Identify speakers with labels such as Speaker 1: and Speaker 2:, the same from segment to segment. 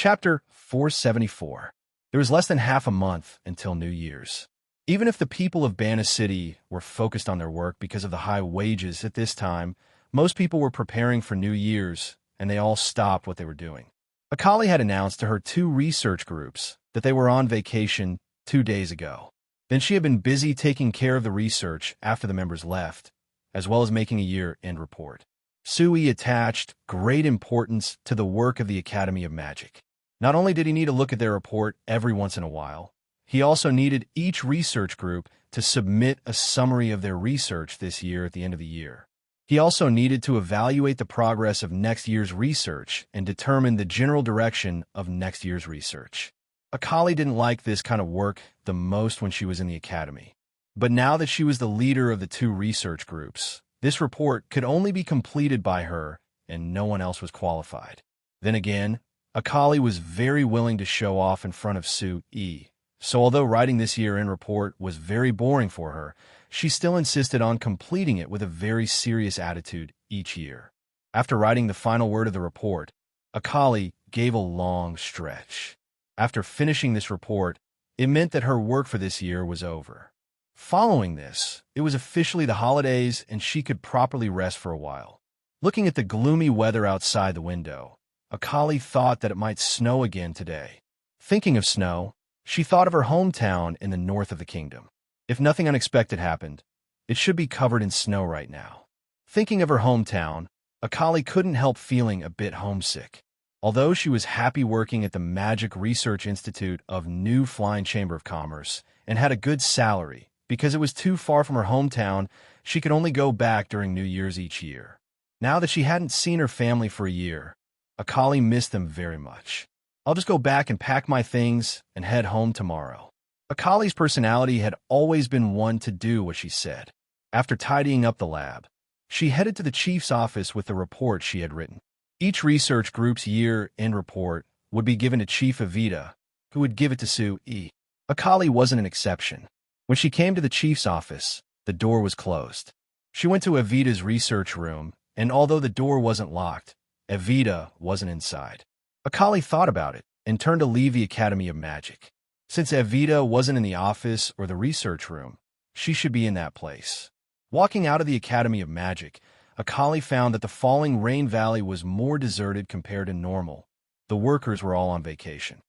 Speaker 1: Chapter 474. There was less than half a month until New Year's. Even if the people of Banna City were focused on their work because of the high wages at this time, most people were preparing for New Year's, and they all stopped what they were doing. Akali had announced to her 2 research groups that they were on vacation 2 days ago. Then she had been busy taking care of the research after the members left, as well as making a year-end report. Sui attached great importance to the work of the Academy of Magic. Not only did he need to look at their report every once in a while, he also needed each research group to submit a summary of their research this year at the end of the year. He also needed to evaluate the progress of next year's research and determine the general direction of next year's research. Akali didn't like this kind of work the most when she was in the academy. But now that she was the leader of the 2 research groups, this report could only be completed by her, and no one else was qualified. Then again, Akali was very willing to show off in front of Sui. So although writing this year-end report was very boring for her, she still insisted on completing it with a very serious attitude each year. After writing the final word of the report, Akali gave a long stretch. After finishing this report, it meant that her work for this year was over. Following this, it was officially the holidays and she could properly rest for a while. Looking at the gloomy weather outside the window, Akali thought that it might snow again today. Thinking of snow, she thought of her hometown in the north of the kingdom. If nothing unexpected happened, it should be covered in snow right now. Thinking of her hometown, Akali couldn't help feeling a bit homesick. Although she was happy working at the Magic Research Institute of New Flying Chamber of Commerce and had a good salary, because it was too far from her hometown, she could only go back during New Year's each year. Now that she hadn't seen her family for a year, Akali missed them very much. I'll just go back and pack my things and head home tomorrow. Akali's personality had always been one to do what she said. After tidying up the lab, she headed to the chief's office with the report she had written. Each research group's year-end report would be given to Chief Evita, who would give it to Sui. Akali wasn't an exception. When she came to the chief's office, the door was closed. She went to Evita's research room, and although the door wasn't locked, Evita wasn't inside. Akali thought about it and turned to leave the Academy of Magic. Since Evita wasn't in the office or the research room, she should be in that place. Walking out of the Academy of Magic, Akali found that the Falling Rain Valley was more deserted compared to normal. The workers were all on vacation.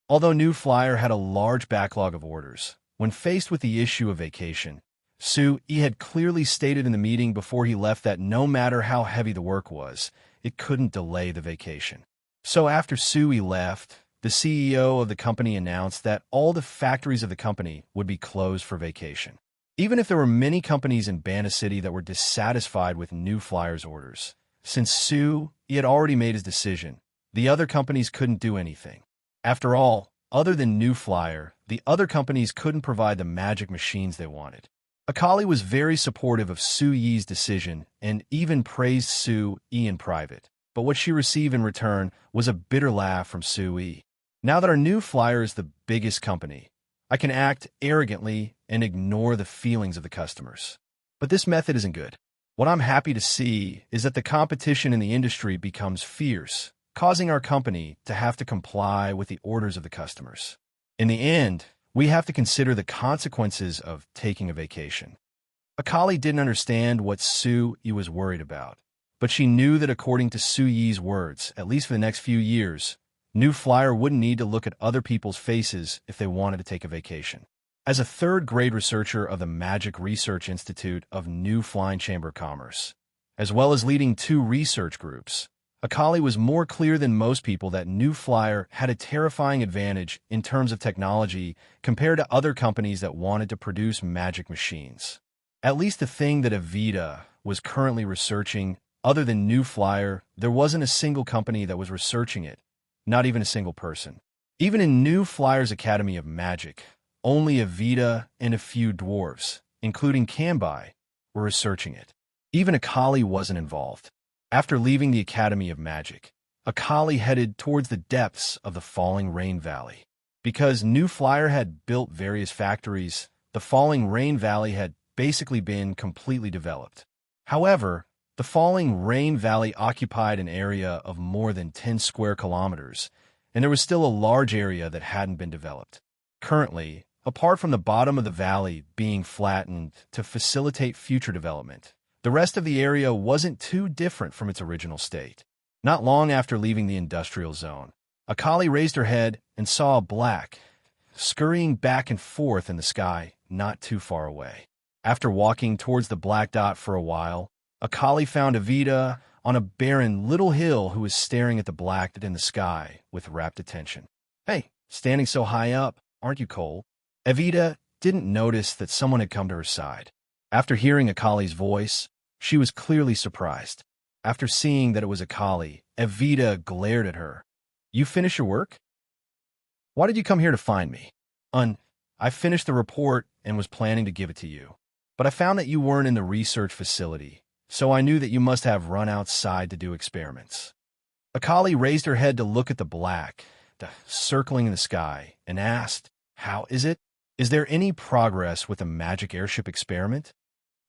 Speaker 1: Although New Flyer had a large backlog of orders, when faced with the issue of vacation, Sui had clearly stated in the meeting before he left that no matter how heavy the work was, it couldn't delay the vacation. So after Sui left, the CEO of the company announced that all the factories of the company would be closed for vacation. Even if there were many companies in Banna City that were dissatisfied with New Flyer's orders, since Sui had already made his decision, the other companies couldn't do anything. After all, other than New Flyer, the other companies couldn't provide the magic machines they wanted. Akali was very supportive of Sui's decision and even praised Sui in private, but what she received in return was a bitter laugh from Sui. Now that our New Flyer is the biggest company, I can act arrogantly and ignore the feelings of the customers. But this method isn't good. What I'm happy to see is that the competition in the industry becomes fierce, causing our company to have to comply with the orders of the customers. In the end, we have to consider the consequences of taking a vacation. Akali didn't understand what Sui was worried about, but she knew that according to Sui's words, at least for the next few years, New Flyer wouldn't need to look at other people's faces if they wanted to take a vacation. As a third-grade researcher of the Magic Research Institute of New Flying Chamber of Commerce, as well as leading 2 research groups, Akali was more clear than most people that New Flyer had a terrifying advantage in terms of technology compared to other companies that wanted to produce magic machines. At least the thing that Evita was currently researching, other than New Flyer, there wasn't a single company that was researching it, not even a single person. Even in New Flyer's Academy of Magic, only Evita and a few dwarves, including Kambai, were researching it. Even Akali wasn't involved. After leaving the Academy of Magic, Akali headed towards the depths of the Falling Rain Valley. Because New Flyer had built various factories, the Falling Rain Valley had basically been completely developed. However, The falling rain valley occupied an area of more than 10 square kilometers, and there was still a large area that hadn't been developed. Currently, apart from the bottom of the valley being flattened to facilitate future development, the rest of the area wasn't too different from its original state. Not long after leaving the industrial zone, Akali raised her head and saw a black, scurrying back and forth in the sky not too far away. After walking towards the black dot for a while, Akali found Evita on a barren little hill who was staring at the black dot in the sky with rapt attention. "Hey, standing so high up, aren't you cold?" Evita didn't notice that someone had come to her side. After hearing Akali's voice, she was clearly surprised. After seeing that it was Akali, Evita glared at her. "You finished your work? Why did you come here to find me?" I finished the report and was planning to give it to you. But I found that you weren't in the research facility, so I knew that you must have run outside to do experiments." Akali raised her head to look at the black, circling in the sky, and asked, "How is it? Is there any progress with the magic airship experiment?"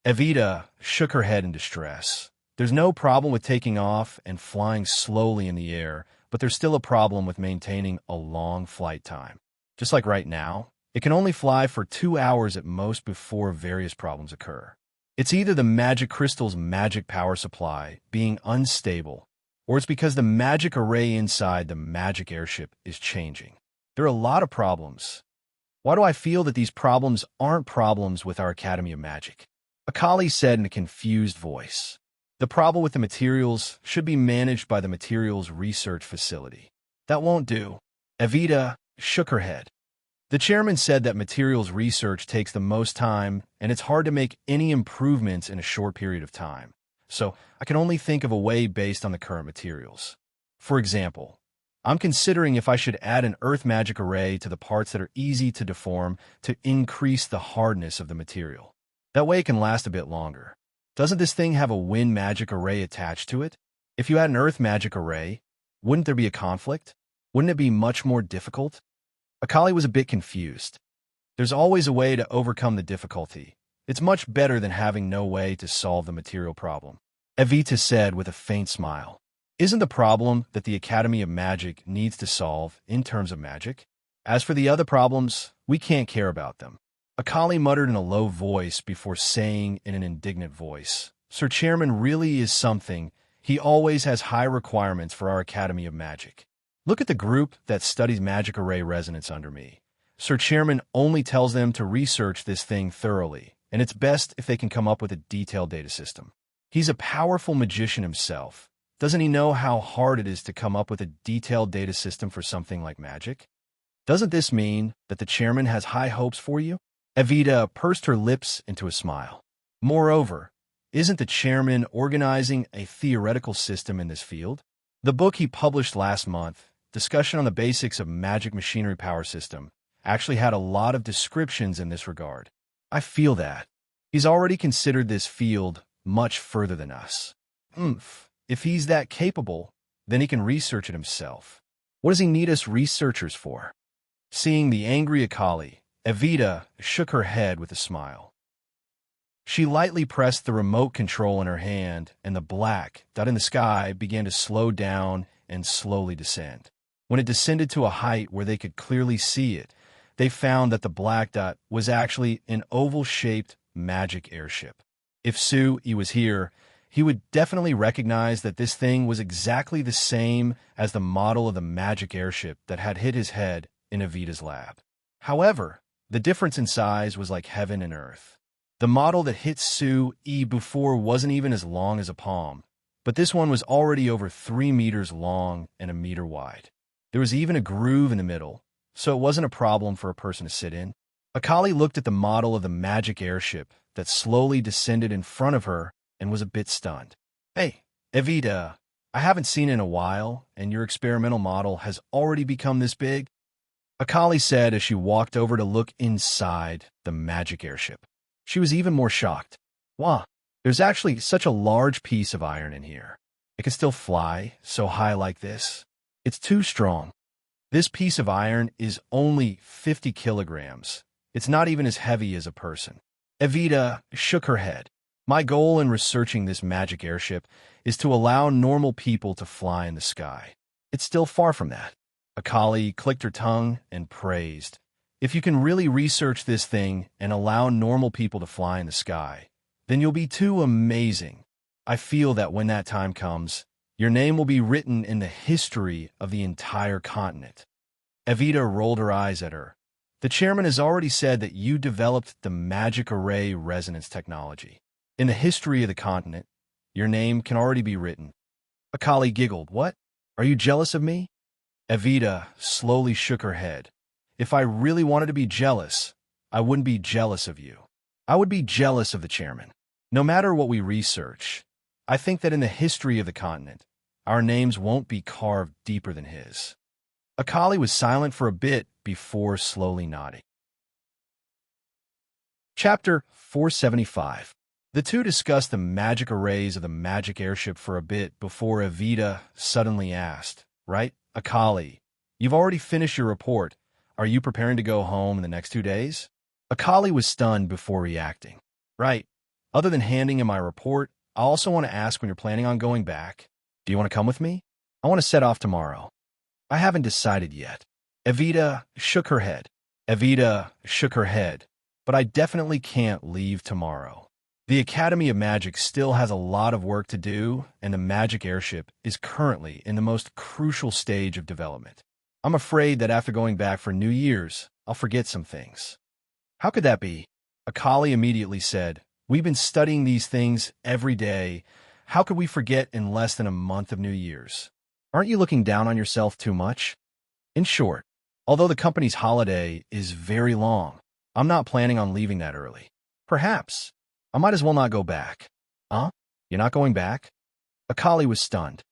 Speaker 1: Evita shook her head in distress. "There's no problem with taking off and flying slowly in the air, but there's still a problem with maintaining a long flight time. Just like right now, it can only fly for 2 hours at most before various problems occur. It's either the magic crystal's magic power supply being unstable, or it's because the magic array inside the magic airship is changing. There are a lot of problems. Why do I feel that these problems aren't problems with our Academy of Magic?" Akali said in a confused voice. "The problem with the materials should be managed by the materials research facility." "That won't do." Evita shook her head. "The chairman said that materials research takes the most time, and it's hard to make any improvements in a short period of time. So I can only think of a way based on the current materials. For example, I'm considering if I should add an earth magic array to the parts that are easy to deform to increase the hardness of the material. That way it can last a bit longer. Doesn't this thing have a wind magic array attached to it? If you had an earth magic array, wouldn't there be a conflict? Wouldn't it be much more difficult?" Akali was a bit confused. "There's always a way to overcome the difficulty. It's much better than having no way to solve the material problem," Evita said with a faint smile. "Isn't the problem that the Academy of Magic needs to solve in terms of magic? As for the other problems, we can't care about them." Akali muttered in a low voice before saying in an indignant voice, "Sir Chairman really is something. He always has high requirements for our Academy of Magic. Look at the group that studies magic array resonance under me. Sir Chairman only tells them to research this thing thoroughly, and it's best if they can come up with a detailed data system. He's a powerful magician himself. Doesn't he know how hard it is to come up with a detailed data system for something like magic? Doesn't this mean that the chairman has high hopes for you?" Evita pursed her lips into a smile. "Moreover, isn't the chairman organizing a theoretical system in this field? The book he published last month, Discussion on the Basics of Magic Machinery Power System, actually had a lot of descriptions in this regard. I feel that. He's already considered this field much further than us. If he's that capable, then he can research it himself. What does he need us researchers for?" Seeing the angry Akali, Evita shook her head with a smile. She lightly pressed the remote control in her hand, and the black dot in the sky began to slow down and slowly descend. When it descended to a height where they could clearly see it, they found that the black dot was actually an oval-shaped magic airship. If Sui was here, he would definitely recognize that this thing was exactly the same as the model of the magic airship that had hit his head in Evita's lab. However, the difference in size was like heaven and earth. The model that hit Sui before wasn't even as long as a palm, but this one was already over 3 meters long and a meter wide. There was even a groove in the middle, so it wasn't a problem for a person to sit in. Akali looked at the model of the magic airship that slowly descended in front of her and was a bit stunned. "Hey, Evita, I haven't seen it in a while, and your experimental model has already become this big?" Akali said as she walked over to look inside the magic airship. She was even more shocked. "Wow, there's actually such a large piece of iron in here. It can still fly so high like this. It's too strong. This piece of iron is only 50 kilograms. It's not even as heavy as a person." Evita shook her head. My goal in researching this magic airship is to allow normal people to fly in the sky. It's still far from that. Akali clicked her tongue and praised. If you can really research this thing and allow normal people to fly in the sky, then you'll be too amazing. I feel that when that time comes, your name will be written in the history of the entire continent. Evita rolled her eyes at her. The chairman has already said that you developed the magic array resonance technology. In the history of the continent, your name can already be written. Akali giggled. What? Are you jealous of me? Evita slowly shook her head. If I really wanted to be jealous, I wouldn't be jealous of you. I would be jealous of the chairman. No matter what we research, I think that in the history of the continent, our names won't be carved deeper than his. Akali was silent for a bit before slowly nodding. Chapter 475. The two discussed the magic arrays of the magic airship for a bit before Evita suddenly asked, Right, Akali, you've already finished your report. Are you preparing to go home in the next 2 days? Akali was stunned before reacting. Right. Other than handing in my report, I also want to ask when you're planning on going back. Do you want to come with me? I want to set off tomorrow. I haven't decided yet. Evita shook her head. But I definitely can't leave tomorrow. The Academy of Magic still has a lot of work to do, and the magic airship is currently in the most crucial stage of development. I'm afraid that after going back for New Year's, I'll forget some things. How could that be? Akali immediately said, We've been studying these things every day. How could we forget in less than a month of New Year's? Aren't you looking down on yourself too much? In short, although the company's holiday is very long, I'm not planning on leaving that early. Perhaps I might as well not go back. Huh? You're not going back? Akali was stunned.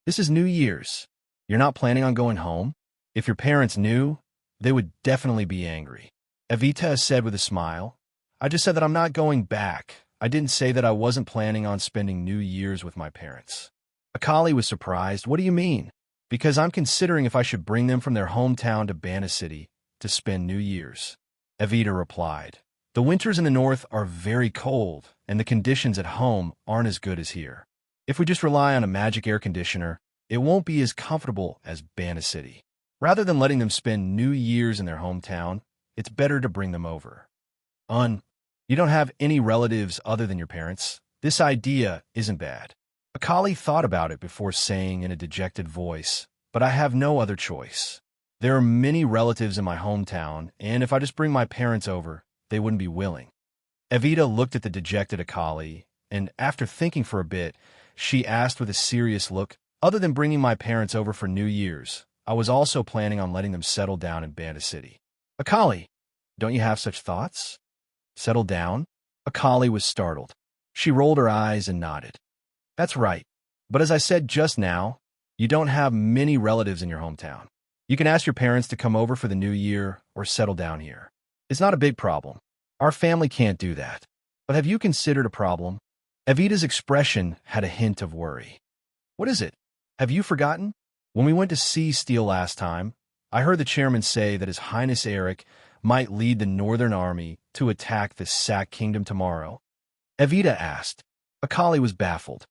Speaker 1: This is New Year's. You're not planning on going home? If your parents knew, they would definitely be angry. Evita said with a smile, I just said that I'm not going back. I didn't say that I wasn't planning on spending New Year's with my parents. Akali was surprised. What do you mean? Because I'm considering if I should bring them from their hometown to Bana City to spend New Year's. Evita replied, The winters in the north are very cold, and the conditions at home aren't as good as here. If we just rely on a magic air conditioner, it won't be as comfortable as Bana City. Rather than letting them spend New Year's in their hometown, it's better to bring them over. You don't have any relatives other than your parents? This idea isn't bad. Akali thought about it before saying in a dejected voice, But I have no other choice. There are many relatives in my hometown, and if I just bring my parents over, they wouldn't be willing. Evita looked at the dejected Akali, and after thinking for a bit, she asked with a serious look, Other than bringing my parents over for New Year's, I was also planning on letting them settle down in Bana City. Akali, don't you have such thoughts? Settle down? Akali was startled. She rolled her eyes and nodded. That's right. But as I said just now, you don't have many relatives in your hometown. You can ask your parents to come over for the new year or settle down here. It's not a big problem. Our family can't do that. But have you considered a problem? Evita's expression had a hint of worry. What is it? Have you forgotten? When we went to see Steel last time, I heard the chairman say that His Highness Eric might lead the Northern Army to attack the Sack Kingdom tomorrow. Evita asked. Akali was baffled.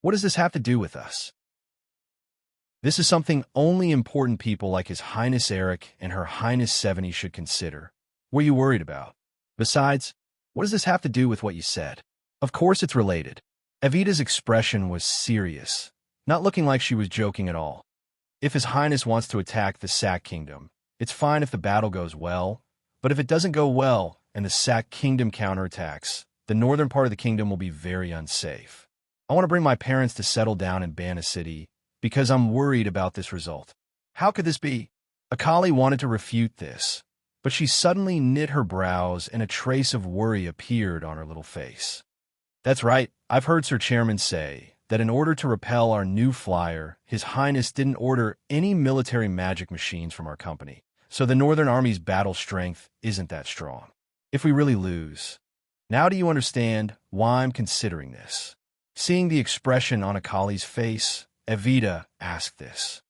Speaker 1: What does this have to do with us? This is something only important people like His Highness Eric and Her Highness 70 should consider. What are you worried about? Besides, what does this have to do with what you said? Of course it's related. Evita's expression was serious, not looking like she was joking at all. If His Highness wants to attack the Sack Kingdom, it's fine if the battle goes well, but if it doesn't go well and the Sack Kingdom counterattacks, the northern part of the kingdom will be very unsafe. I want to bring my parents to settle down in Bana City because I'm worried about this result. How could this be? Akali wanted to refute this, but she suddenly knit her brows and a trace of worry appeared on her little face. That's right. I've heard Sir Chairman say that in order to repel our new flyer, His Highness didn't order any military magic machines from our company, so the Northern Army's battle strength isn't that strong. If we really lose... Now do you understand why I'm considering this? Seeing the expression on Akali's face, Evita asked this.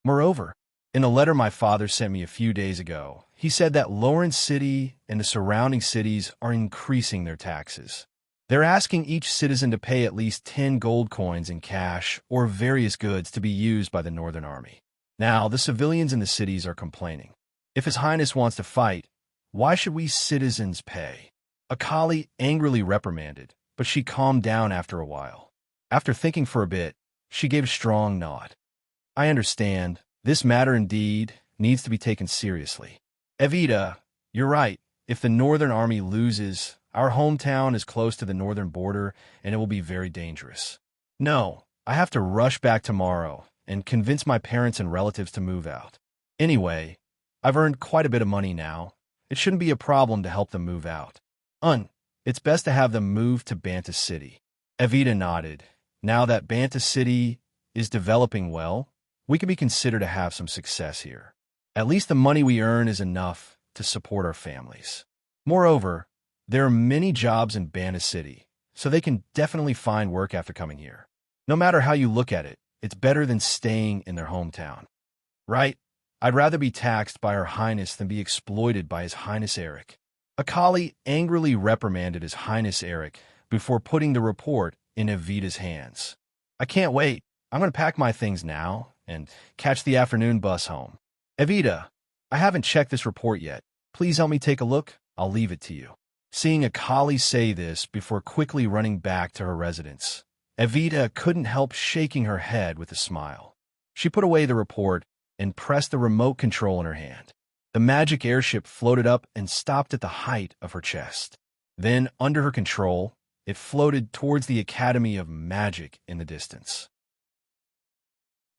Speaker 1: Moreover, in a letter my father sent me a few days ago, he said that Lawrence City and the surrounding cities are increasing their taxes. They're asking each citizen to pay at least 10 gold coins in cash or various goods to be used by the Northern Army. Now, the civilians in the cities are complaining. If His Highness wants to fight, why should we citizens pay? Akali angrily reprimanded, but she calmed down after a while. After thinking for a bit, she gave a strong nod. I understand. This matter indeed needs to be taken seriously. Evita, you're right. If the Northern Army loses, our hometown is close to the northern border, and it will be very dangerous. No, I have to rush back tomorrow and convince my parents and relatives to move out. Anyway, I've earned quite a bit of money now. It shouldn't be a problem to help them move out. It's best to have them move to Banta City. Evita nodded. Now that Banta City is developing well, we can be considered to have some success here. At least the money we earn is enough to support our families. Moreover, there are many jobs in Banta City, so they can definitely find work after coming here. No matter how you look at it, it's better than staying in their hometown. Right? I'd rather be taxed by Her Highness than be exploited by His Highness Eric. Akali angrily reprimanded His Highness Eric before putting the report in Evita's hands. I can't wait. I'm going to pack my things now and catch the afternoon bus home. Evita, I haven't checked this report yet. Please help me take a look. I'll leave it to you. Seeing Akali say this before quickly running back to her residence, Evita couldn't help shaking her head with a smile. She put away the report and pressed the remote control in her hand. The magic airship floated up and stopped at the height of her chest. Then, under her control, it floated towards the Academy of Magic in the distance.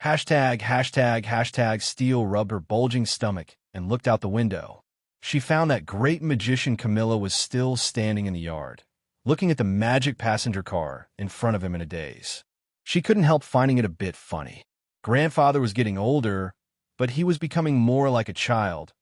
Speaker 1: ####. Steel rubbed her bulging stomach and looked out the window. She found that great magician Camilla was still standing in the yard, looking at the magic passenger car in front of him in a daze. She couldn't help finding it a bit funny. Grandfather was getting older, but he was becoming more like a child,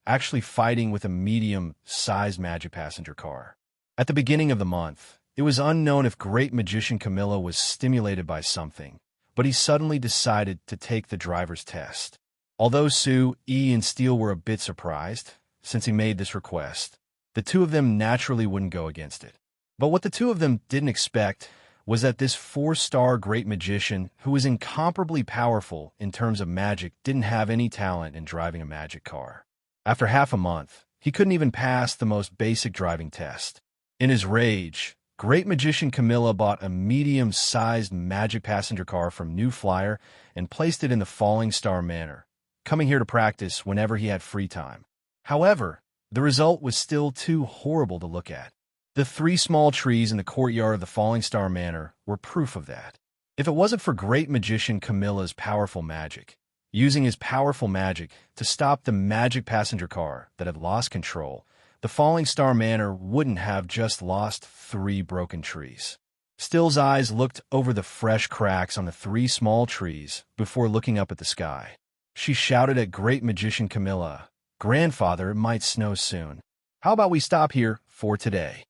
Speaker 1: actually fighting with a medium-sized magic passenger car. At the beginning of the month, it was unknown if great magician Camilla was stimulated by something, but he suddenly decided to take the driver's test. Although Sue, E, and Steele were a bit surprised, since he made this request, the two of them naturally wouldn't go against it. But what the two of them didn't expect was that this 4-star great magician, who was incomparably powerful in terms of magic, didn't have any talent in driving a magic car. After half a month, he couldn't even pass the most basic driving test. In his rage, great magician Camilla bought a medium-sized magic passenger car from New Flyer and placed it in the Falling Star Manor, coming here to practice whenever he had free time. However, the result was still too horrible to look at. The 3 small trees in the courtyard of the Falling Star Manor were proof of that. If it wasn't for great magician Camilla's powerful magic, using his powerful magic to stop the magic passenger car that had lost control, the Falling Star Manor wouldn't have just lost 3 broken trees. Still's eyes looked over the fresh cracks on the 3 small trees before looking up at the sky. She shouted at great magician Camilla, "Grandfather, it might snow soon. How about we stop here for today?"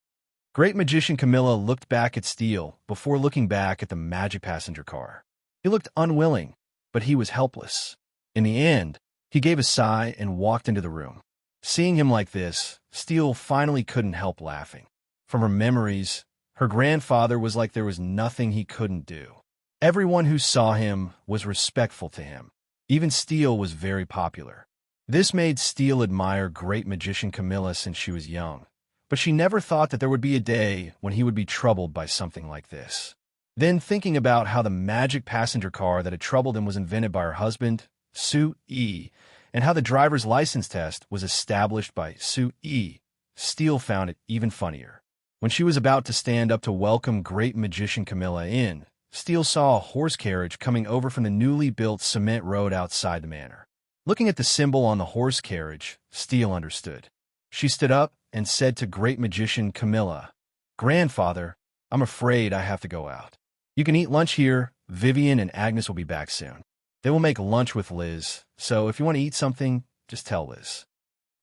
Speaker 1: Great magician Camilla looked back at Steele before looking back at the magic passenger car. He looked unwilling, but he was helpless. In the end, he gave a sigh and walked into the room. Seeing him like this, Steele finally couldn't help laughing. From her memories, her grandfather was like there was nothing he couldn't do. Everyone who saw him was respectful to him. Even Steele was very popular. This made Steele admire great magician Camilla since she was young, but she never thought that there would be a day when he would be troubled by something like this. Then, thinking about how the magic passenger car that had troubled him was invented by her husband, Sue E., and how the driver's license test was established by Sue E., Steele found it even funnier. When she was about to stand up to welcome great magician Camilla in, Steele saw a horse carriage coming over from the newly built cement road outside the manor. Looking at the symbol on the horse carriage, Steele understood. She stood up and said to great magician Camilla, "Grandfather, I'm afraid I have to go out. You can eat lunch here. Vivian and Agnes will be back soon. They will make lunch with Liz, so if you want to eat something, just tell Liz."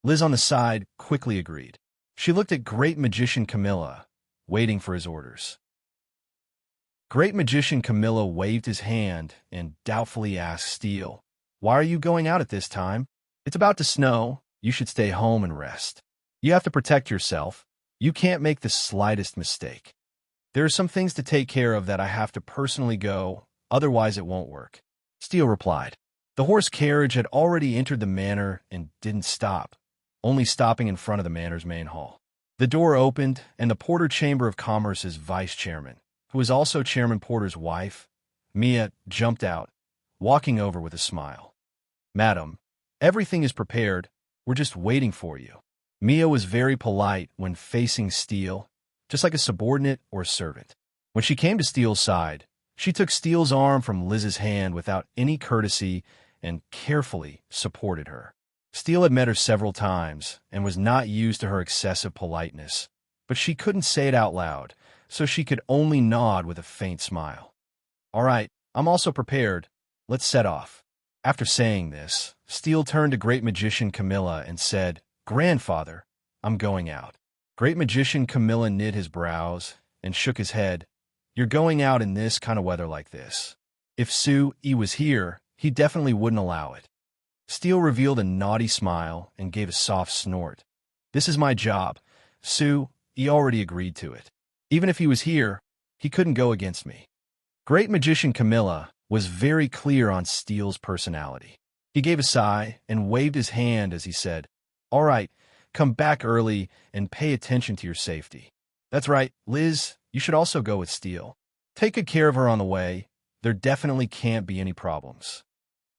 Speaker 1: Liz on the side quickly agreed. She looked at great magician Camilla, waiting for his orders. Great magician Camilla waved his hand and doubtfully asked Steele, "Why are you going out at this time? It's about to snow. You should stay home and rest. You have to protect yourself. You can't make the slightest mistake." There are some things to take care of that I have to personally go, otherwise it won't work. Steele replied. The horse carriage had already entered the manor and didn't stop, only stopping in front of the manor's main hall. The door opened, and the Porter Chamber of Commerce's vice chairman, who was also Chairman Porter's wife, Mia, jumped out, walking over with a smile. Madam, everything is prepared. We're just waiting for you. Mia was very polite when facing Steele, just like a subordinate or a servant. When she came to Steele's side, she took Steele's arm from Liz's hand without any courtesy and carefully supported her. Steele had met her several times and was not used to her excessive politeness, but she couldn't say it out loud, so she could only nod with a faint smile. All right, I'm also prepared. Let's set off. After saying this, Steele turned to Great Magician Camilla and said, Grandfather, I'm going out. Great Magician Camilla knit his brows and shook his head. You're going out in this kind of weather like this. If Sue-E was here, he definitely wouldn't allow it. Steele revealed a naughty smile and gave a soft snort. This is my job. Sue-E already agreed to it. Even if he was here, he couldn't go against me. Great Magician Camilla was very clear on Steele's personality. He gave a sigh and waved his hand as he said, All right, come back early and pay attention to your safety. That's right, Liz, you should also go with Steele. Take good care of her on the way. There definitely can't be any problems.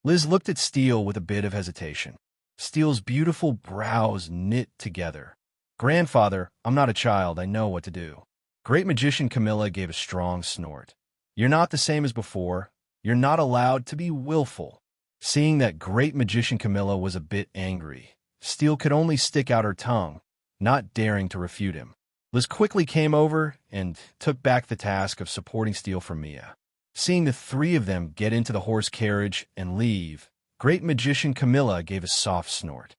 Speaker 1: Liz looked at Steele with a bit of hesitation. Steele's beautiful brows knit together. Grandfather, I'm not a child. I know what to do. Great Magician Camilla gave a strong snort. You're not the same as before. You're not allowed to be willful. Seeing that Great Magician Camilla was a bit angry, Steele could only stick out her tongue, not daring to refute him. Liz quickly came over and took back the task of supporting Steele from Mia. Seeing the three of them get into the horse carriage and leave, Great Magician Camilla gave a soft snort.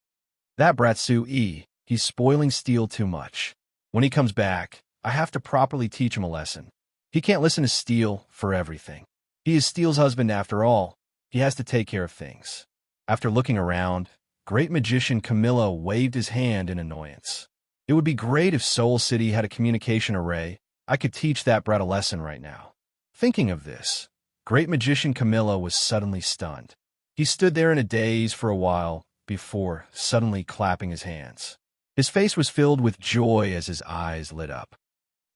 Speaker 1: That brat Sue-E, he's spoiling Steele too much. When he comes back, I have to properly teach him a lesson. He can't listen to Steele for everything. He is Steele's husband after all. He has to take care of things. After looking around, Great Magician Camilla waved his hand in annoyance. It would be great if Soul City had a communication array. I could teach that brat a lesson right now. Thinking of this, Great Magician Camilla was suddenly stunned. He stood there in a daze for a while before suddenly clapping his hands. His face was filled with joy as his eyes lit up.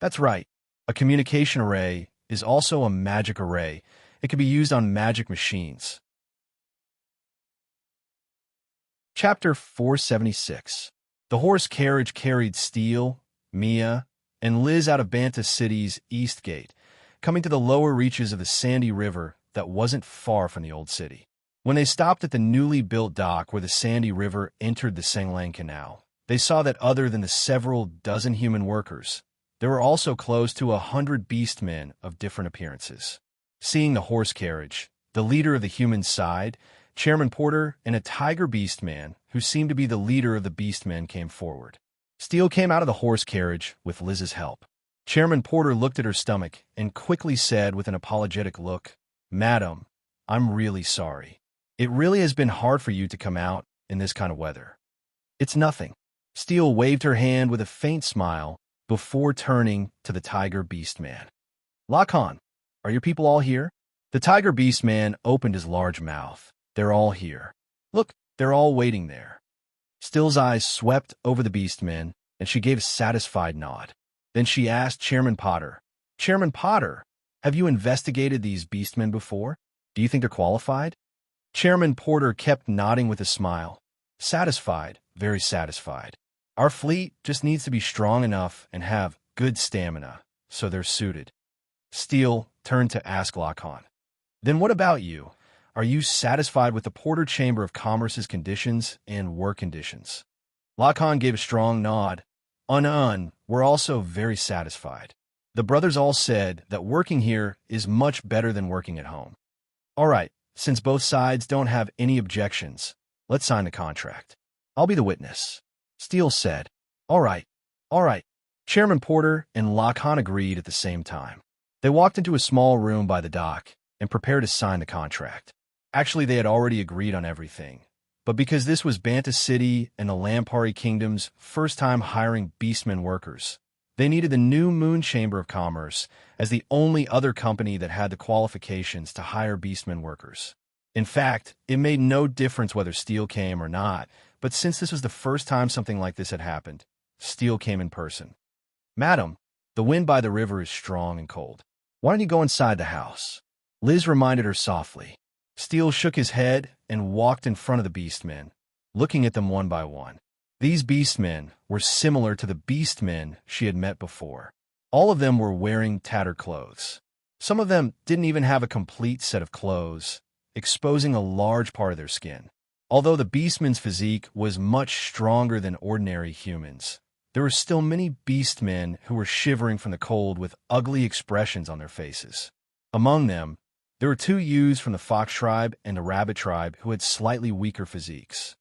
Speaker 1: That's right. A communication array is also a magic array. It can be used on magic machines. Chapter 476. The horse carriage carried Steele, Mia, and Liz out of Banta City's East Gate, coming to the lower reaches of the sandy river that wasn't far from the old city. When they stopped at the newly built dock where the sandy river entered the Senglang Canal, they saw that other than the several dozen human workers, there were also close to 100 beastmen of different appearances. Seeing the horse carriage, the leader of the human side, Chairman Porter, and a tiger beastman, who seemed to be the leader of the beastmen, came forward. Steele came out of the horse carriage with Liz's help. Chairman Porter looked at her stomach and quickly said with an apologetic look, Madam, I'm really sorry. It really has been hard for you to come out in this kind of weather. It's nothing. Steele waved her hand with a faint smile before turning to the tiger beastman. Lakan, are your people all here? The tiger beastman opened his large mouth. They're all here. Look, they're all waiting there. Steele's eyes swept over the beastmen, and she gave a satisfied nod. Then she asked Chairman Potter, Chairman Potter, have you investigated these beastmen before? Do you think they're qualified? Chairman Porter kept nodding with a smile. Satisfied, very satisfied. Our fleet just needs to be strong enough and have good stamina, so they're suited. Steele turned to ask Lakan. Then what about you? Are you satisfied with the Porter Chamber of Commerce's conditions and work conditions? Lakan gave a strong nod. We're also very satisfied. The brothers all said that working here is much better than working at home. All right, since both sides don't have any objections, let's sign the contract. I'll be the witness. Steele said, All right. Chairman Porter and Lakan agreed at the same time. They walked into a small room by the dock and prepared to sign the contract. Actually, they had already agreed on everything. But because this was Banta City and the Lampari Kingdom's first time hiring beastmen workers, They needed the new Moon Chamber of Commerce as the only other company that had the qualifications to hire beastmen workers. In fact, it made no difference whether Steele came or not, but since this was the first time something like this had happened, Steele came in person. "Madam, the wind by the river is strong and cold. Why don't you go inside the house?" Liz reminded her softly. Steele shook his head and walked in front of the beastmen, looking at them one by one. These beastmen were similar to the beastmen she had met before. All of them were wearing tattered clothes. Some of them didn't even have a complete set of clothes, exposing a large part of their skin. Although the beastmen's physique was much stronger than ordinary humans, there were still many beastmen who were shivering from the cold with ugly expressions on their faces. Among them, there were 2 youths from the fox tribe and the rabbit tribe who had slightly weaker physiques.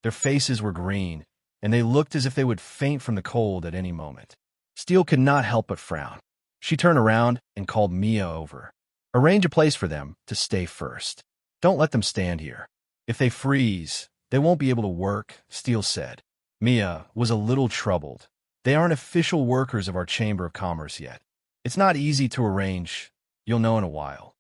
Speaker 1: Their faces were green, and they looked as if they would faint from the cold at any moment. Steele could not help but frown. She turned around and called Mia over. "Arrange a place for them to stay first. Don't let them stand here. If they freeze, they won't be able to work," Steele said. Mia was a little troubled. "They aren't official workers of our Chamber of Commerce yet. It's not easy to arrange. You'll know in a while."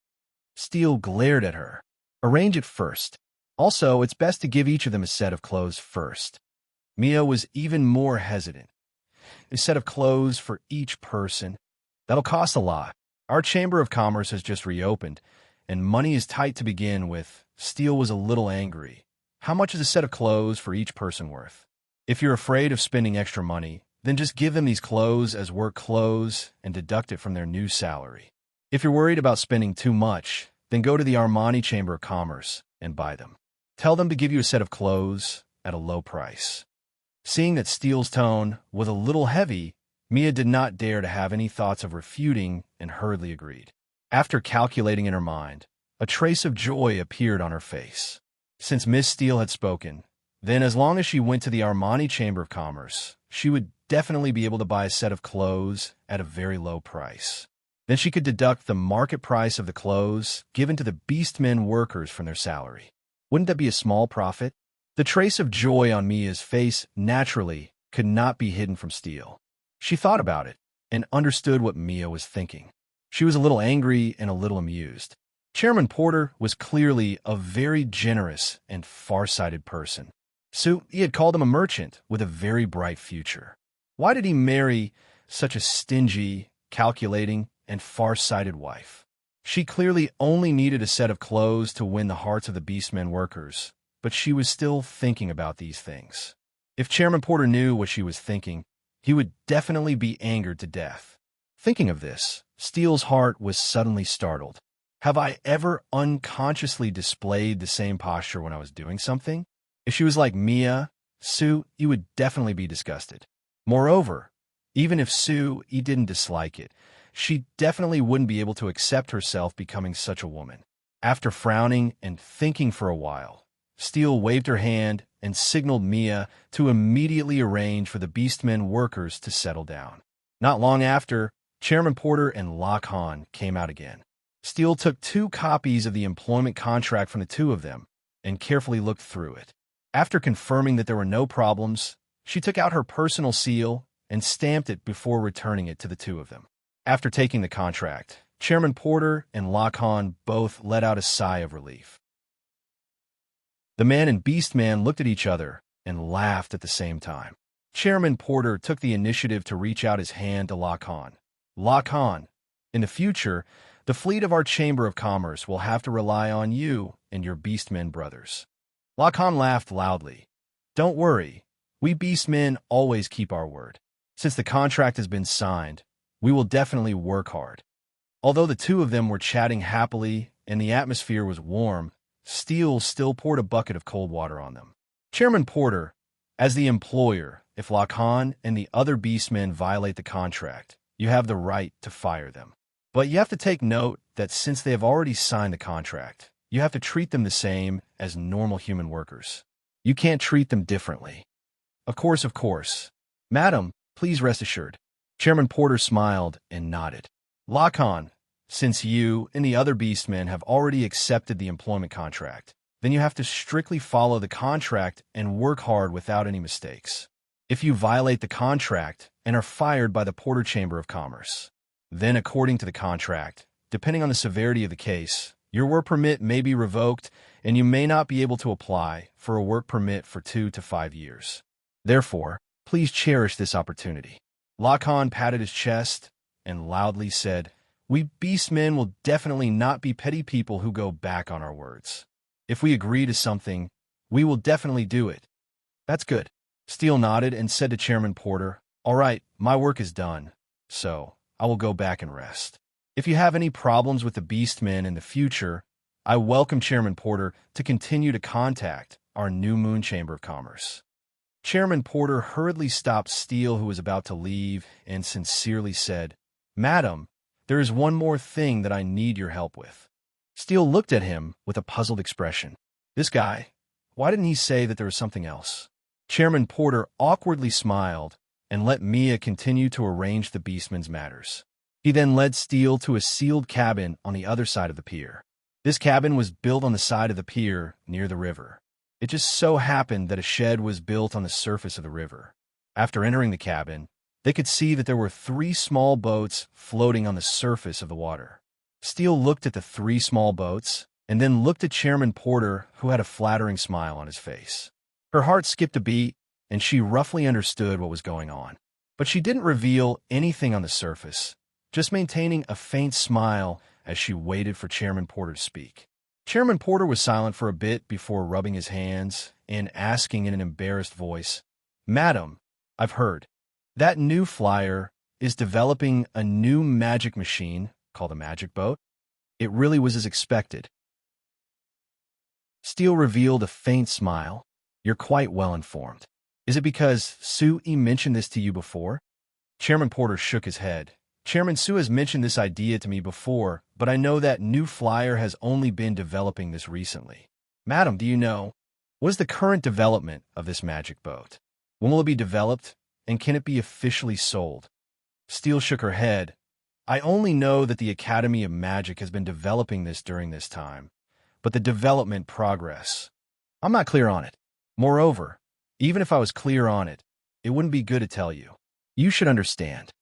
Speaker 1: Steele glared at her. "Arrange it first. Also, it's best to give each of them a set of clothes first." Mia was even more hesitant. "A set of clothes for each person? That'll cost a lot. Our Chamber of Commerce has just reopened, and money is tight to begin with." Steele was a little angry. "How much is a set of clothes for each person worth? If you're afraid of spending extra money, then just give them these clothes as work clothes and deduct it from their new salary. If you're worried about spending too much, then go to the Armani Chamber of Commerce and buy them. Tell them to give you a set of clothes at a low price." Seeing that Steele's tone was a little heavy, Mia did not dare to have any thoughts of refuting and hurriedly agreed. After calculating in her mind, a trace of joy appeared on her face. Since Miss Steele had spoken, then as long as she went to the Armani Chamber of Commerce, she would definitely be able to buy a set of clothes at a very low price. Then she could deduct the market price of the clothes given to the beastmen workers from their salary. Wouldn't that be a small profit? The trace of joy on Mia's face naturally could not be hidden from Steele. She thought about it and understood what Mia was thinking. She was a little angry and a little amused. Chairman Porter was clearly a very generous and far-sighted person. So he had called him a merchant with a very bright future. Why did he marry such a stingy, calculating, and far-sighted wife? She clearly only needed a set of clothes to win the hearts of the beastmen workers, but she was still thinking about these things. If Chairman Porter knew what she was thinking, he would definitely be angered to death. Thinking of this, Steele's heart was suddenly startled. Have I ever unconsciously displayed the same posture when I was doing something? If she was like Mia, Sue, you would definitely be disgusted. Moreover, even if Sue, he didn't dislike it, she definitely wouldn't be able to accept herself becoming such a woman. After frowning and thinking for a while, Steele waved her hand and signaled Mia to immediately arrange for the beastmen workers to settle down. Not long after, Chairman Porter and Lock Hahn came out again. Steele took 2 copies of the employment contract from the 2 of them and carefully looked through it. After confirming that there were no problems, she took out her personal seal and stamped it before returning it to the 2 of them. After taking the contract, Chairman Porter and Lock Hahn both let out a sigh of relief. The man and beastman looked at each other and laughed at the same time. Chairman Porter took the initiative to reach out his hand to Lock Hahn. "Lock Hahn, in the future, the fleet of our Chamber of Commerce will have to rely on you and your beastmen brothers." Lock Hahn laughed loudly. "Don't worry, we beastmen always keep our word. Since the contract has been signed, we will definitely work hard." Although the 2 of them were chatting happily and the atmosphere was warm, Steele still poured a bucket of cold water on them. Chairman Porter, as the employer, if Lock Hahn and the other beastmen violate the contract, you have the right to fire them. But you have to take note that since they have already signed the contract, you have to treat them the same as normal human workers. You can't treat them differently. Of course. Madam, please rest assured." Chairman Porter smiled and nodded. "Lock Hahn, since you and the other beastmen have already accepted the employment contract, then you have to strictly follow the contract and work hard without any mistakes. if you violate the contract and are fired by the Porter Chamber of Commerce. Then, according to the contract, depending on the severity of the case, your work permit may be revoked and you may not be able to apply for a work permit for 2 to 5 years. Therefore, please cherish this opportunity. Lacan patted his chest and loudly said, "We beastmen will definitely not be petty people who go back on our words. If we agree to something, we will definitely do it." "That's good." Steele nodded and said to Chairman Porter, "All right, my work is done, so I will go back and rest. If you have any problems with the beastmen in the future, I welcome Chairman Porter to continue to contact our New Moon Chamber of Commerce." Chairman Porter hurriedly stopped Steele, who was about to leave, and sincerely said, "Madam, there is one more thing that I need your help with." Steele looked at him with a puzzled expression. This guy, why didn't he say that there was something else? Chairman Porter awkwardly smiled and let Mia continue to arrange the beastman's matters. He then led Steele to a sealed cabin on the other side of the pier. This cabin was built on the side of the pier near the river. It just so happened that a shed was built on the surface of the river. After entering the cabin, they could see that there were 3 small boats floating on the surface of the water. Steele looked at the 3 small boats and then looked at Chairman Porter, who had a flattering smile on his face. Her heart skipped a beat, and she roughly understood what was going on. But she didn't reveal anything on the surface, just maintaining a faint smile as she waited for Chairman Porter to speak. Chairman Porter was silent for a bit before rubbing his hands and asking in an embarrassed voice, "Madam, I've heard. That new flyer is developing a new magic machine called a magic boat. It really was as expected." Steele revealed a faint smile. "You're quite well informed. Is it because Sue E. mentioned this to you before?" Chairman Porter shook his head. "Chairman Sue has mentioned this idea to me before, but I know that new flyer has only been developing this recently. Madam, do you know, what is the current development of this magic boat? When will it be developed, and can it be officially sold?" Steele shook her head. "I only know that the Academy of Magic has been developing this during this time, but the development progress, I'm not clear on it. Moreover, even if I was clear on it, it wouldn't be good to tell you. You should understand."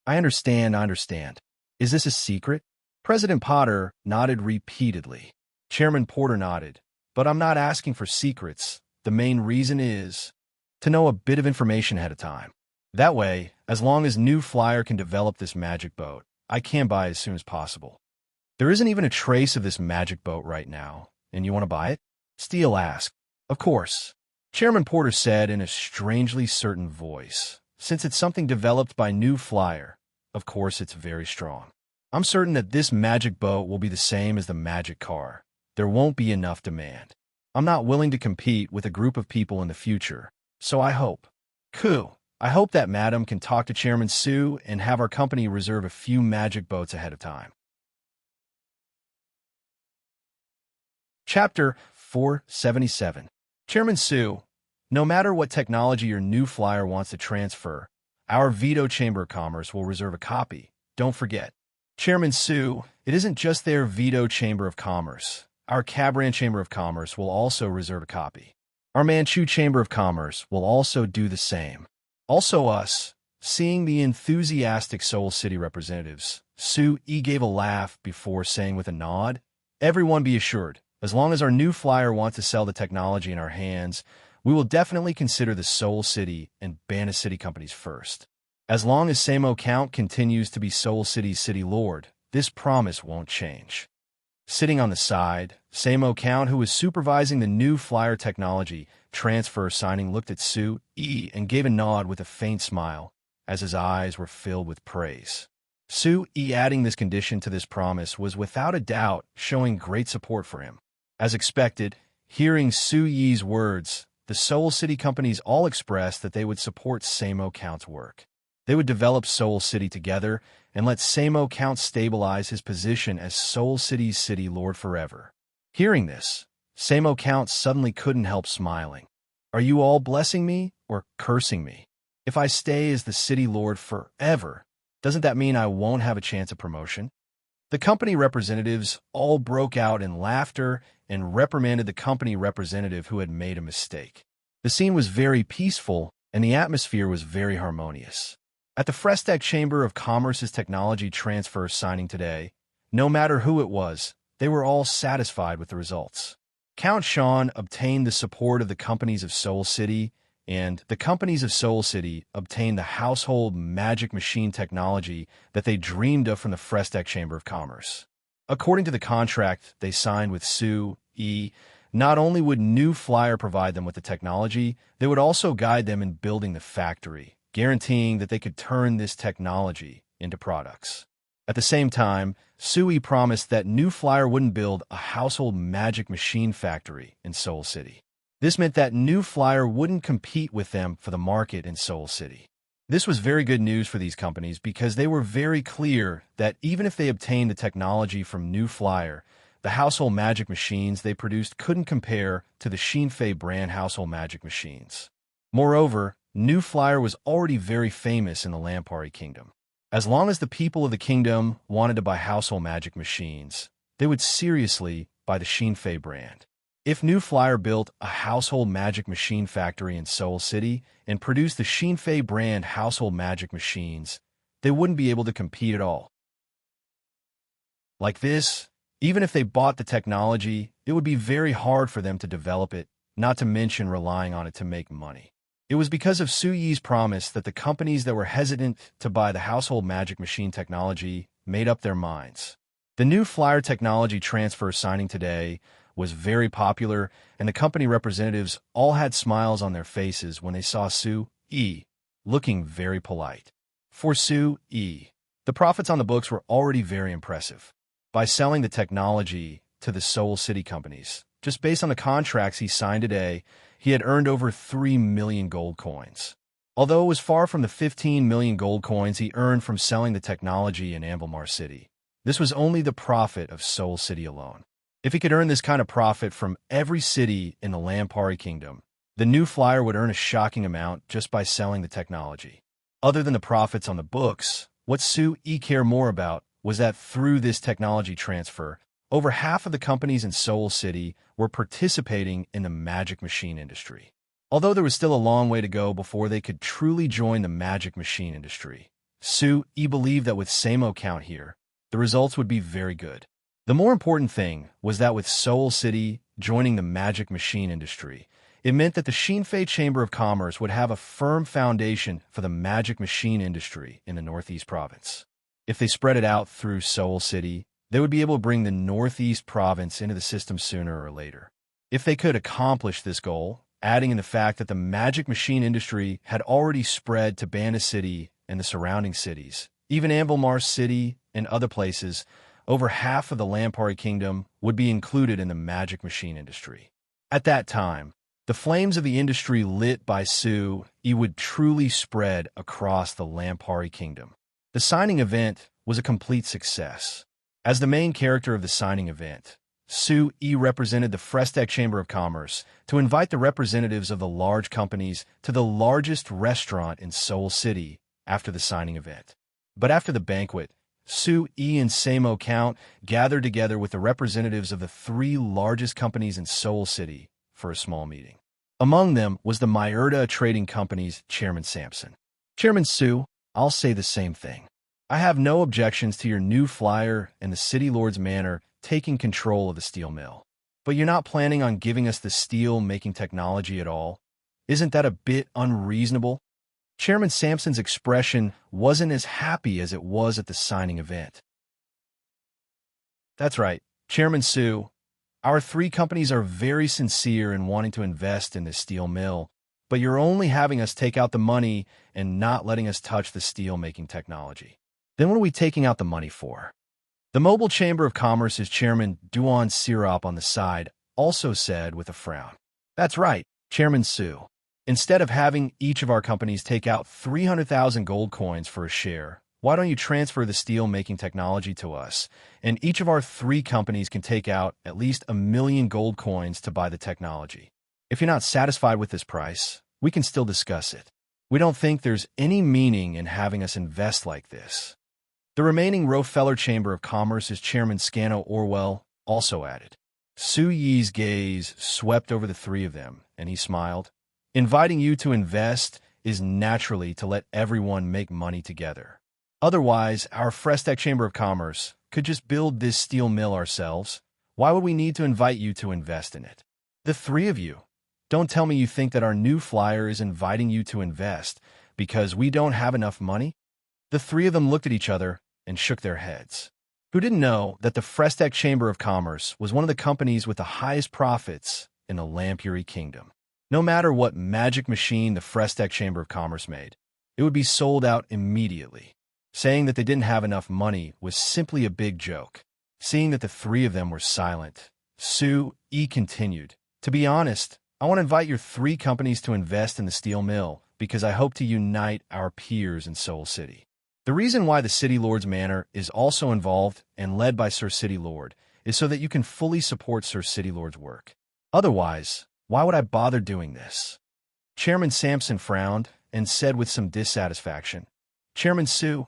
Speaker 1: I understand. Is this a secret?" President Potter nodded repeatedly. Chairman Porter nodded. "But I'm not asking for secrets. The main reason is to know a bit of information ahead of time. That way, as long as New Flyer can develop this magic boat, I can buy as soon as possible." "There isn't even a trace of this magic boat right now, and you want to buy it?" Steele asked. "Of course," Chairman Porter said in a strangely certain voice. "Since it's something developed by New Flyer, of course it's very strong. I'm certain that this magic boat will be the same as the magic car. There won't be enough demand. I'm not willing to compete with a group of people in the future, so I hope that Madam can talk to Chairman Sue and have our company reserve a few magic boats ahead of time." Chapter 477. Chairman Sue, no matter what technology your new flyer wants to transfer, our Veto Chamber of Commerce will reserve a copy. Don't forget. Chairman Sue, it isn't just their Veto Chamber of Commerce. Our Cabran Chamber of Commerce will also reserve a copy. Our Manchu Chamber of Commerce will also do the same. Also us. Seeing the enthusiastic Soul City representatives, Sue E. gave a laugh before saying with a nod, "Everyone be assured, as long as our new flyer wants to sell the technology in our hands, we will definitely consider the Soul City and Banna City companies first. As long as Samo Count continues to be Soul City's city lord, this promise won't change." Sitting on the side, Samo Count, who was supervising the new flyer technology transfer signing, looked at Sue E. and gave a nod with a faint smile, as his eyes were filled with praise. Sue E. adding this condition to this promise was without a doubt showing great support for him. As expected, hearing Sue Yi's words, the Soul City companies all expressed that they would support Samo Count's work. They would develop Soul City together and let Samo Count stabilize his position as Soul City's city lord forever. Hearing this, Samo Count suddenly couldn't help smiling. "Are you all blessing me or cursing me? If I stay as the city lord forever, doesn't that mean I won't have a chance of promotion?" The company representatives all broke out in laughter and reprimanded the company representative who had made a mistake. The scene was very peaceful and the atmosphere was very harmonious. At the Frestec Chamber of Commerce's technology transfer signing today, no matter who it was, they were all satisfied with the results. Count Sean obtained the support of the companies of Soul City, and the companies of Soul City obtained the household magic machine technology that they dreamed of from the Frestec Chamber of Commerce. According to the contract they signed with Sue E., not only would New Flyer provide them with the technology, they would also guide them in building the factory, guaranteeing that they could turn this technology into products. At the same time, Sui promised that New Flyer wouldn't build a household magic machine factory in Soul City. This meant that New Flyer wouldn't compete with them for the market in Soul City. This was very good news for these companies because they were very clear that even if they obtained the technology from New Flyer, the household magic machines they produced couldn't compare to the Xinfei brand household magic machines. Moreover, New Flyer was already very famous in the Lampari Kingdom. As long as the people of the kingdom wanted to buy household magic machines, they would seriously buy the Xinfei brand. If New Flyer built a household magic machine factory in Soul City and produced the Xinfei brand household magic machines, they wouldn't be able to compete at all. Like this, even if they bought the technology, it would be very hard for them to develop it, not to mention relying on it to make money. It was because of Su Yi's promise that the companies that were hesitant to buy the household magic machine technology made up their minds. The New Flyer technology transfer signing today was very popular, and the company representatives all had smiles on their faces when they saw Su Yi looking very polite. For Su Yi, the profits on the books were already very impressive. By selling the technology to the Soul City companies, just based on the contracts he signed today, he had earned over 3 million gold coins. Although it was far from the 15 million gold coins he earned from selling the technology in Ambilmar City, this was only the profit of Soul City alone. If he could earn this kind of profit from every city in the Lampari Kingdom, the New Flyer would earn a shocking amount just by selling the technology. Other than the profits on the books, what Su Yi cared more about was that through this technology transfer, over half of the companies in Soul City were participating in the magic machine industry. Although there was still a long way to go before they could truly join the magic machine industry, Su Yi believed that with Samo count here, the results would be very good. The more important thing was that with Soul City joining the magic machine industry, it meant that the Xinfei Chamber of Commerce would have a firm foundation for the magic machine industry in the Northeast Province. If they spread it out through Soul City, they would be able to bring the Northeast Province into the system sooner or later. If they could accomplish this goal, adding in the fact that the magic machine industry had already spread to Bana City and the surrounding cities, even Ambilmar City and other places, over half of the Lampari Kingdom would be included in the magic machine industry. At that time, the flames of the industry lit by Su Yi would truly spread across the Lampari Kingdom. The signing event was a complete success. As the main character of the signing event, Su Yi represented the Frestec Chamber of Commerce to invite the representatives of the large companies to the largest restaurant in Soul City after the signing event. But after the banquet, Su Yi and Samo Count gathered together with the representatives of the 3 largest companies in Soul City for a small meeting. Among them was the Myerda Trading Company's Chairman Sampson. Chairman Su, I'll say the same thing. I have no objections to your New Flyer and the City Lord's Manor taking control of the steel mill. But you're not planning on giving us the steel-making technology at all? Isn't that a bit unreasonable? Chairman Sampson's expression wasn't as happy as it was at the signing event. That's right, Chairman Su. Our 3 companies are very sincere in wanting to invest in this steel mill, but you're only having us take out the money and not letting us touch the steel-making technology. Then what are we taking out the money for? The Mobile Chamber of Commerce's Chairman Duan Sirop on the side also said with a frown. That's right, Chairman Su. Instead of having each of our companies take out 300,000 gold coins for a share, why don't you transfer the steel-making technology to us, and each of our 3 companies can take out at least 1 million gold coins to buy the technology. If you're not satisfied with this price, we can still discuss it. We don't think there's any meaning in having us invest like this. The remaining Rockefeller Chamber of Commerce's Chairman Scano Orwell also added. Su Yi's gaze swept over the 3 of them, and he smiled. Inviting you to invest is naturally to let everyone make money together. Otherwise, our Frestech Chamber of Commerce could just build this steel mill ourselves. Why would we need to invite you to invest in it? The three of you. Don't tell me you think that our new flyer is inviting you to invest because we don't have enough money? The three of them looked at each other and shook their heads. Who didn't know that the Frestech Chamber of Commerce was one of the companies with the highest profits in the Lampuri Kingdom? No matter what magic machine the Frestech Chamber of Commerce made, it would be sold out immediately. Saying that they didn't have enough money was simply a big joke. Seeing that the three of them were silent, Sue E. continued, "To be honest, I want to invite your three companies to invest in the steel mill because I hope to unite our peers in Seoul City. The reason why the City Lord's Manor is also involved and led by Sir City Lord is so that you can fully support Sir City Lord's work. Otherwise, why would I bother doing this?" Chairman Sampson frowned and said with some dissatisfaction, "Chairman Sue,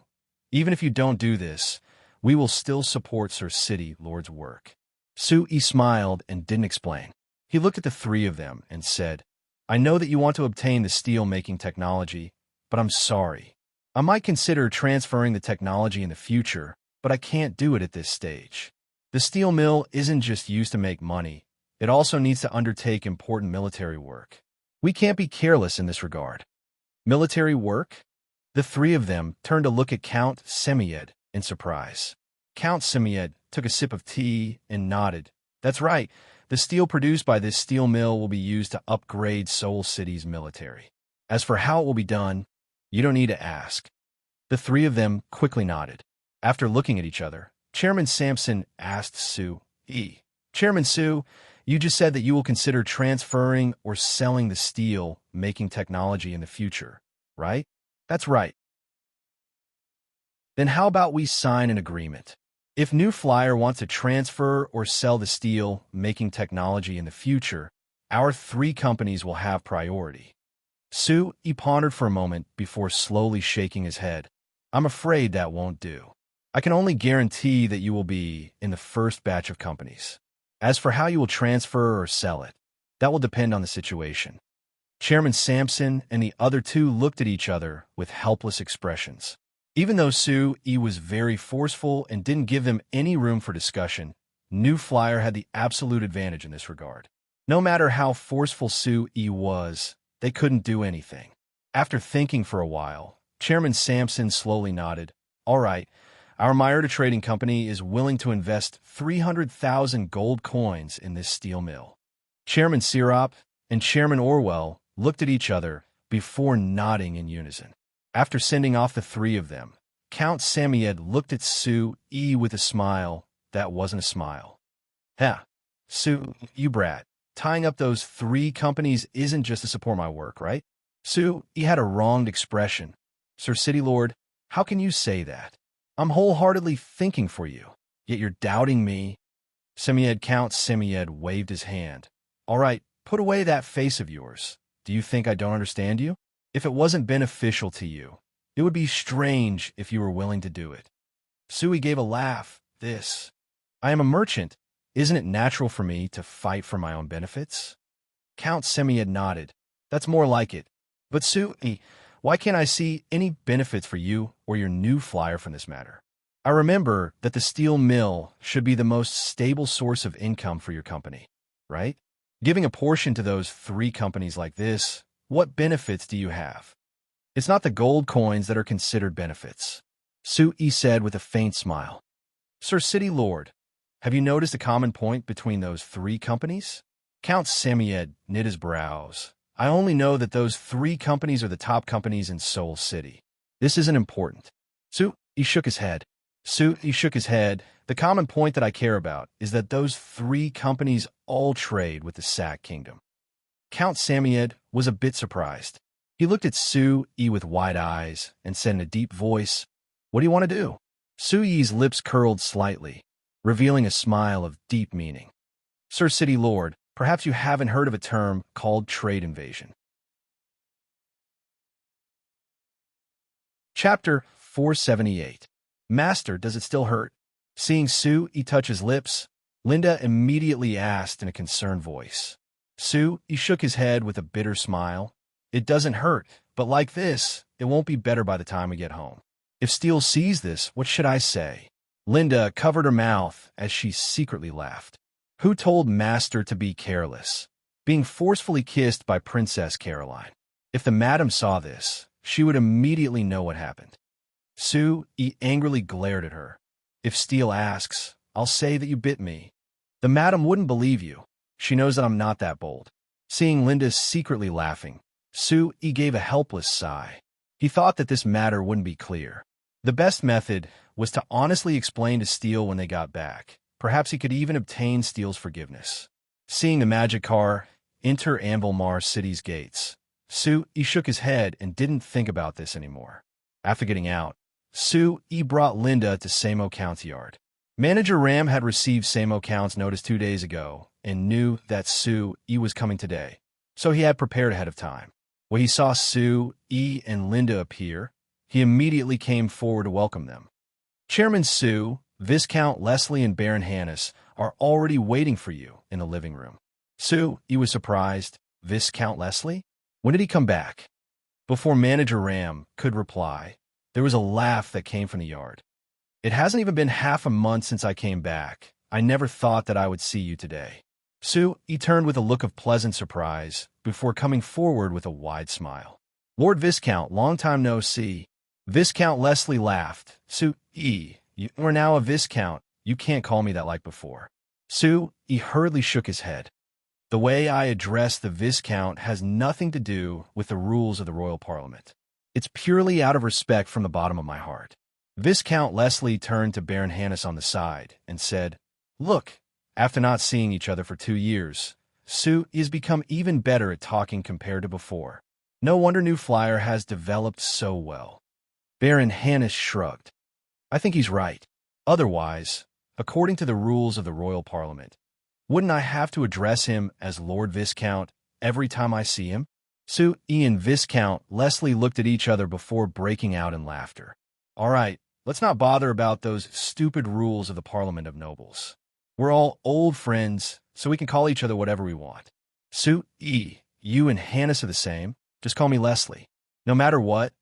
Speaker 1: even if you don't do this, we will still support Sir City Lord's work." Sue E. smiled and didn't explain. He looked at the three of them and said, "I know that you want to obtain the steel-making technology, but I'm sorry. I might consider transferring the technology in the future, but I can't do it at this stage. The steel mill isn't just used to make money. It also needs to undertake important military work. We can't be careless in this regard." Military work? The three of them turned to look at Count Semyed in surprise. Count Semyed took a sip of tea and nodded. "That's right. The steel produced by this steel mill will be used to upgrade Seoul City's military. As for how it will be done, you don't need to ask." The three of them quickly nodded. After looking at each other, Chairman Sampson asked Sue E. "Chairman Sue, you just said that you will consider transferring or selling the steel-making technology in the future, right?" "That's right." "Then how about we sign an agreement? If New Flyer wants to transfer or sell the steel-making technology in the future, our three companies will have priority." Sue E. pondered for a moment before slowly shaking his head. "I'm afraid that won't do. I can only guarantee that you will be in the first batch of companies. As for how you will transfer or sell it, that will depend on the situation." Chairman Sampson and the other two looked at each other with helpless expressions. Even though Sue E. was very forceful and didn't give them any room for discussion, New Flyer had the absolute advantage in this regard. No matter how forceful Sue E. was, they couldn't do anything. After thinking for a while, Chairman Sampson slowly nodded. "All right, our Myerta Trading Company is willing to invest 300,000 gold coins in this steel mill." Chairman Sirop and Chairman Orwell looked at each other before nodding in unison. After sending off the three of them, Count Semyed looked at Sue E. with a smile that wasn't a smile. "Heh, Sue, you brat. Tying up those three companies isn't just to support my work, right?" Sue E. had a wronged expression. "Sir City Lord, how can you say that? I'm wholeheartedly thinking for you, yet you're doubting me." Count Semyed waved his hand. "All right, put away that face of yours. Do you think I don't understand you? If it wasn't beneficial to you, it would be strange if you were willing to do it." Sui gave a laugh. I am a merchant. Isn't it natural for me to fight for my own benefits?" Count Semyed nodded. "That's more like it. But Sui, why can't I see any benefits for you or your new flyer from this matter? I remember that the steel mill should be the most stable source of income for your company, right? Giving a portion to those three companies like this, what benefits do you have? It's not the gold coins that are considered benefits," Sui said with a faint smile. "Sir City Lord, have you noticed a common point between those three companies?" Count Semyed knit his brows. "I only know that those three companies are the top companies in Seoul City. This isn't important." Sui shook his head. "The common point that I care about is that those three companies all trade with the Sac Kingdom." Count Semyed was a bit surprised. He looked at Sui with wide eyes and said in a deep voice, "What do you want to do?" Sui's lips curled slightly, revealing a smile of deep meaning. "Sir City Lord, perhaps you haven't heard of a term called trade invasion." Chapter 478. Master, does it still hurt? Seeing Sui touch his lips, Linda immediately asked in a concerned voice. Sui shook his head with a bitter smile. "It doesn't hurt, But like this, it won't be better by the time we get home. If Steele sees this, what should I say? Linda covered her mouth as she secretly laughed. Who told Master to be careless? Being forcefully kissed by Princess Caroline. If the madam saw this, she would immediately know what happened. Sue angrily glared at her. If Steele asks, I'll say that you bit me. The madam wouldn't believe you. She knows that I'm not that bold. Seeing Linda secretly laughing, Sue gave a helpless sigh. He thought that this matter wouldn't be clear. The best method was to honestly explain to Steele when they got back. Perhaps he could even obtain Steele's forgiveness. Seeing the magic car enter Anvilmar City's gates, Sue shook his head and didn't think about this anymore. After getting out, Sue brought Linda to Samo County Yard. Manager Ram had received Samo Count's notice 2 days ago and knew that Sue was coming today, so he had prepared ahead of time. When he saw Sue and Linda appear, he immediately came forward to welcome them. Chairman Sue, Viscount Leslie, and Baron Hannes are already waiting for you in the living room. Sue was surprised. Viscount Leslie? When did he come back? Before Manager Ram could reply, there was a laugh that came from the yard. It hasn't even been half a month since I came back. I never thought that I would see you today. Sue turned with a look of pleasant surprise before coming forward with a wide smile. Lord Viscount, long time no see. Viscount Leslie laughed. Sue, you are now a Viscount. You can't call me that like before. Sue hurriedly shook his head. The way I address the Viscount has nothing to do with the rules of the Royal Parliament. It's purely out of respect from the bottom of my heart. Viscount Leslie turned to Baron Hannes on the side and said, Look, after not seeing each other for 2 years, Sue has become even better at talking compared to before. No wonder New Flyer has developed so well. Baron Hannes shrugged. I think he's right. Otherwise, according to the rules of the Royal Parliament, wouldn't I have to address him as Lord Viscount every time I see him? Sue and Viscount Leslie looked at each other before breaking out in laughter. All right, let's not bother about those stupid rules of the Parliament of Nobles. We're all old friends, so we can call each other whatever we want. Sue, you and Hannes are the same. Just call me Leslie. No matter what,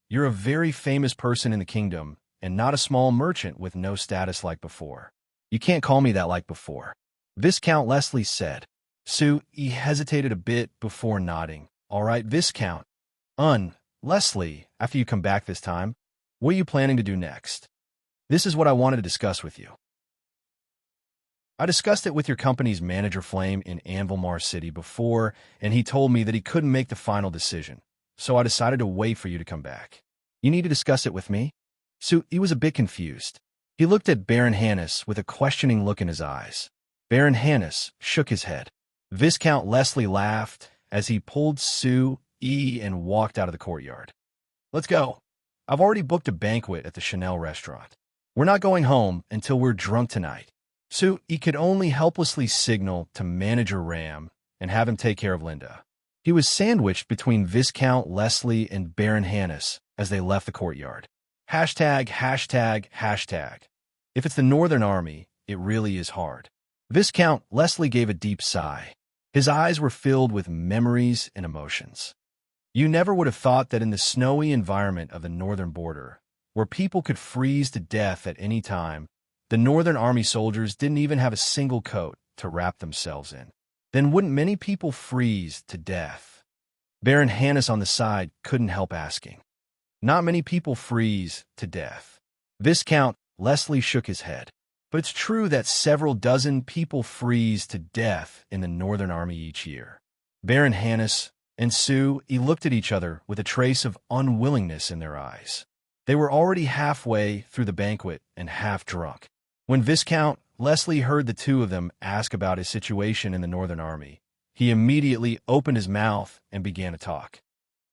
Speaker 1: you're a very famous person in the kingdom and not a small merchant with no status like before. You can't call me that like before. Viscount Leslie said. Sue hesitated a bit before nodding. All right, Viscount. Leslie, after you come back this time, what are you planning to do next? This is what I wanted to discuss with you. I discussed it with your company's manager Flame in Anvilmar City before, and he told me that he couldn't make the final decision, so I decided to wait for you to come back. You need to discuss it with me? Sue, he was a bit confused. He looked at Baron Hannes with a questioning look in his eyes. Baron Hannes shook his head. Viscount Leslie laughed as he pulled Sue and walked out of the courtyard. Let's go. I've already booked a banquet at the Chanel restaurant. We're not going home until we're drunk tonight. Sue could only helplessly signal to Manager Ram and have him take care of Linda. He was sandwiched between Viscount Leslie and Baron Hannes as they left the courtyard. Hashtag. If it's the Northern Army, it really is hard. Viscount Leslie gave a deep sigh. His eyes were filled with memories and emotions. You never would have thought that in the snowy environment of the northern border, where people could freeze to death at any time, the Northern Army soldiers didn't even have a single coat to wrap themselves in. Then wouldn't many people freeze to death? Baron Hannes on the side couldn't help asking. Not many people freeze to death. Viscount Leslie shook his head. But it's true that several dozen people freeze to death in the Northern Army each year. Baron Hannes and Sue looked at each other with a trace of unwillingness in their eyes. They were already halfway through the banquet and half drunk. When Viscount Leslie heard the two of them ask about his situation in the Northern Army, he immediately opened his mouth and began to talk.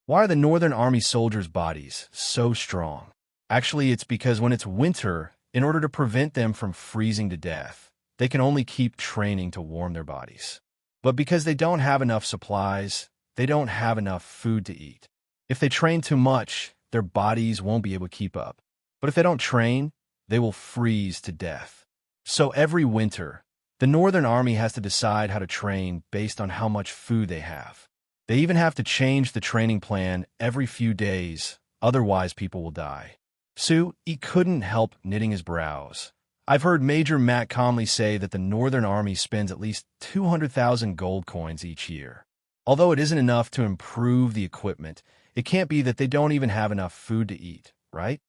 Speaker 1: Why are the Northern Army soldiers' bodies so strong? Actually, it's because when it's winter, in order to prevent them from freezing to death, they can only keep training to warm their bodies. But because they don't have enough supplies, they don't have enough food to eat. If they train too much, their bodies won't be able to keep up. But if they don't train, they will freeze to death. So every winter, the Northern Army has to decide how to train based on how much food they have. They even have to change the training plan every few days, otherwise people will die. Sue, he couldn't help knitting his brows. I've heard Major Matt Conley say that the Northern Army spends at least 200,000 gold coins each year. Although it isn't enough to improve the equipment, it can't be that they don't even have enough food to eat, right?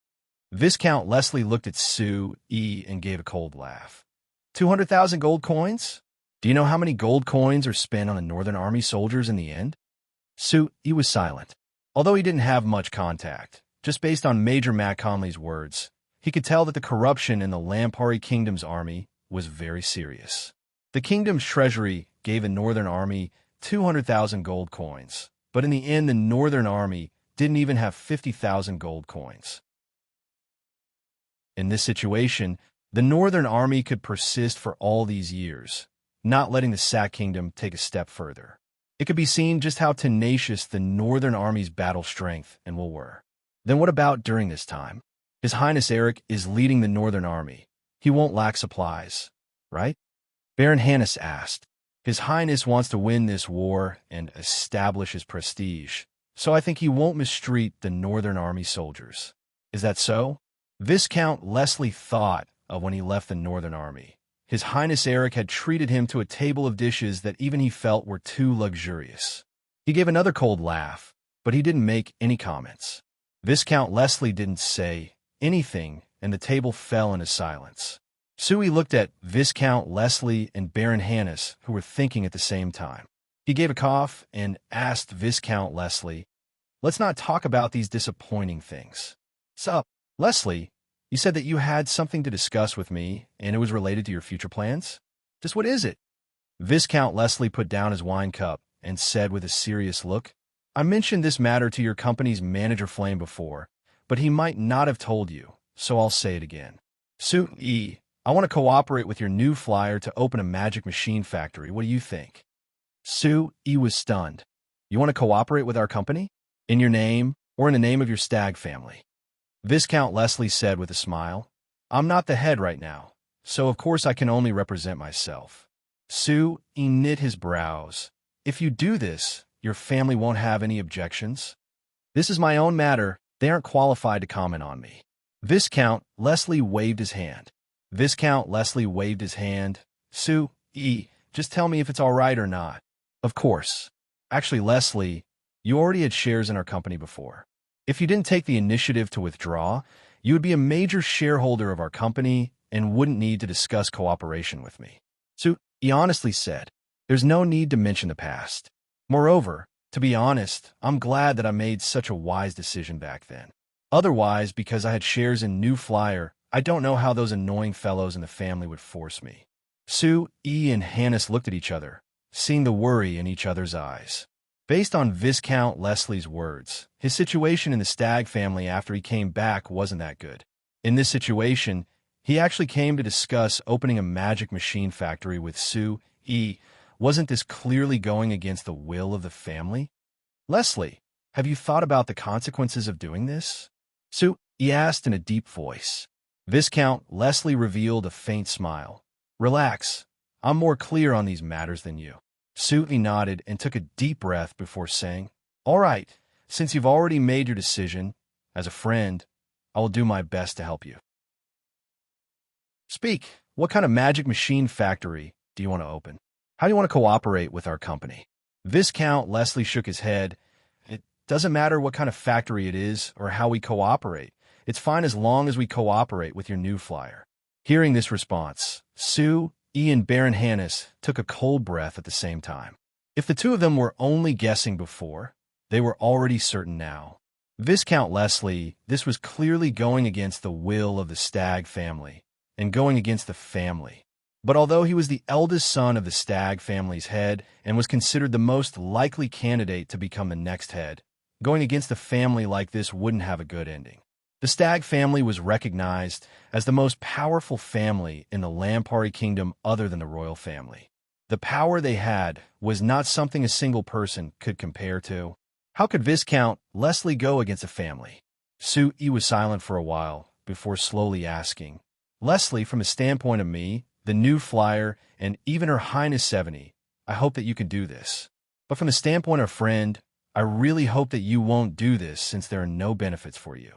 Speaker 1: Viscount Leslie looked at Sue E and gave a cold laugh. 200,000 gold coins? Do you know how many gold coins are spent on the Northern Army soldiers in the end? Sue E was silent. Although he didn't have much contact, just based on Major Matt Conley's words, he could tell that the corruption in the Lampari Kingdom's army was very serious. The kingdom's treasury gave the Northern Army 200,000 gold coins, but in the end the Northern Army didn't even have 50,000 gold coins. In this situation, the Northern Army could persist for all these years, not letting the Sack Kingdom take a step further. It could be seen just how tenacious the Northern Army's battle strength and will were. Then what about during this time? His Highness Eric is leading the Northern Army. He won't lack supplies, right? Baron Hannes asked. His Highness wants to win this war and establish his prestige, so I think he won't mistreat the Northern Army soldiers. Is that so? Viscount Leslie thought of when he left the Northern Army. His Highness Eric had treated him to a table of dishes that even he felt were too luxurious. He gave another cold laugh, but he didn't make any comments. Viscount Leslie didn't say anything, and the table fell into silence. Suey looked at Viscount Leslie and Baron Hannes, who were thinking at the same time. He gave a cough and asked Viscount Leslie, "Let's not talk about these disappointing things." "Sup, Leslie, you said that you had something to discuss with me, and it was related to your future plans? Just what is it?" Viscount Leslie put down his wine cup and said with a serious look, "I mentioned this matter to your company's manager Flame before, but he might not have told you, so I'll say it again. Sue E, I want to cooperate with your new flyer to open a magic machine factory. What do you think?" Sue E was stunned. "You want to cooperate with our company? In your name, or in the name of your stag family?" Viscount Leslie said with a smile, "I'm not the head right now, so of course I can only represent myself." Sue E knit his brows. "If you do this, your family won't have any objections?" "This is my own matter. They aren't qualified to comment on me." Viscount Leslie waved his hand. Viscount Leslie waved his hand. "Sue E, just tell me if it's all right or not." "Of course. Actually, Leslie, you already had shares in our company before. If you didn't take the initiative to withdraw, you would be a major shareholder of our company and wouldn't need to discuss cooperation with me." Sue E honestly said, "There's no need to mention the past. Moreover, to be honest, I'm glad that I made such a wise decision back then. Otherwise, because I had shares in New Flyer, I don't know how those annoying fellows in the family would force me." Sue E and Hannes looked at each other, seeing the worry in each other's eyes. Based on Viscount Leslie's words, his situation in the Stag family after he came back wasn't that good. In this situation, he actually came to discuss opening a magic machine factory with Sue E. Wasn't this clearly going against the will of the family? "Leslie, have you thought about the consequences of doing this?" Sue E asked in a deep voice. Viscount Leslie revealed a faint smile. "Relax. I'm more clear on these matters than you." Sue E nodded and took a deep breath before saying, "All right, since you've already made your decision, as a friend, I will do my best to help you." "Speak. What kind of magic machine factory do you want to open? How do you want to cooperate with our company?" Viscount Leslie shook his head. "It doesn't matter what kind of factory it is or how we cooperate. It's fine as long as we cooperate with your new flyer." Hearing this response, Sue E and Baron Hannes took a cold breath at the same time. If the two of them were only guessing before, they were already certain now. Viscount Leslie, this was clearly going against the will of the Stag family, and going against the family. But although he was the eldest son of the Stag family's head and was considered the most likely candidate to become the next head, going against a family like this wouldn't have a good ending. The Stag family was recognized as the most powerful family in the Lampari Kingdom other than the royal family. The power they had was not something a single person could compare to. How could Viscount Leslie go against a family? Sue E was silent for a while before slowly asking, "Leslie, from a standpoint of me, the new flyer, and even Her Highness 70, I hope that you can do this. But from the standpoint of a friend, I really hope that you won't do this since there are no benefits for you.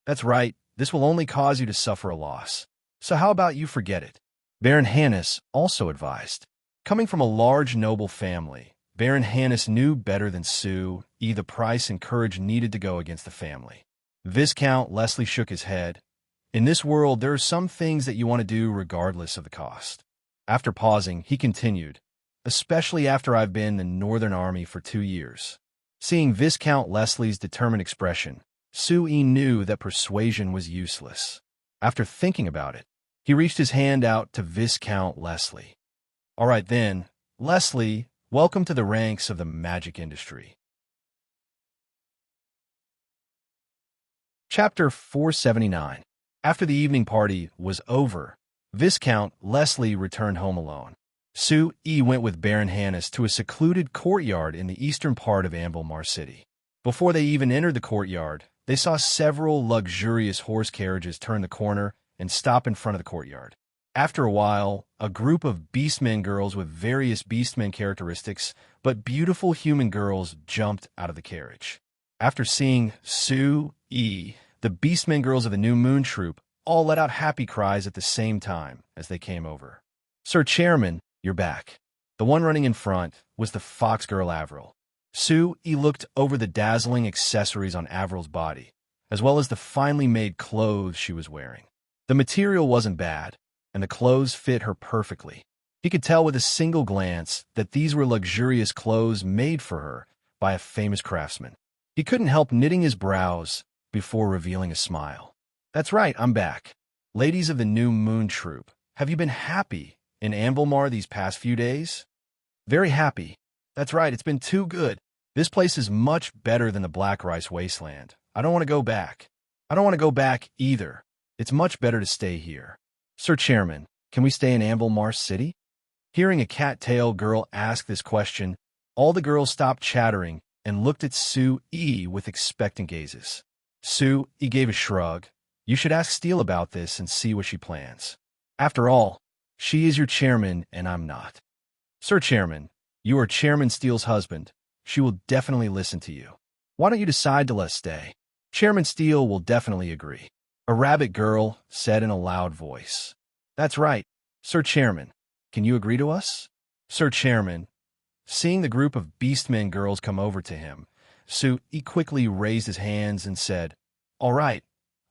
Speaker 1: That's right, this will only cause you to suffer a loss. So how about you forget it? Baron Hannes also advised. Coming from a large noble family, Baron Hannes knew better than Sue the price and courage needed to go against the family. Viscount Leslie shook his head. In this world, there are some things that you want to do regardless of the cost. After pausing, he continued, especially after I've been in the Northern Army for 2 years. Seeing Viscount Leslie's determined expression, Sue knew that persuasion was useless. After thinking about it, he reached his hand out to Viscount Leslie. All right then, Leslie, welcome to the ranks of the magic industry. Chapter 479. After the evening party was over, Viscount Leslie returned home alone. Sue went with Baron Hannes to a secluded courtyard in the eastern part of Ambilmar City. Before they even entered the courtyard, they saw several luxurious horse carriages turn the corner and stop in front of the courtyard. After a while, a group of beastmen girls with various beastmen characteristics, but beautiful human girls jumped out of the carriage. After seeing Sue the beastmen girls of the New Moon Troop all let out happy cries at the same time as they came over. Sir Chairman, you're back. The one running in front was the fox girl Avril. Sue looked over the dazzling accessories on Avril's body, as well as the finely made clothes she was wearing. The material wasn't bad, and the clothes fit her perfectly. He could tell with a single glance that these were luxurious clothes made for her by a famous craftsman. He couldn't help knitting his brows before revealing a smile. That's right, I'm back. Ladies of the New Moon Troop, have you been happy in Ambilmar these past few days? Very happy. That's right, it's been too good. This place is much better than the Black Rice Wasteland. I don't want to go back. I don't want to go back either. It's much better to stay here. Sir Chairman, can we stay in Ambilmar City? Hearing a cat-tail girl ask this question, all the girls stopped chattering and looked at Sue with expectant gazes. Sue gave a shrug. You should ask Steele about this and see what she plans. After all, she is your chairman and I'm not. Sir Chairman, you are Chairman Steele's husband. She will definitely listen to you. Why don't you decide to let us stay? Chairman Steele will definitely agree. A rabbit girl said in a loud voice. That's right, Sir Chairman. Can you agree to us? Sir Chairman, seeing the group of beastmen girls come over to him, Sue quickly raised his hands and said, All right,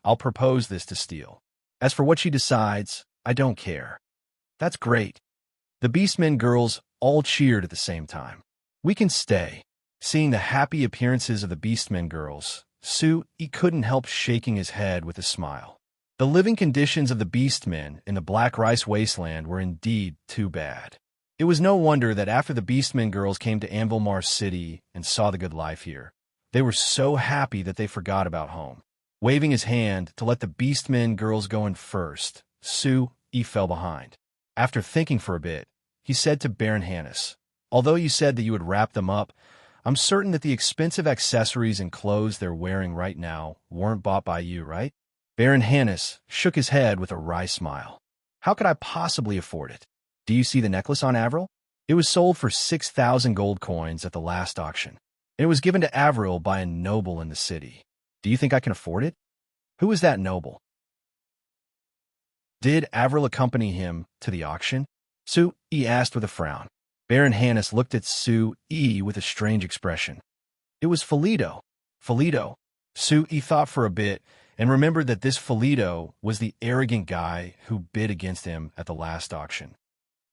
Speaker 1: I'll propose this to Steele. As for what she decides, I don't care. That's great. The beastmen girls all cheered at the same time. We can stay. Seeing the happy appearances of the beastmen girls, Sue couldn't help shaking his head with a smile. The living conditions of the beastmen in the Black Rice Wasteland were indeed too bad. It was no wonder that after the beastmen girls came to Ambilmar City and saw the good life here, they were so happy that they forgot about home. Waving his hand to let the beastmen girls go in first, Sue fell behind. After thinking for a bit, he said to Baron Hannes, Although you said that you would wrap them up, I'm certain that the expensive accessories and clothes they're wearing right now weren't bought by you, right? Baron Hannes shook his head with a wry smile. How could I possibly afford it? Do you see the necklace on Avril? It was sold for 6,000 gold coins at the last auction. It was given to Avril by a noble in the city. Do you think I can afford it? Who is that noble? Did Avril accompany him to the auction? Sue asked with a frown. Baron Hannes looked at Sue with a strange expression. It was Felito. Felito. Sue thought for a bit and remembered that this Felito was the arrogant guy who bid against him at the last auction.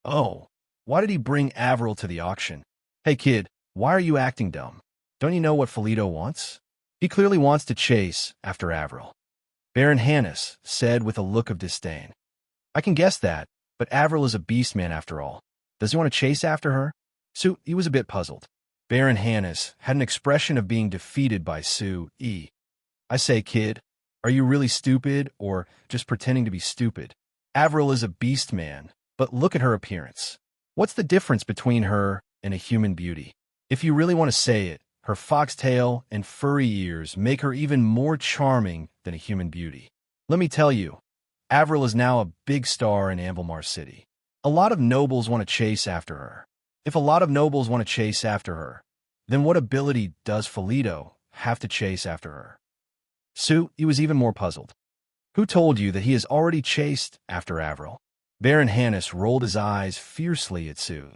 Speaker 1: Oh, why did he bring Avril to the auction? Hey kid, why are you acting dumb? Don't you know what Felito wants? He clearly wants to chase after Avril. Baron Hannes said with a look of disdain. I can guess that, but Avril is a beastman after all. Does he want to chase after her? Sue was a bit puzzled. Baron Hannes had an expression of being defeated by Sue. I say, kid, are you really stupid or just pretending to be stupid? Avril is a beastman, but look at her appearance. What's the difference between her and a human beauty? If you really want to say it, her foxtail and furry ears make her even more charming than a human beauty. Let me tell you, Avril is now a big star in Ambilmar City. A lot of nobles want to chase after her. If a lot of nobles want to chase after her, then what ability does Felito have to chase after her? He was even more puzzled. Who told you that he has already chased after Avril? Baron Hannes rolled his eyes fiercely at Sue.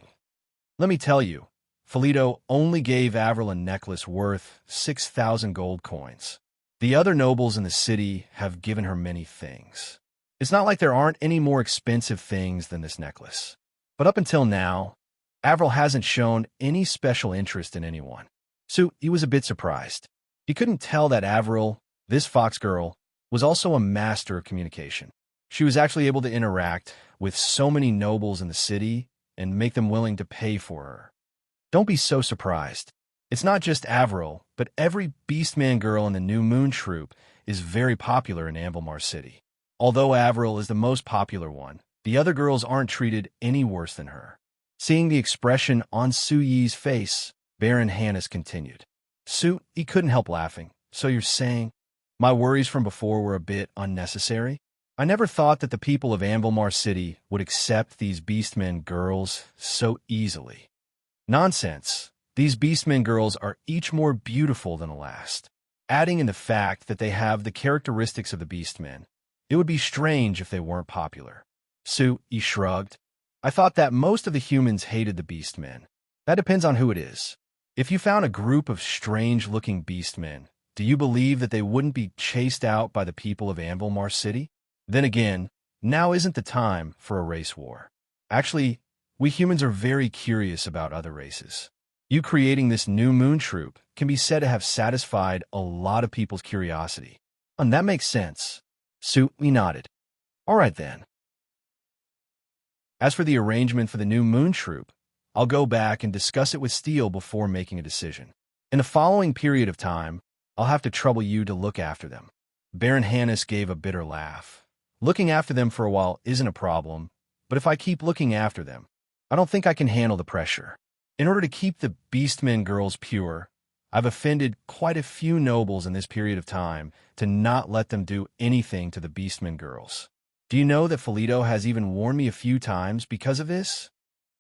Speaker 1: Let me tell you, Felito only gave Avril a necklace worth 6,000 gold coins. The other nobles in the city have given her many things. It's not like there aren't any more expensive things than this necklace. But up until now, Avril hasn't shown any special interest in anyone. So he was a bit surprised. He couldn't tell that Avril, this fox girl, was also a master of communication. She was actually able to interact with so many nobles in the city and make them willing to pay for her. Don't be so surprised. It's not just Avril, but every Beastman girl in the New Moon Troupe is very popular in Amblemar City. Although Avril is the most popular one, the other girls aren't treated any worse than her. Seeing the expression on Su Yi's face, Baron Hannes continued. Su Yi couldn't help laughing. So you're saying my worries from before were a bit unnecessary? I never thought that the people of Amblemar City would accept these Beastmen girls so easily. Nonsense. These Beastmen girls are each more beautiful than the last. Adding in the fact that they have the characteristics of the Beastmen, it would be strange if they weren't popular. Su Yi shrugged. I thought that most of the humans hated the Beastmen. That depends on who it is. If you found a group of strange-looking Beastmen, do you believe that they wouldn't be chased out by the people of Amblemar City? Then again, now isn't the time for a race war. Actually, we humans are very curious about other races. You creating this New Moon Troupe can be said to have satisfied a lot of people's curiosity. And that makes sense. Su Yi nodded. All right then. As for the arrangement for the New Moon Troupe, I'll go back and discuss it with Steel before making a decision. In the following period of time, I'll have to trouble you to look after them. Baron Hannes gave a bitter laugh. Looking after them for a while isn't a problem, but if I keep looking after them, I don't think I can handle the pressure. In order to keep the Beastmen girls pure, I've offended quite a few nobles in this period of time to not let them do anything to the Beastmen girls. Do you know that Felito has even warned me a few times because of this?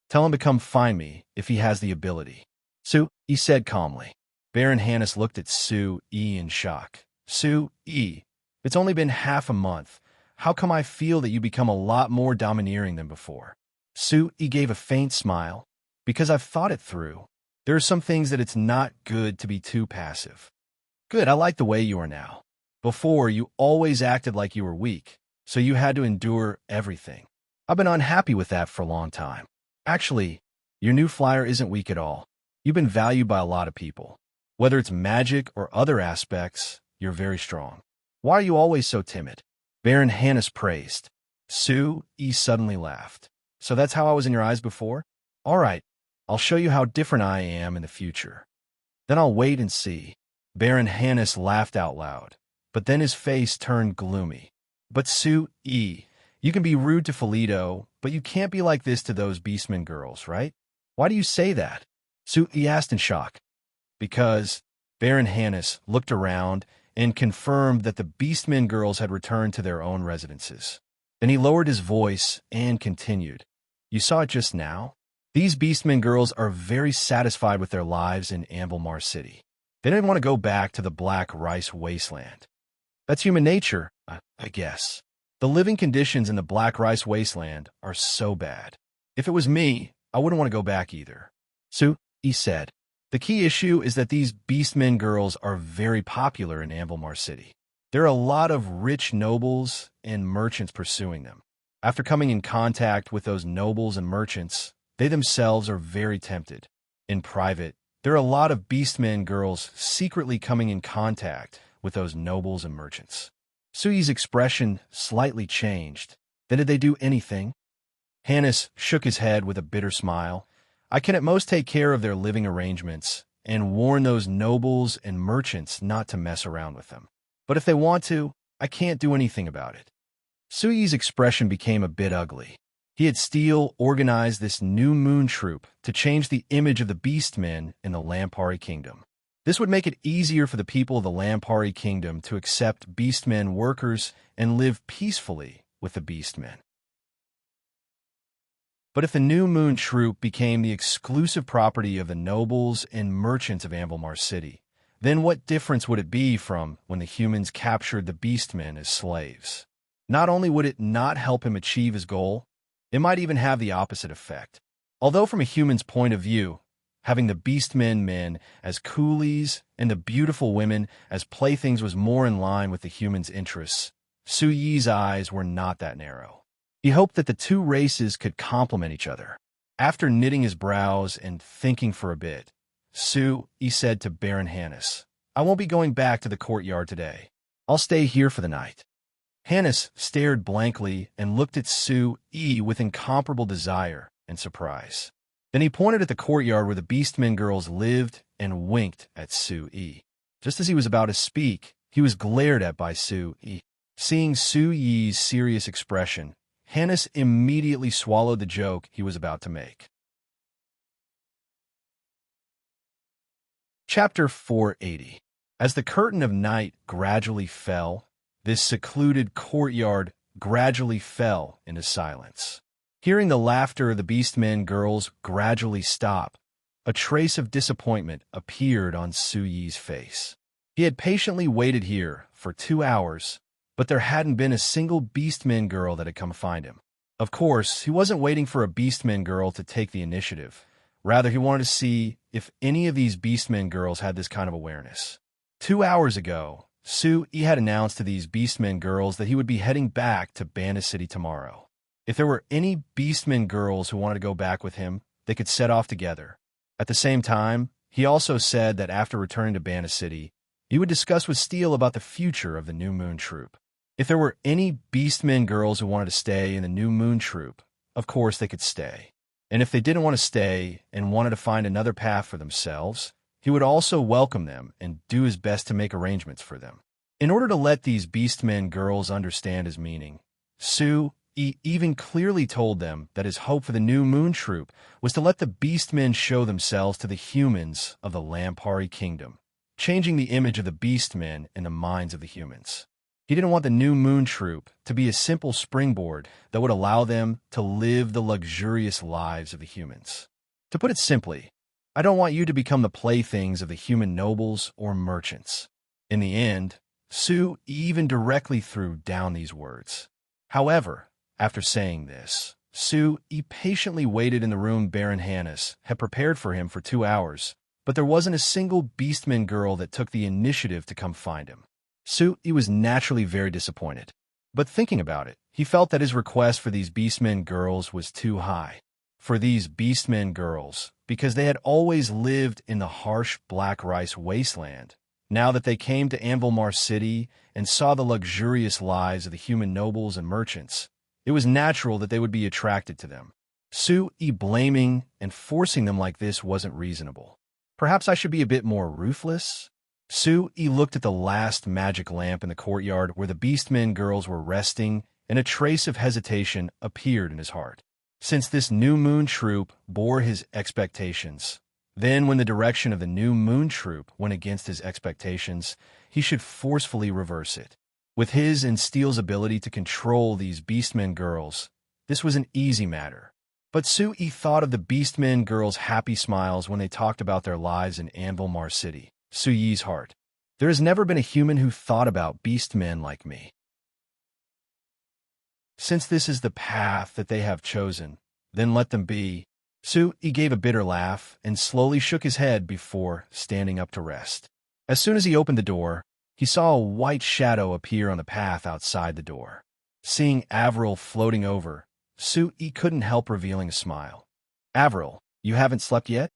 Speaker 1: Tell him to come find me if he has the ability. Su Yi said calmly. Baron Hannes looked at Su Yi in shock. Su Yi, it's only been half a month. How come I feel that you become a lot more domineering than before? Su Yi gave a faint smile. Because I've thought it through. There are some things that it's not good to be too passive. Good, I like the way you are now. Before, you always acted like you were weak, so you had to endure everything. I've been unhappy with that for a long time. Actually, your new flyer isn't weak at all. You've been valued by a lot of people. Whether it's magic or other aspects, you're very strong. Why are you always so timid? Baron Hannes praised. Su Yi suddenly laughed. So that's how I was in your eyes before? All right, I'll show you how different I am in the future. Then I'll wait and see. Baron Hannes laughed out loud, but then his face turned gloomy. But Su Yi, you can be rude to Felito, but you can't be like this to those Beastmen girls, right? Why do you say that? Su Yi asked in shock. Because Baron Hannes looked around and confirmed that the Beastmen girls had returned to their own residences. Then he lowered his voice and continued. You saw it just now? These Beastmen girls are very satisfied with their lives in Amblemar City. They don't want to go back to the Black Rice Wasteland. That's human nature, I guess. The living conditions in the Black Rice Wasteland are so bad. If it was me, I wouldn't want to go back either. Su Yi said. The key issue is that these Beastmen girls are very popular in Amblemar City. There are a lot of rich nobles and merchants pursuing them. After coming in contact with those nobles and merchants, they themselves are very tempted. In private, there are a lot of Beastmen girls secretly coming in contact with those nobles and merchants. Su Yi's expression slightly changed. Then did they do anything? Hannes shook his head with a bitter smile. I can at most take care of their living arrangements and warn those nobles and merchants not to mess around with them. But if they want to, I can't do anything about it. Su Yi's expression became a bit ugly. He had Steel organized this New Moon Troupe to change the image of the Beastmen in the Lampari Kingdom. This would make it easier for the people of the Lampari Kingdom to accept Beastmen workers and live peacefully with the Beastmen. But if the New Moon Troop became the exclusive property of the nobles and merchants of Anvilmar City, then what difference would it be from when the humans captured the Beastmen as slaves? Not only would it not help him achieve his goal, it might even have the opposite effect. Although from a human's point of view, having the Beastmen men as coolies and the beautiful women as playthings was more in line with the humans' interests, Su Yi's eyes were not that narrow. He hoped that the two races could complement each other. After knitting his brows and thinking for a bit, Su Yi said to Baron Hannes, "I won't be going back to the courtyard today. I'll stay here for the night." Hannes stared blankly and looked at Su Yi with incomparable desire and surprise. Then he pointed at the courtyard where the Beastmen girls lived and winked at Su Yi. Just as he was about to speak, he was glared at by Su Yi. Seeing Su Yi's serious expression, Hannes immediately swallowed the joke he was about to make. Chapter 480. As the curtain of night gradually fell, this secluded courtyard gradually fell into silence. Hearing the laughter of the Beastmen girls gradually stop, a trace of disappointment appeared on Su Yi's face. He had patiently waited here for 2 hours, but there hadn't been a single Beastmen girl that had come find him. Of course, he wasn't waiting for a Beastmen girl to take the initiative. Rather, he wanted to see if any of these Beastmen girls had this kind of awareness. 2 hours ago, Su Yi had announced to these Beastmen girls that he would be heading back to Bana City tomorrow. If there were any Beastmen girls who wanted to go back with him, they could set off together. At the same time, he also said that after returning to Bana City, he would discuss with Steel about the future of the New Moon Troop. If there were any Beastmen girls who wanted to stay in the New Moon Troop, of course they could stay. And if they didn't want to stay and wanted to find another path for themselves, he would also welcome them and do his best to make arrangements for them. In order to let these Beastmen girls understand his meaning, Su Yi even clearly told them that his hope for the New Moon Troop was to let the Beastmen show themselves to the humans of the Lampari Kingdom, changing the image of the Beastmen in the minds of the humans. He didn't want the New Moon Troop to be a simple springboard that would allow them to live the luxurious lives of the humans. To put it simply, I don't want you to become the playthings of the human nobles or merchants. In the end, Su even directly threw down these words. However, after saying this, Su patiently waited in the room Baron Hannes had prepared for him for 2 hours, but there wasn't a single Beastman girl that took the initiative to come find him. Su was naturally very disappointed. But thinking about it, he felt that his request for these Beastmen girls was too high. For these Beastmen girls, because they had always lived in the harsh black rice wasteland, now that they came to Anvilmar City and saw the luxurious lives of the human nobles and merchants, it was natural that they would be attracted to them. Su blaming and forcing them like this wasn't reasonable. Perhaps I should be a bit more ruthless? Su looked at the last magic lamp in the courtyard where the Beastmen girls were resting, and a trace of hesitation appeared in his heart. Since this New Moon Troop bore his expectations, then when the direction of the New Moon Troop went against his expectations, he should forcefully reverse it. With his and Steel's ability to control these Beastmen girls, this was an easy matter. But Su thought of the Beastmen girls' happy smiles when they talked about their lives in Anvilmar City. Su Yi's heart. There has never been a human who thought about Beastmen like me. Since this is the path that they have chosen, then let them be. Su gave a bitter laugh and slowly shook his head before standing up to rest. As soon as he opened the door, he saw a white shadow appear on the path outside the door. Seeing Avril floating over, Su couldn't help revealing a smile. Avril, you haven't slept yet?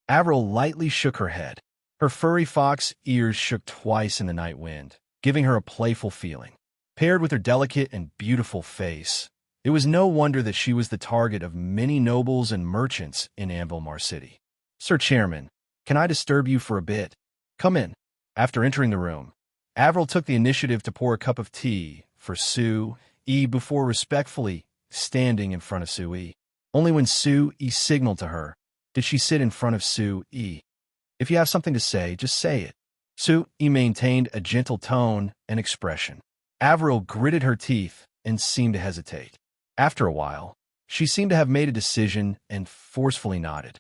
Speaker 1: Avril lightly shook her head. Her furry fox ears shook twice in the night wind, giving her a playful feeling. Paired with her delicate and beautiful face, it was no wonder that she was the target of many nobles and merchants in Anvilmar City. Sir Chairman, can I disturb you for a bit? Come in. After entering the room, Avril took the initiative to pour a cup of tea for Su before respectfully standing in front of Su. Only when Su signaled to her did she sit in front of Su. If you have something to say, just say it. Su maintained a gentle tone and expression. Avril gritted her teeth and seemed to hesitate. After a while, She seemed to have made a decision and forcefully nodded.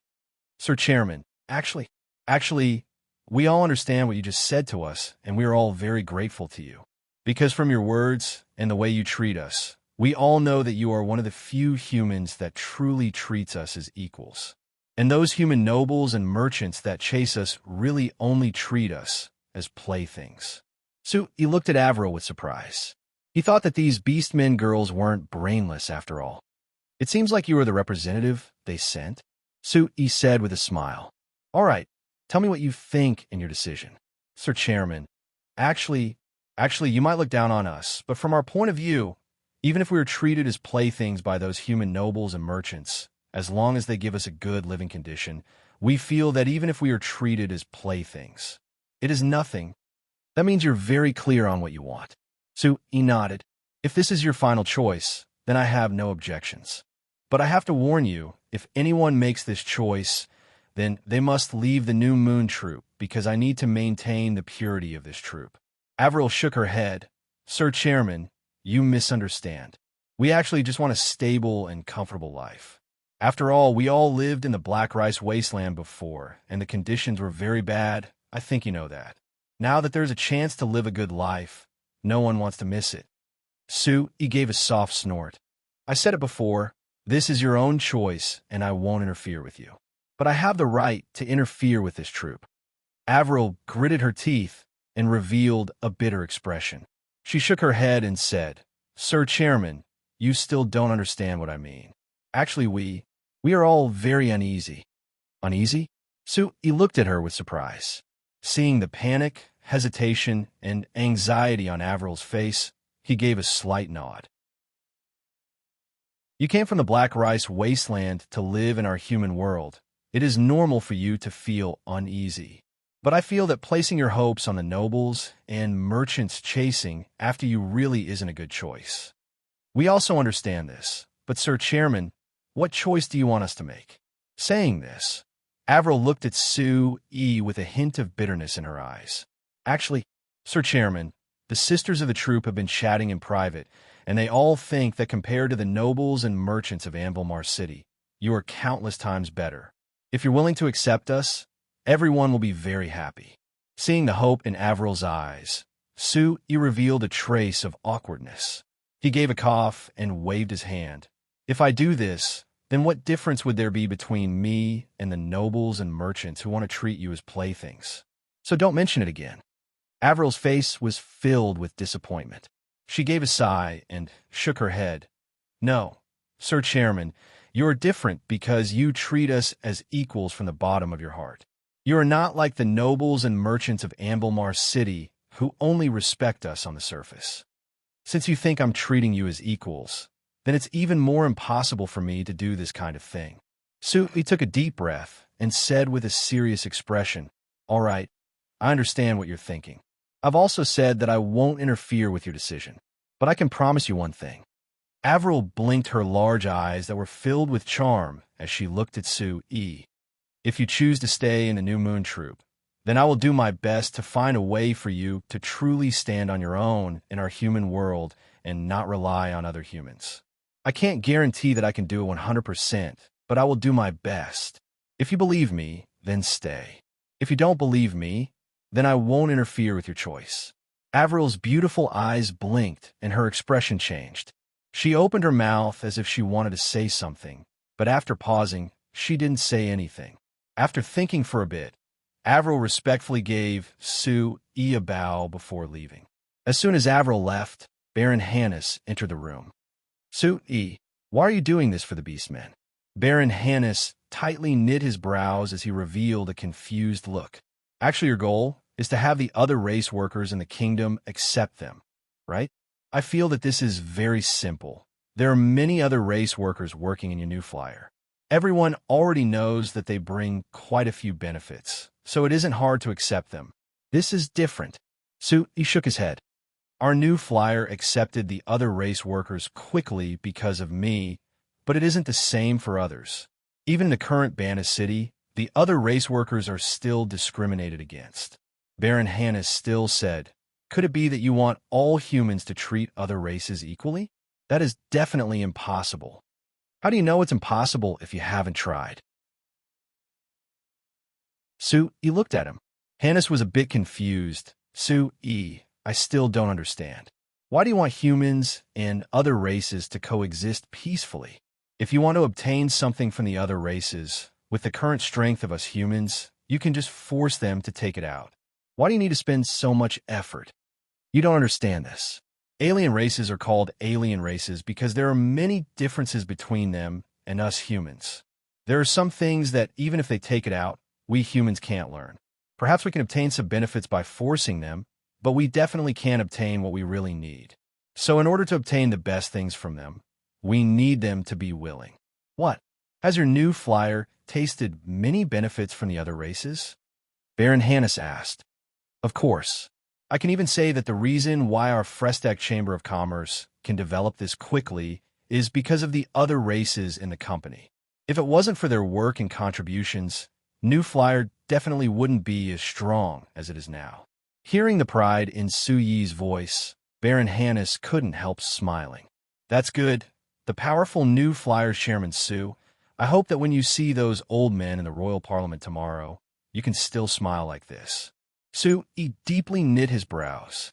Speaker 1: Sir Chairman, actually, we all understand what you just said to us, and we are all very grateful to you. Because from your words and the way you treat us, we all know that you are one of the few humans that truly treats us as equals. And those human nobles and merchants that chase us really only treat us as playthings. So he looked at Avril with surprise. He thought that these beastmen girls weren't brainless after all. It seems like you were the representative they sent. So he said with a smile. All right, tell me what you think in your decision. Sir Chairman, actually, you might look down on us, but from our point of view, even if we were treated as playthings by those human nobles and merchants, as long as they give us a good living condition, we feel that even if we are treated as playthings, it is nothing. That means you're very clear on what you want. So he nodded. If this is your final choice, then I have no objections. But I have to warn you, if anyone makes this choice, then they must leave the New Moon Troop, because I need to maintain the purity of this troop. Avril shook her head. Sir Chairman, you misunderstand. We actually just want a stable and comfortable life. After all, we all lived in the Black Rice Wasteland before, and the conditions were very bad. I think you know that. Now that there's a chance to live a good life, no one wants to miss it. Sue, he gave a soft snort. I said it before, this is your own choice, and I won't interfere with you. But I have the right to interfere with this troop. Avril gritted her teeth and revealed a bitter expression. She shook her head and said, Sir Chairman, you still don't understand what I mean. Actually, we are all very uneasy. Uneasy? Sue, he looked at her with surprise. Seeing the panic, hesitation, and anxiety on Avril's face, he gave a slight nod. You came from the Black Rice Wasteland to live in our human world. It is normal for you to feel uneasy. But I feel that placing your hopes on the nobles and merchants chasing after you really isn't a good choice. We also understand this, but Sir Chairman, what choice do you want us to make? Saying this, Avril looked at Sue E. with a hint of bitterness in her eyes. Actually, Sir Chairman, the sisters of the troop have been chatting in private, and they all think that compared to the nobles and merchants of Anvilmar City, you are countless times better. If you're willing to accept us, everyone will be very happy. Seeing the hope in Avril's eyes, Sue E. revealed a trace of awkwardness. He gave a cough and waved his hand. If I do this, then what difference would there be between me and the nobles and merchants who want to treat you as playthings? So don't mention it again. Avril's face was filled with disappointment. She gave a sigh and shook her head. No, Sir Chairman, you are different because you treat us as equals from the bottom of your heart. You are not like the nobles and merchants of Anvilmar City who only respect us on the surface. Since you think I'm treating you as equals, then it's even more impossible for me to do this kind of thing. Sui took a deep breath and said with a serious expression, All right, I understand what you're thinking. I've also said that I won't interfere with your decision, but I can promise you one thing. Avril blinked her large eyes that were filled with charm as she looked at Sue E. If you choose to stay in the New Moon Troop, then I will do my best to find a way for you to truly stand on your own in our human world and not rely on other humans. I can't guarantee that I can do it 100%, but I will do my best. If you believe me, then stay. If you don't believe me, then I won't interfere with your choice. Avril's beautiful eyes blinked and her expression changed. She opened her mouth as if she wanted to say something, but after pausing, she didn't say anything. After thinking for a bit, Avril respectfully gave Sue E a bow before leaving. As soon as Avril left, Baron Hannes entered the room. Sue E, why are you doing this for the Beastmen? Baron Hannes tightly knit his brows as he revealed a confused look. Actually, your goal is to have the other race workers in the kingdom accept them, right? I feel that this is very simple. There are many other race workers working in your new flyer. Everyone already knows that they bring quite a few benefits, so it isn't hard to accept them. This is different. Sue, he shook his head. Our new flyer accepted the other race workers quickly because of me, but it isn't the same for others. Even in the current Bana City, the other race workers are still discriminated against. Baron Hannes still said, Could it be that you want all humans to treat other races equally? That is definitely impossible. How do you know it's impossible if you haven't tried? Su-yi looked at him. Hannes was a bit confused. Su-yi, I still don't understand. Why do you want humans and other races to coexist peacefully? If you want to obtain something from the other races, with the current strength of us humans, you can just force them to take it out. Why do you need to spend so much effort? You don't understand this. Alien races are called alien races because there are many differences between them and us humans. There are some things that, even if they take it out, we humans can't learn. Perhaps we can obtain some benefits by forcing them, but we definitely can't obtain what we really need. So in order to obtain the best things from them, we need them to be willing. What? Has your new flyer tasted many benefits from the other races? Baron Hannes asked. Of course. I can even say that the reason why our Frestac Chamber of Commerce can develop this quickly is because of the other races in the company. If it wasn't for their work and contributions, New Flyer definitely wouldn't be as strong as it is now. Hearing the pride in Su-yi's voice, Baron Hannes couldn't help smiling. That's good. The powerful New Flyer Chairman Su, I hope that when you see those old men in the Royal Parliament tomorrow, you can still smile like this. Su-yi deeply knit his brows.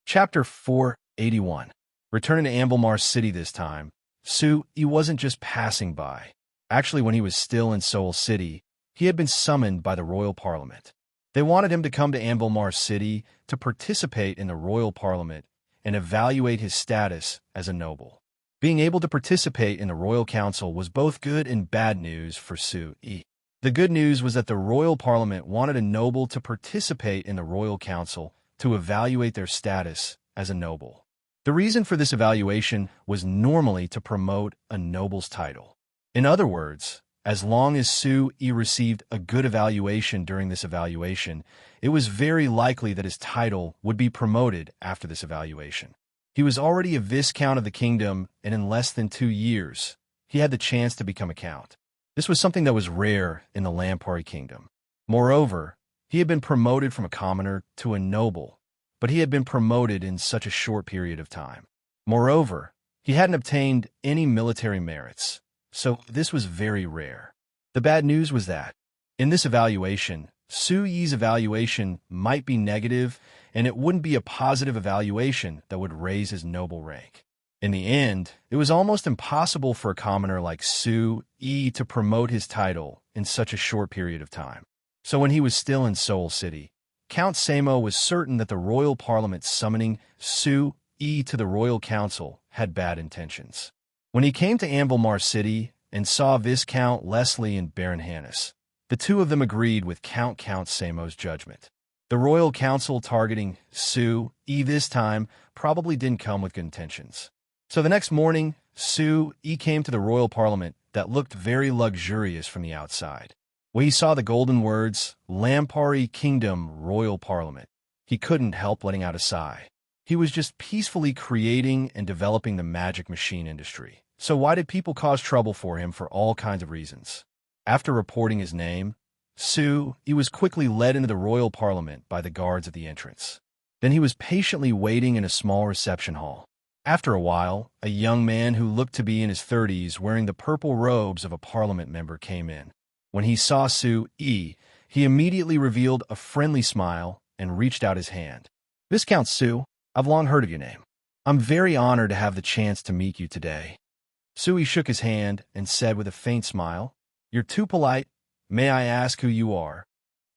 Speaker 1: Chapter 481. Returning to Anvilmar City this time, Su-yi wasn't just passing by. Actually, when he was still in Seoul City, he had been summoned by the Royal Parliament. They wanted him to come to Anvilmar City to participate in the Royal Parliament and evaluate his status as a noble. Being able to participate in the Royal Council was both good and bad news for Su-yi. The good news was that the Royal Parliament wanted a noble to participate in the Royal Council to evaluate their status as a noble. The reason for this evaluation was normally to promote a noble's title. In other words, as long as Su-yi received a good evaluation during this evaluation, it was very likely that his title would be promoted after this evaluation. He was already a Viscount of the kingdom, and in less than 2 years, he had the chance to become a count. This was something that was rare in the Lampari kingdom. Moreover, he had been promoted from a commoner to a noble, but he had been promoted in such a short period of time. Moreover, he hadn't obtained any military merits, so this was very rare. The bad news was that, in this evaluation, Su-yi's evaluation might be negative, and it wouldn't be a positive evaluation that would raise his noble rank. In the end, it was almost impossible for a commoner like Su-yi to promote his title in such a short period of time. So when he was still in Seoul City, Count Samo was certain that the Royal Parliament summoning Su-yi to the Royal Council had bad intentions. When he came to Anvilmar City and saw Viscount Leslie and Baron Hannes, the two of them agreed with Count Samo's judgment. The Royal Council targeting Su-yi this time probably didn't come with good intentions. So the next morning, Su-yi came to the Royal Parliament that looked very luxurious from the outside. When he saw the golden words, Lampari Kingdom Royal Parliament, he couldn't help letting out a sigh. He was just peacefully creating and developing the magic machine industry. So why did people cause trouble for him for all kinds of reasons? After reporting his name, Su-yi was quickly led into the Royal Parliament by the guards at the entrance. Then he was patiently waiting in a small reception hall. After a while, a young man who looked to be in his 30s wearing the purple robes of a parliament member came in. When he saw Su-yi, he immediately revealed a friendly smile and reached out his hand. Viscount Su, I've long heard of your name. I'm very honored to have the chance to meet you today. Su-yi shook his hand and said with a faint smile, You're too polite. May I ask who you are?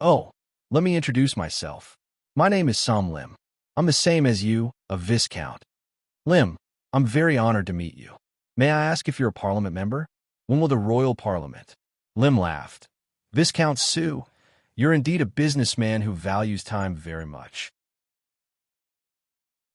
Speaker 1: Oh, let me introduce myself. My name is Sam Lim. I'm the same as you, a Viscount. Lim, I'm very honored to meet you. May I ask if you're a parliament member? When will the Royal Parliament? Lim laughed. Viscount Su, you're indeed a businessman who values time very much.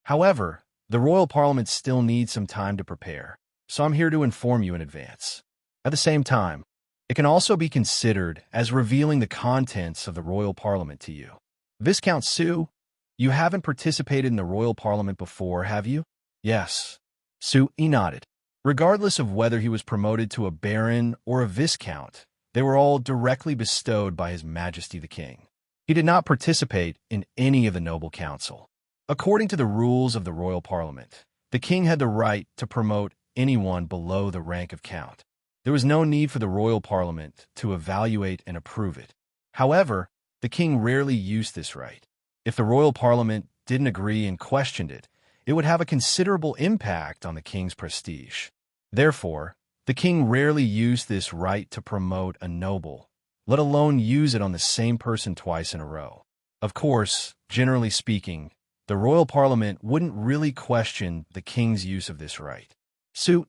Speaker 1: However, the Royal Parliament still needs some time to prepare, so I'm here to inform you in advance. At the same time, it can also be considered as revealing the contents of the Royal Parliament to you. Viscount Su, you haven't participated in the Royal Parliament before, have you? Yes. Su-yi nodded. Regardless of whether he was promoted to a baron or a viscount, they were all directly bestowed by His Majesty the King. He did not participate in any of the noble council. According to the rules of the Royal Parliament, The king had the right to promote anyone below the rank of count. There was no need for the royal parliament to evaluate and approve it. However, the king rarely used this right. If the royal parliament didn't agree and questioned it, it would have a considerable impact on the king's prestige. Therefore, the king rarely used this right to promote a noble, let alone use it on the same person twice in a row. Of course, generally speaking, the royal parliament wouldn't really question the king's use of this right.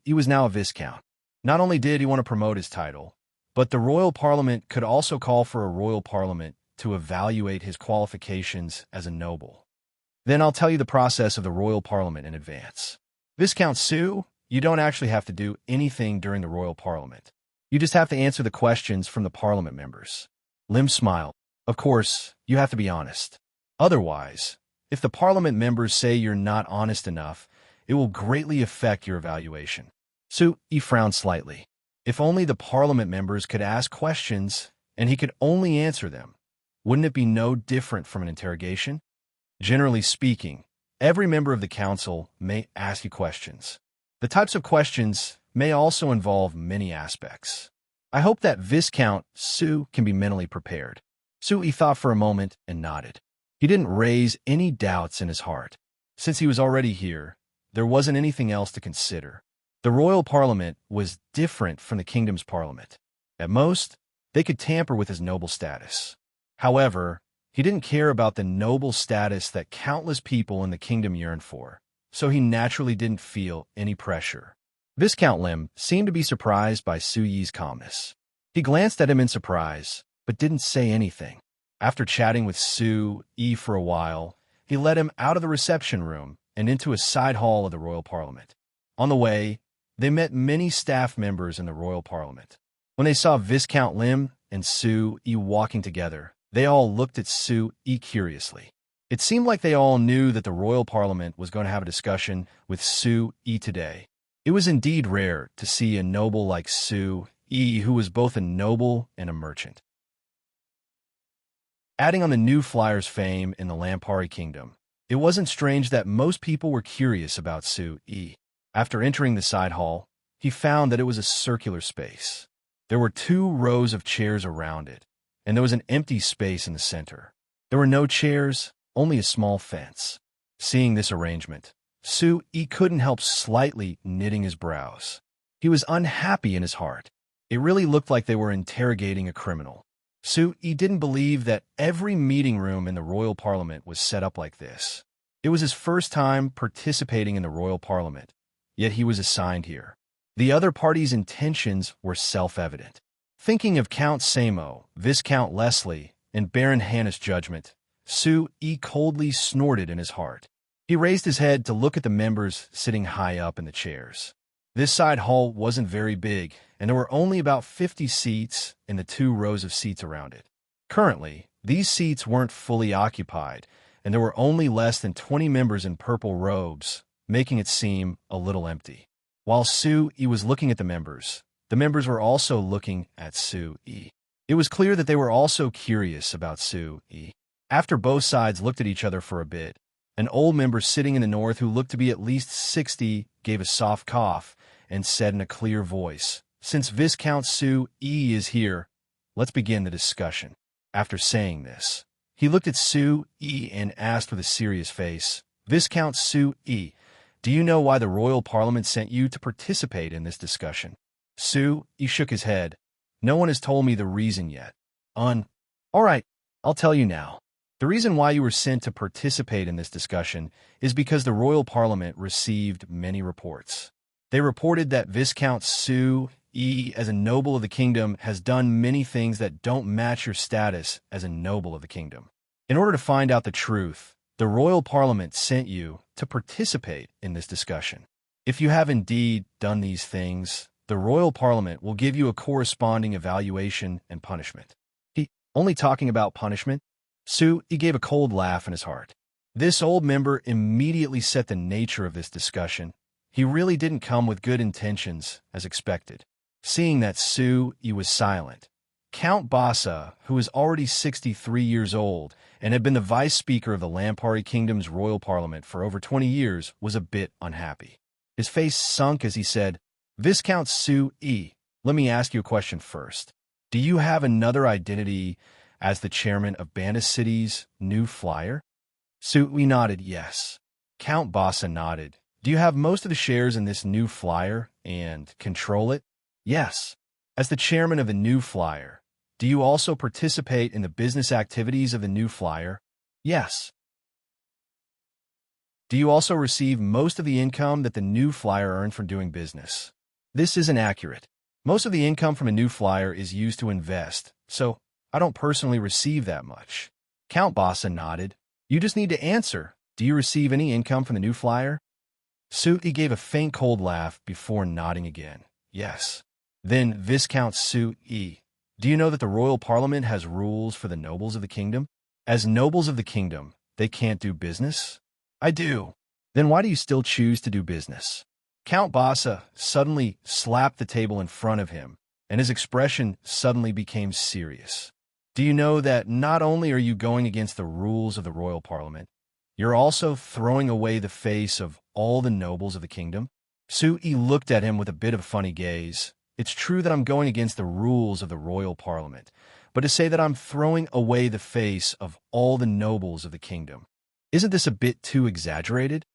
Speaker 1: He was now a viscount. Not only did he want to promote his title, but the royal parliament could also call for a royal parliament to evaluate his qualifications as a noble. Then I'll tell you the process of the royal parliament in advance. Viscount Sue, you don't actually have to do anything during the royal parliament. You just have to answer the questions from the parliament members. Lim smiled. Of course, you have to be honest. Otherwise, if the parliament members say you're not honest enough, it will greatly affect your evaluation. He frowned slightly. If only the parliament members could ask questions and he could only answer them, wouldn't it be no different from an interrogation? Generally speaking, every member of the council may ask you questions. The types of questions may also involve many aspects. I hope that Viscount Sue can be mentally prepared. He thought for a moment and nodded. He didn't raise any doubts in his heart. Since he was already here, there wasn't anything else to consider. The royal parliament was different from the kingdom's parliament. At most, they could tamper with his noble status. However, he didn't care about the noble status that countless people in the kingdom yearned for, so he naturally didn't feel any pressure. Viscount Lim seemed to be surprised by Su Yi's calmness. He glanced at him in surprise, but didn't say anything. After chatting with Su Yi for a while, he led him out of the reception room and into a side hall of the royal parliament. On the way, they met many staff members in the royal parliament. When they saw Viscount Lim and Su Yi walking together, they all looked at Su Yi curiously. It seemed like they all knew that the royal parliament was going to have a discussion with Su Yi today. It was indeed rare to see a noble like Su Yi who was both a noble and a merchant. Adding on the new flyer's fame in the Lampari kingdom, it wasn't strange that most people were curious about Su Yi. After entering the side hall, he found that it was a circular space. There were 2 rows of chairs around it, and there was an empty space in the center. There were no chairs, only a small fence. Seeing this arrangement, Su Yi couldn't help slightly knitting his brows. He was unhappy in his heart. It really looked like they were interrogating a criminal. Su Yi didn't believe that every meeting room in the royal parliament was set up like this. It was his first time participating in the royal parliament, yet he was assigned here. The other party's intentions were self-evident. Thinking of Count Samo, Viscount Leslie, and Baron Hannah's judgment, Su Yi coldly snorted in his heart. He raised his head to look at the members sitting high up in the chairs. This side hall wasn't very big, and there were only about 50 seats in the 2 rows of seats around it. Currently, these seats weren't fully occupied, and there were only less than 20 members in purple robes, making it seem a little empty. While Su Yi was looking at the members were also looking at Su Yi. It was clear that they were also curious about Su Yi. After both sides looked at each other for a bit, an old member sitting in the north who looked to be at least 60 gave a soft cough and said in a clear voice, "Since Viscount Su Yi is here, let's begin the discussion." After saying this, he looked at Su Yi and asked with a serious face, "Viscount Su Yi, do you know why the royal parliament sent you to participate in this discussion?" Su Yi shook his head. "No one has told me the reason yet." All right, I'll tell you now. The reason why you were sent to participate in this discussion is because the royal parliament received many reports. They reported that Viscount Su Yi, as a noble of the kingdom, has done many things that don't match your status as a noble of the kingdom. In order to find out the truth, the royal parliament sent you to participate in this discussion. If you have indeed done these things, the royal parliament will give you a corresponding evaluation and punishment. He only talking about punishment? Su Yi gave a cold laugh in his heart. This old member immediately set the nature of this discussion. He really didn't come with good intentions, as expected. Seeing that Su Yi was silent, Count Bassa, who was already 63 years old and had been the vice speaker of the Lampari Kingdom's royal parliament for over 20 years, was a bit unhappy. His face sunk as he said, "Viscount Su-E, let me ask you a question first. Do you have another identity as the chairman of Banda City's new flyer?" Su-E nodded yes. Count Bassa nodded. "Do you have most of the shares in this new flyer and control it?" "Yes." "As the chairman of the new flyer, do you also participate in the business activities of the new flyer?" "Yes." "Do you also receive most of the income that the new flyer earned from doing business?" "This isn't accurate. Most of the income from a new flyer is used to invest, so I don't personally receive that much." Count Bassa nodded. "You just need to answer. Do you receive any income from the new flyer?" Su-E gave a faint cold laugh before nodding again. "Yes." "Then, Viscount Su-E, do you know that the royal parliament has rules for the nobles of the kingdom? As nobles of the kingdom, they can't do business?" "I do." "Then why do you still choose to do business?" Count Bassa suddenly slapped the table in front of him, and his expression suddenly became serious. "Do you know that not only are you going against the rules of the royal parliament, you're also throwing away the face of all the nobles of the kingdom?" Su-E looked at him with a bit of a funny gaze. "It's true that I'm going against the rules of the royal parliament, but to say that I'm throwing away the face of all the nobles of the kingdom, isn't this a bit too exaggerated?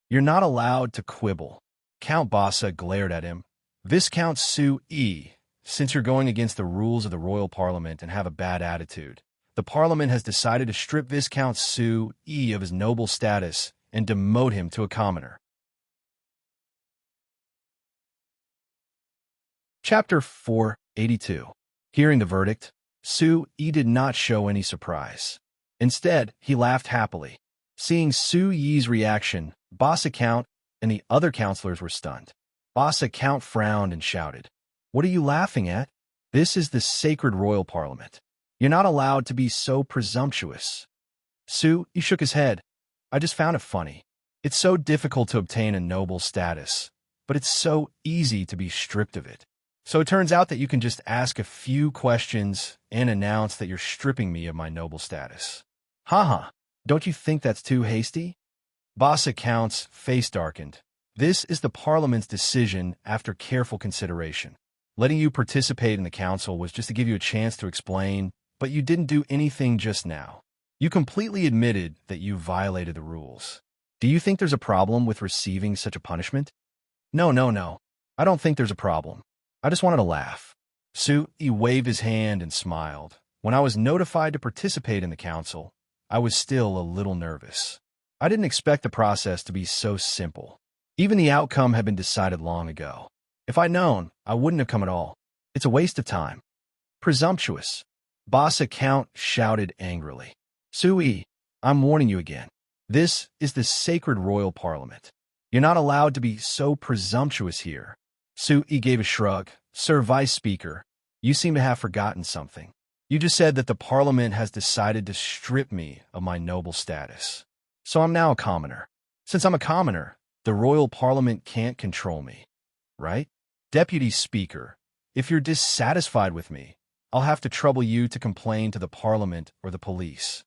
Speaker 1: You're not allowed to quibble." Count Bassa glared at him. "Viscount Su-E, since you're going against the rules of the royal parliament and have a bad attitude, the parliament has decided to strip Viscount Su-E of his noble status and demote him to a commoner." Chapter 482. Hearing the verdict, Su-E did not show any surprise. Instead, he laughed happily. Seeing Su-Yi's reaction, Bassa Count and the other counselors were stunned. Bassa Count frowned and shouted, "What are you laughing at? This is the sacred royal parliament. You're not allowed to be so presumptuous." Su-E shook his head. "I just found it funny. It's so difficult to obtain a noble status, but it's so easy to be stripped of it. So it turns out that you can just ask a few questions and announce that you're stripping me of my noble status. Haha, don't you think that's too hasty?" Bassa Count's face darkened. "This is the Parliament's decision after careful consideration. Letting you participate in the council was just to give you a chance to explain, but you didn't do anything just now. You completely admitted that you violated the rules. Do you think there's a problem with receiving such a punishment?" No. I don't think there's a problem. I just wanted to laugh." Su-E waved his hand and smiled. "When I was notified to participate in the council, I was still a little nervous. I didn't expect the process to be so simple. Even the outcome had been decided long ago. If I'd known, I wouldn't have come at all. It's a waste of time." "Presumptuous," Bassa Count shouted angrily. "Su-E, I'm warning you again. This is the sacred royal parliament. You're not allowed to be so presumptuous here." Su-E gave a shrug. "Sir Vice Speaker, you seem to have forgotten something. You just said that the Parliament has decided to strip me of my noble status. So I'm now a commoner. Since I'm a commoner, the Royal Parliament can't control me, right? Deputy Speaker, if you're dissatisfied with me, I'll have to trouble you to complain to the Parliament or the police."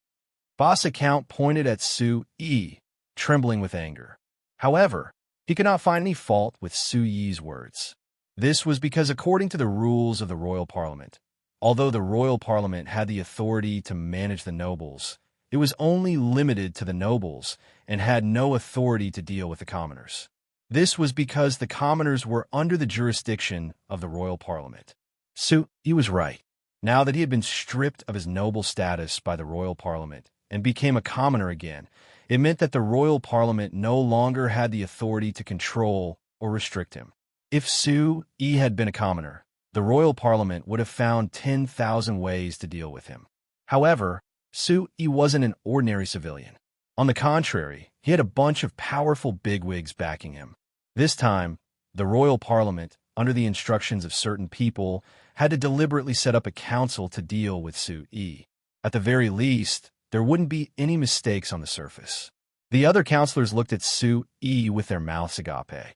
Speaker 1: Bassa Count pointed at Su-E, trembling with anger. However, he could not find any fault with Su-Yi's words. This was because according to the rules of the Royal Parliament, although the Royal Parliament had the authority to manage the nobles, it was only limited to the nobles and had no authority to deal with the commoners. This was because the commoners were under the jurisdiction of the Royal Parliament. Su-E was right. Now that he had been stripped of his noble status by the Royal Parliament and became a commoner again, it meant that the Royal Parliament no longer had the authority to control or restrict him. If Su-E had been a commoner, the Royal Parliament would have found 10,000 ways to deal with him. However, Su-E wasn't an ordinary civilian. On the contrary, he had a bunch of powerful bigwigs backing him. This time, the Royal Parliament, under the instructions of certain people, had to deliberately set up a council to deal with Su-E. At the very least, there wouldn't be any mistakes on the surface. The other counselors looked at Su-E with their mouths agape.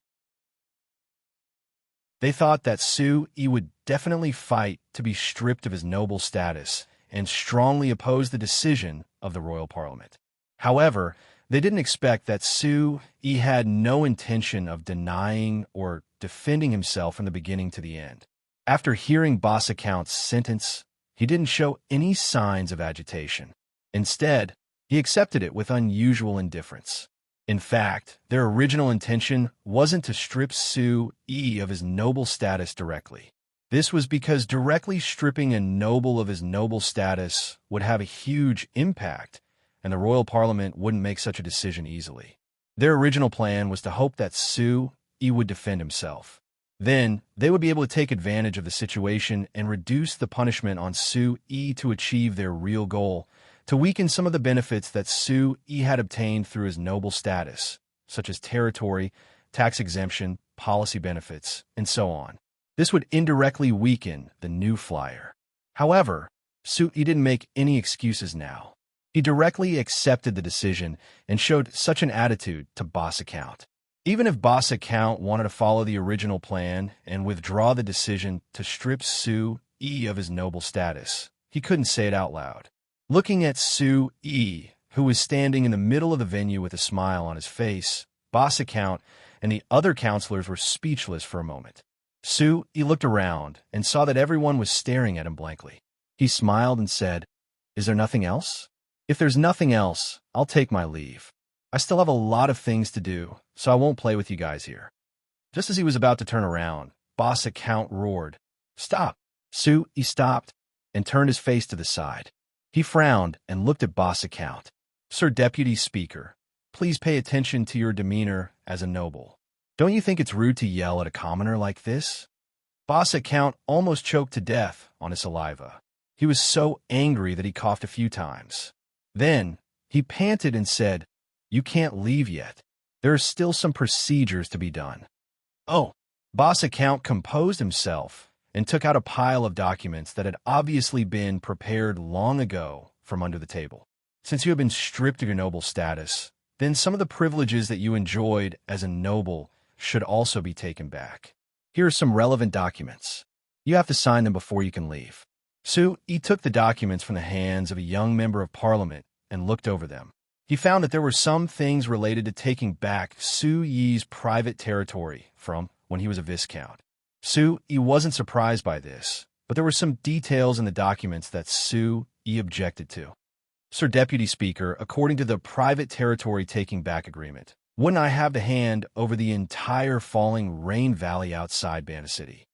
Speaker 1: They thought that Su-E would definitely fight to be stripped of his noble status and strongly oppose the decision of the royal parliament. However, they didn't expect that Sui had no intention of denying or defending himself from the beginning to the end. After hearing Basa Count's sentence, he didn't show any signs of agitation. Instead, he accepted it with unusual indifference. In fact, their original intention wasn't to strip Sui of his noble status directly. This was because directly stripping a noble of his noble status would have a huge impact, and the royal parliament wouldn't make such a decision easily. Their original plan was to hope that Sui would defend himself. Then, they would be able to take advantage of the situation and reduce the punishment on Sui to achieve their real goal, to weaken some of the benefits that Sui had obtained through his noble status, such as territory, tax exemption, policy benefits, and so on. This would indirectly weaken the new flyer. However, Sui didn't make any excuses now. He directly accepted the decision and showed such an attitude to Basa Count. Even if Basa Count wanted to follow the original plan and withdraw the decision to strip Sui of his noble status, he couldn't say it out loud. Looking at Sui, who was standing in the middle of the venue with a smile on his face, Basa Count and the other counselors were speechless for a moment. Sui looked around and saw that everyone was staring at him blankly. He smiled and said, "Is there nothing else? If there's nothing else, I'll take my leave. I still have a lot of things to do, so I won't play with you guys here." Just as he was about to turn around, Basa Count roared, "Stop!" Sui stopped and turned his face to the side. He frowned and looked at Basa Count. "Sir Deputy Speaker, please pay attention to your demeanor as a noble. Don't you think it's rude to yell at a commoner like this?" Basa Count almost choked to death on his saliva. He was so angry that he coughed a few times. Then, he panted and said, "You can't leave yet. There are still some procedures to be done." "Oh." Basa Count composed himself and took out a pile of documents that had obviously been prepared long ago from under the table. "Since you have been stripped of your noble status, then some of the privileges that you enjoyed as a noble should also be taken back. Here are some relevant documents. You have to sign them before you can leave." Sui took the documents from the hands of a young member of parliament and looked over them. He found that there were some things related to taking back Sui's private territory from when he was a viscount. Sui wasn't surprised by this, but there were some details in the documents that Sui objected to. "Sir Deputy Speaker, according to the private territory taking back agreement, wouldn't I have the hand over the entire falling rain valley outside Bana City?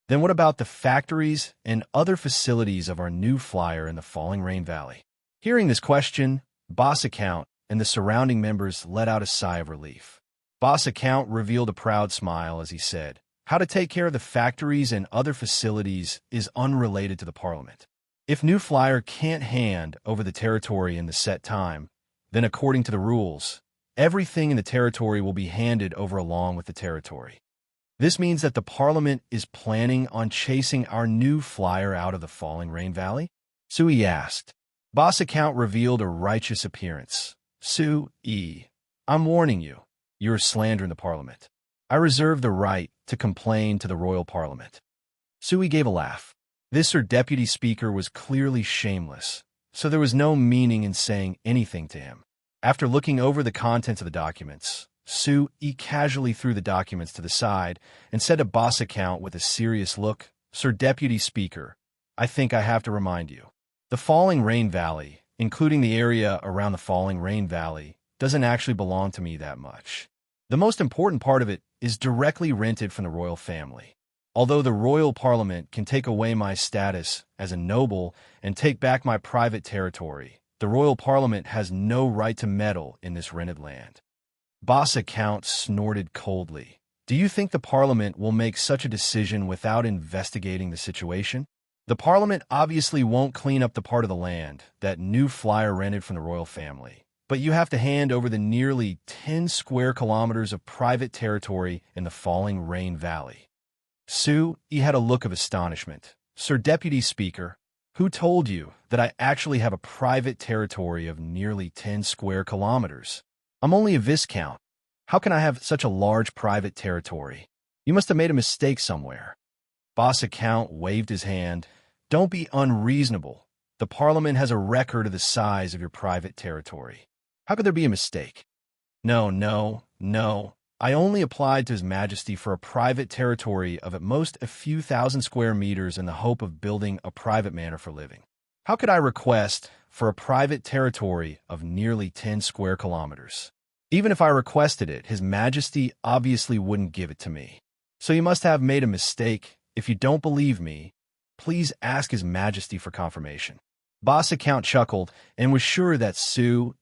Speaker 1: Then what about the factories and other facilities of our new flyer in the falling rain valley?" Hearing this question, Basa Count and the surrounding members let out a sigh of relief. Basa Count revealed a proud smile as he said, "How to take care of the factories and other facilities is unrelated to the parliament. If New Flyer can't hand over the territory in the set time, then according to the rules, everything in the territory will be handed over along with the territory. This means that the parliament is planning on chasing our New Flyer out of the falling rain valley?" Sui asked. Basa Count revealed a righteous appearance. "Sui, I'm warning you. You are slandering the parliament. I reserve the right to complain to the royal parliament." Sui gave a laugh. This Sir Deputy Speaker was clearly shameless, so there was no meaning in saying anything to him. After looking over the contents of the documents, Sui casually threw the documents to the side and said to Basa Count with a serious look, "Sir Deputy Speaker, I think I have to remind you. The Falling Rain Valley, including the area around the Falling Rain Valley, doesn't actually belong to me that much. The most important part of it is directly rented from the royal family. Although the royal parliament can take away my status as a noble and take back my private territory, the royal parliament has no right to meddle in this rented land." Basa Count snorted coldly. "Do you think the parliament will make such a decision without investigating the situation? The parliament obviously won't clean up the part of the land that New Flyer rented from the royal family. But you have to hand over the nearly 10 square kilometers of private territory in the Falling Rain Valley." Sui had a look of astonishment. "Sir Deputy Speaker, who told you that I actually have a private territory of nearly 10 square kilometers? I'm only a viscount. How can I have such a large private territory?" You must have made a mistake somewhere. Bassa Count waved his hand. Don't be unreasonable. The Parliament has a record of the size of your private territory. How could there be a mistake? No, no, no. I only applied to His Majesty for a private territory of at most a few thousand square meters in the hope of building a private manor for living. How could I request for a private territory of nearly 10 square kilometers? Even if I requested it, His Majesty obviously wouldn't give it to me. So you must have made a mistake. If you don't believe me, please ask His Majesty for confirmation. Bassa Count chuckled and was sure that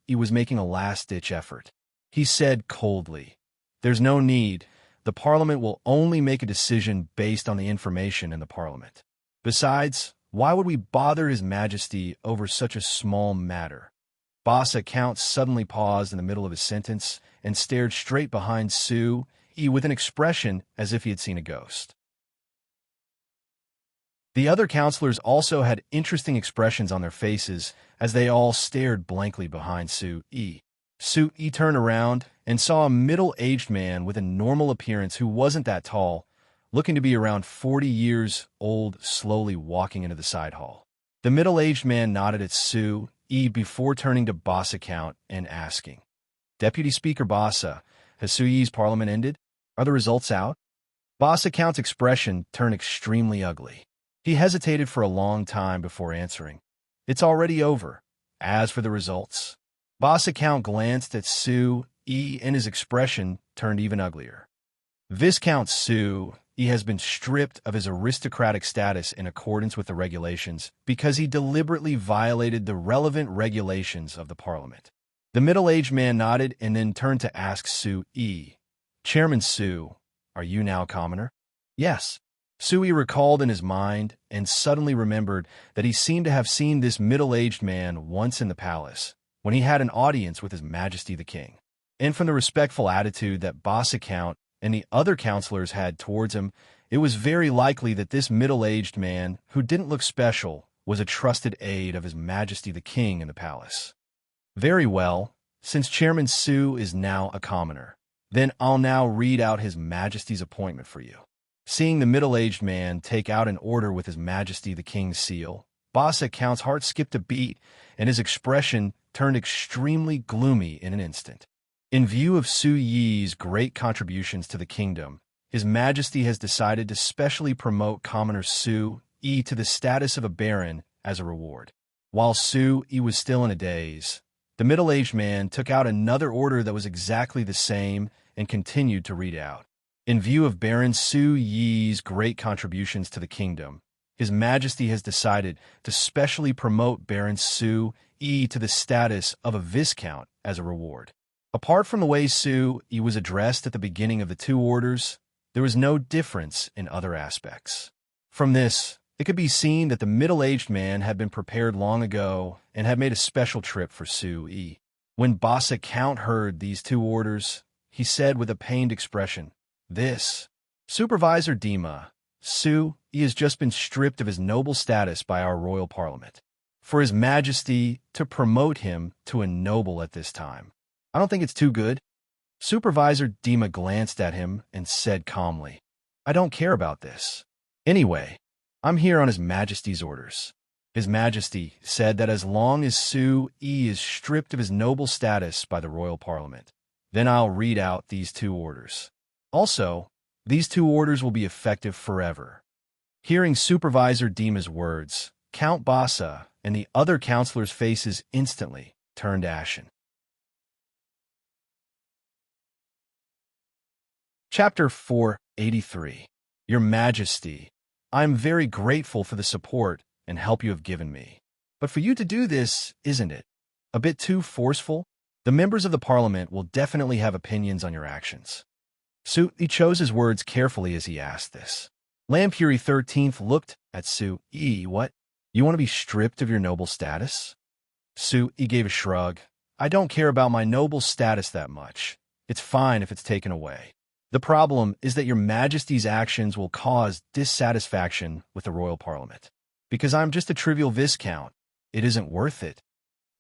Speaker 1: he was making a last-ditch effort. He said coldly, "There's no need. The Parliament will only make a decision based on the information in the Parliament. Besides, why would we bother His Majesty over such a small matter?" Bassa Count suddenly paused in the middle of his sentence and stared straight behind with an expression as if he had seen a ghost. The other counselors also had interesting expressions on their faces as they all stared blankly behind Sui. Sui turned around and saw a middle-aged man with a normal appearance who wasn't that tall, looking to be around 40 years old, slowly walking into the side hall. The middle-aged man nodded at Sui before turning to Bassa Count and asking, "Deputy Speaker Bassa, has Sui's parliament ended? Are the results out?" Bassa Count's expression turned extremely ugly. He hesitated for a long time before answering, "It's already over. As for the results..." Bassa Count glanced at Sui and his expression turned even uglier. Viscount Sui has been stripped of his aristocratic status in accordance with the regulations because he deliberately violated the relevant regulations of the Parliament. The middle-aged man nodded and then turned to ask Sui, "Chairman Sui, are you now commoner?" "Yes." Sui recalled in his mind and suddenly remembered that he seemed to have seen this middle-aged man once in the palace, when he had an audience with His Majesty the King. And from the respectful attitude that Bassa Count and the other counselors had towards him, it was very likely that this middle-aged man, who didn't look special, was a trusted aide of His Majesty the King in the palace. "Very well, since Chairman Sui is now a commoner, then I'll now read out His Majesty's appointment for you." Seeing the middle-aged man take out an order with His Majesty the King's seal, Bassa Count's heart skipped a beat, and his expression turned extremely gloomy in an instant. In view of Sui's great contributions to the kingdom, His Majesty has decided to specially promote Commoner Sui to the status of a baron as a reward. While Sui was still in a daze, the middle-aged man took out another order that was exactly the same and continued to read out. In view of Baron Sui's great contributions to the kingdom, His Majesty has decided to specially promote Baron Sui to the status of a viscount as a reward. Apart from the way Sui was addressed at the beginning of the two orders, there was no difference in other aspects. From this, it could be seen that the middle-aged man had been prepared long ago and had made a special trip for Sui. When Bassa Count heard these two orders, he said with a pained expression, "This, Supervisor Dima, Sui has just been stripped of his noble status by our royal parliament. For His Majesty to promote him to a noble at this time, I don't think it's too good." Supervisor Dima glanced at him and said calmly, "I don't care about this. Anyway, I'm here on His Majesty's orders." His Majesty said that as long as Sui is stripped of his noble status by the royal parliament, then I'll read out these two orders. Also, these two orders will be effective forever. Hearing Supervisor Dima's words, Count Bassa and the other counselors' faces instantly turned ashen. Chapter 483. Your Majesty, I am very grateful for the support and help you have given me. But for you to do this, isn't it a bit too forceful? The members of the Parliament will definitely have opinions on your actions. Sui chose his words carefully as he asked this. Lampury 13th looked at Sui. "What? You want to be stripped of your noble status?" Sui gave a shrug. "I don't care about my noble status that much. It's fine if it's taken away. The problem is that your Majesty's actions will cause dissatisfaction with the royal parliament. Because I'm just a trivial viscount, it isn't worth it.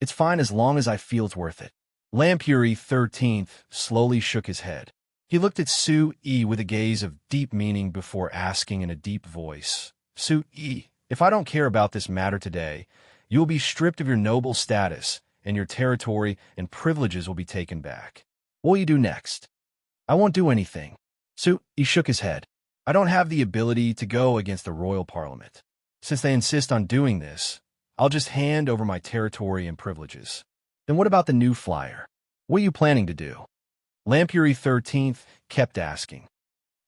Speaker 1: It's fine as long as I feel it's worth it." Lampury 13th slowly shook his head. He looked at Su-yi with a gaze of deep meaning before asking in a deep voice, Su-yi, if I don't care about this matter today, you will be stripped of your noble status, and your territory and privileges will be taken back. What will you do next? I won't do anything. Su-yi shook his head. I don't have the ability to go against the royal parliament. Since they insist on doing this, I'll just hand over my territory and privileges. Then what about the new flyer? What are you planning to do? Lampuri 13th kept asking.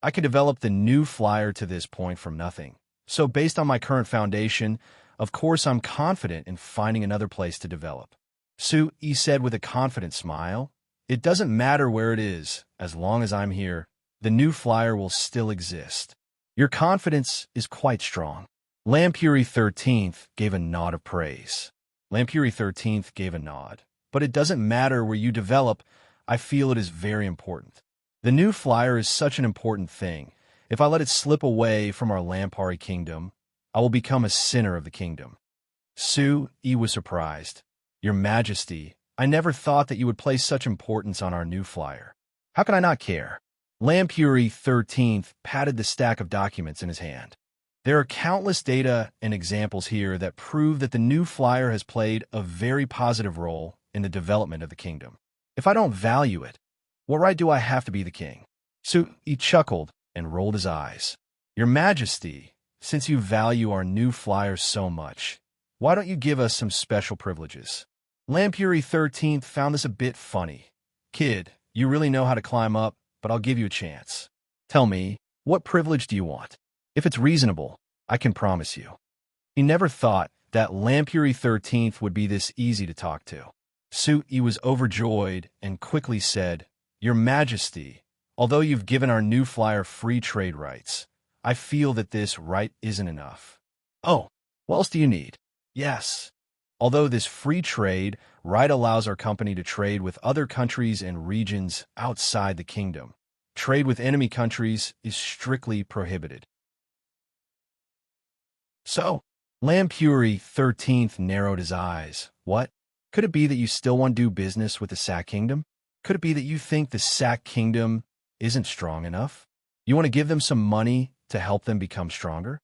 Speaker 1: I could develop the new flyer to this point from nothing. So based on my current foundation, of course I'm confident in finding another place to develop. Su-yi said with a confident smile. It doesn't matter where it is, as long as I'm here. The new flyer will still exist. Your confidence is quite strong. Lampuri 13th gave a nod of praise. Lampuri 13th gave a nod. But it doesn't matter where you develop. I feel it is very important. The new flyer is such an important thing. If I let it slip away from our Lampari kingdom, I will become a sinner of the kingdom. Su-yi was surprised. Your Majesty, I never thought that you would place such importance on our new flyer. How can I not care? Lampuri 13th patted the stack of documents in his hand. There are countless data and examples here that prove that the new flyer has played a very positive role in the development of the kingdom. If I don't value it, what right do I have to be the king? Su-yi chuckled and rolled his eyes. Your Majesty, since you value our new flyer so much, why don't you give us some special privileges? Lampuri 13th found this a bit funny. Kid, you really know how to climb up, but I'll give you a chance. Tell me, what privilege do you want? If it's reasonable, I can promise you. He never thought that Lampuri 13th would be this easy to talk to. Su-yi was overjoyed and quickly said, Your Majesty, although you've given our new flyer free trade rights, I feel that this right isn't enough. Oh, what else do you need? Yes. Although this free trade right allows our company to trade with other countries and regions outside the kingdom, trade with enemy countries is strictly prohibited. So, Lampuri 13th narrowed his eyes. What? Could it be that you still want to do business with the Sack Kingdom? Could it be that you think the Sack Kingdom isn't strong enough? You want to give them some money to help them become stronger?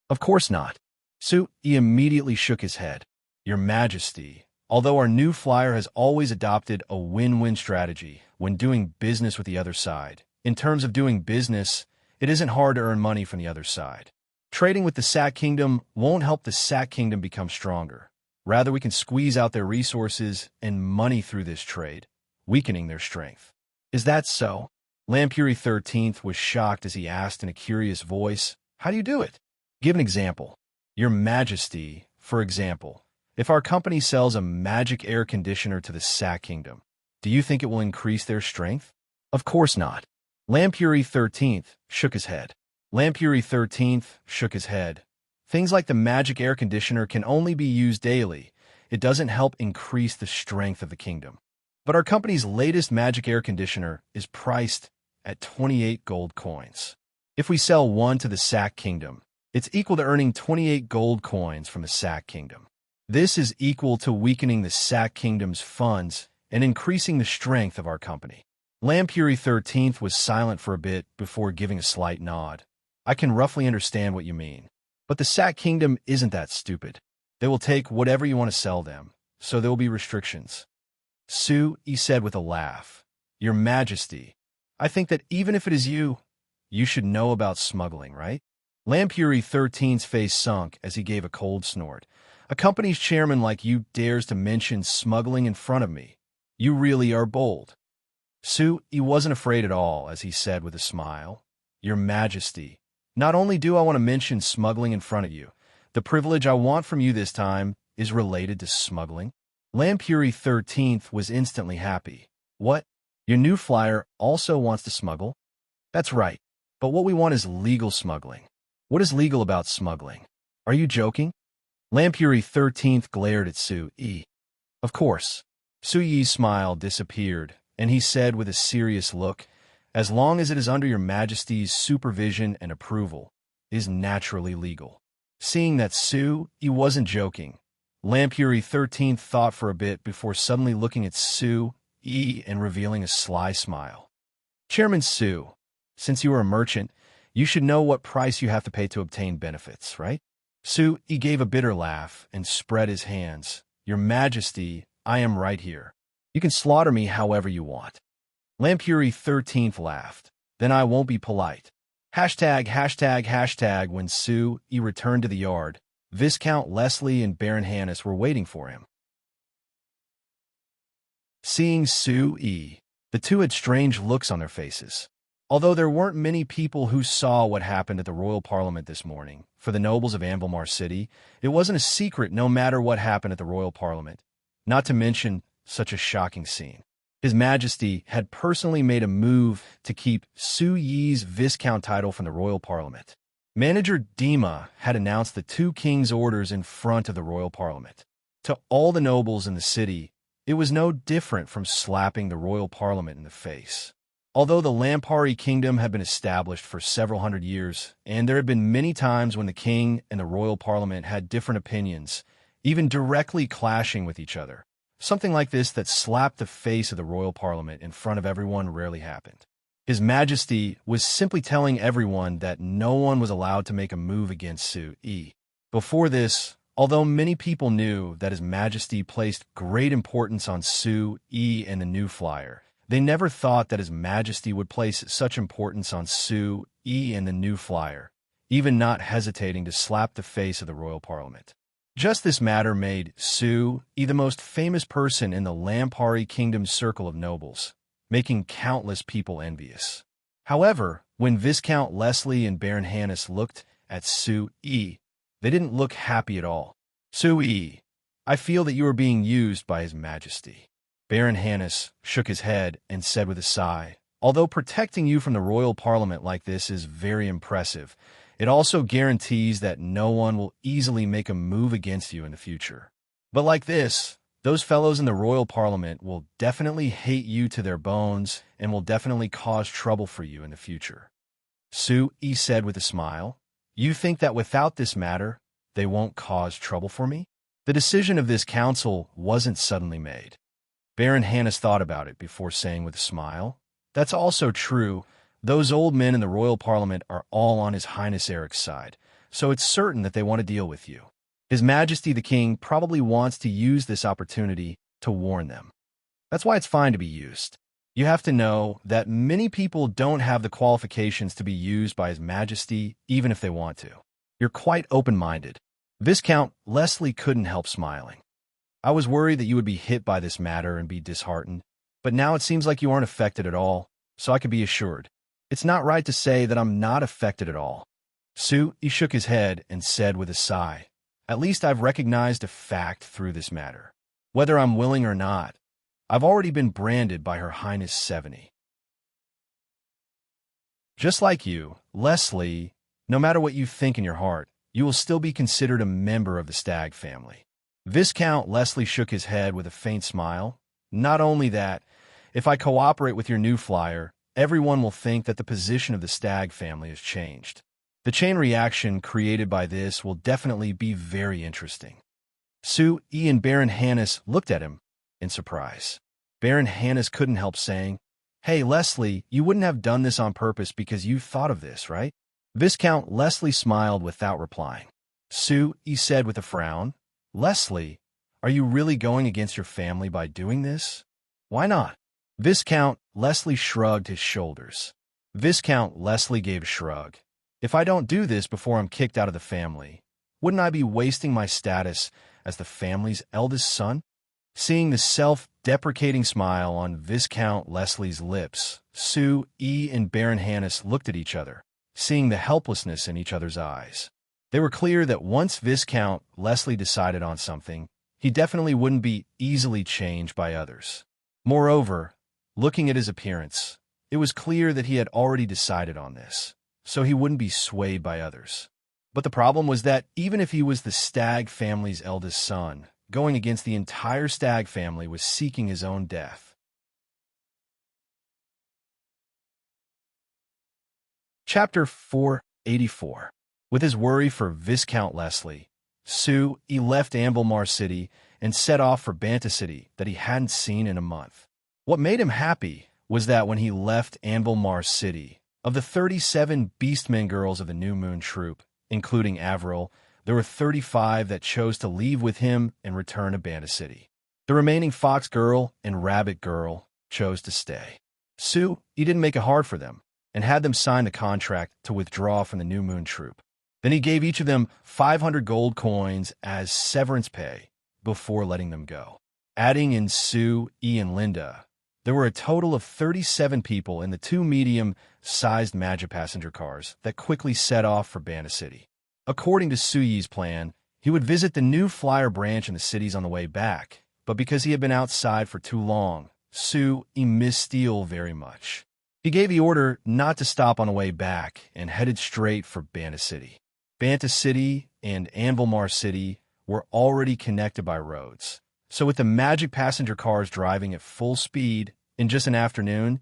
Speaker 1: Of course not. Su-yi immediately shook his head. Your Majesty, although our new flyer has always adopted a win-win strategy when doing business with the other side, in terms of doing business, it isn't hard to earn money from the other side. Trading with the Sack Kingdom won't help the Sack Kingdom become stronger. Rather, we can squeeze out their resources and money through this trade, weakening their strength. Is that so? Lampuri 13th was shocked as he asked in a curious voice, How do you do it? Give an example. Your Majesty, for example, if our company sells a magic air conditioner to the Sack Kingdom, do you think it will increase their strength? Of course not. Lampuri 13th shook his head. Lampuri 13th shook his head. Things like the magic air conditioner can only be used daily. It doesn't help increase the strength of the kingdom. But our company's latest magic air conditioner is priced at 28 gold coins. If we sell one to the Sack Kingdom, it's equal to earning 28 gold coins from the Sack Kingdom. This is equal to weakening the Sack Kingdom's funds and increasing the strength of our company. Lampuri 13th was silent for a bit before giving a slight nod. I can roughly understand what you mean. But the Sack Kingdom isn't that stupid. They will take whatever you want to sell them, so there will be restrictions. Su-yi said with a laugh, Your Majesty, I think that even if it is you, you should know about smuggling, right? Lampuri 13's face sunk as he gave a cold snort. A company's chairman like you dares to mention smuggling in front of me. You really are bold. Su-yi wasn't afraid at all, as he said with a smile, Your Majesty, not only do I want to mention smuggling in front of you, the privilege I want from you this time is related to smuggling. Lampuri 13th was instantly happy. What? Your new flyer also wants to smuggle? That's right. But what we want is legal smuggling. What is legal about smuggling? Are you joking? Lampuri 13th glared at Su-yi. Of course. Su-yi's smile disappeared, and he said with a serious look, As long as it is under your Majesty's supervision and approval, it is naturally legal. Seeing that Su-yi wasn't joking, Lampuri 13th thought for a bit before suddenly looking at Su-yi and revealing a sly smile. Chairman Sue, since you are a merchant, you should know what price you have to pay to obtain benefits, right? Sue, he gave a bitter laugh and spread his hands. Your Majesty, I am right here. You can slaughter me however you want. Lampuri 13th laughed. Then I won't be polite. ####. When Sue E returned to the yard, Viscount Leslie and Baron Hannes were waiting for him. Seeing Sue E, the two had strange looks on their faces. Although there weren't many people who saw what happened at the royal parliament this morning, for the nobles of Anvilmar City, it wasn't a secret no matter what happened at the royal parliament, not to mention such a shocking scene. His Majesty had personally made a move to keep Su Yi's Viscount title from the royal parliament. Manager Dima had announced the two kings' orders in front of the royal parliament. To all the nobles in the city, it was no different from slapping the royal parliament in the face. Although the Lampari kingdom had been established for several hundred years, and there had been many times when the king and the royal parliament had different opinions, even directly clashing with each other, something like this that slapped the face of the royal parliament in front of everyone rarely happened. His Majesty was simply telling everyone that no one was allowed to make a move against Su E. Before this, although many people knew that His Majesty placed great importance on Su E and the new flyer, they never thought that His Majesty would place such importance on Su E and the new flyer, even not hesitating to slap the face of the royal parliament. Just this matter made Su E the most famous person in the Lampari kingdom's circle of nobles, making countless people envious. However, when Viscount Leslie and Baron Hannes looked at Su E, they didn't look happy at all. Su E, I feel that you are being used by His Majesty. Baron Hannes shook his head and said with a sigh, although protecting you from the royal parliament like this is very impressive, it also guarantees that no one will easily make a move against you in the future. But like this, those fellows in the royal parliament will definitely hate you to their bones and will definitely cause trouble for you in the future. Su E said with a smile, you think that without this matter, they won't cause trouble for me? The decision of this council wasn't suddenly made. Baron Hannes thought about it before saying with a smile, that's also true. Those old men in the royal parliament are all on His Highness Eric's side, so it's certain that they want to deal with you. His Majesty the King probably wants to use this opportunity to warn them. That's why it's fine to be used. You have to know that many people don't have the qualifications to be used by His Majesty, even if they want to. You're quite open-minded. Viscount Leslie couldn't help smiling. I was worried that you would be hit by this matter and be disheartened, but now it seems like you aren't affected at all, so I can be assured. It's not right to say that I'm not affected at all. Su E shook his head and said with a sigh, at least I've recognized a fact through this matter. Whether I'm willing or not, I've already been branded by Her Highness 70. Just like you, Leslie, no matter what you think in your heart, you will still be considered a member of the Stag family. Viscount Leslie shook his head with a faint smile. Not only that, if I cooperate with your new flyer, everyone will think that the position of the Stag family has changed. The chain reaction created by this will definitely be very interesting. Su E and Baron Hannes looked at him in surprise. Baron Hannes couldn't help saying, hey, Leslie, you wouldn't have done this on purpose because you thought of this, right? Viscount Leslie smiled without replying. Su E said with a frown, Leslie, are you really going against your family by doing this? Why not? Viscount Leslie shrugged his shoulders. Viscount Leslie gave a shrug. If I don't do this before I'm kicked out of the family, wouldn't I be wasting my status as the family's eldest son? Seeing the self-deprecating smile on Viscount Leslie's lips, Su E and Baron Hannes looked at each other, seeing the helplessness in each other's eyes. They were clear that once Viscount Leslie decided on something, he definitely wouldn't be easily changed by others. Moreover, looking at his appearance, it was clear that he had already decided on this, so he wouldn't be swayed by others. But the problem was that even if he was the Stag family's eldest son, going against the entire Stag family was seeking his own death. Chapter 484. With his worry for Viscount Leslie, Su E left Anvilmar City and set off for Banta City that he hadn't seen in a month. What made him happy was that when he left Anvilmar City, of the 37 Beastmen girls of the New Moon Troop, including Avril, there were 35 that chose to leave with him and return to Banda City. The remaining Fox Girl and Rabbit Girl chose to stay. He didn't make it hard for them and had them sign the contract to withdraw from the New Moon Troop. Then he gave each of them 500 gold coins as severance pay before letting them go. Adding in Sue, and Linda, there were a total of 37 people in the two medium-sized Magic passenger cars that quickly set off for Banda City. According to Suyi's plan, he would visit the new flyer branch in the cities on the way back, but because he had been outside for too long, he missed Steele very much. He gave the order not to stop on the way back and headed straight for Banda City. Banda City and Anvilmar City were already connected by roads, so with the Magic passenger cars driving at full speed in just an afternoon,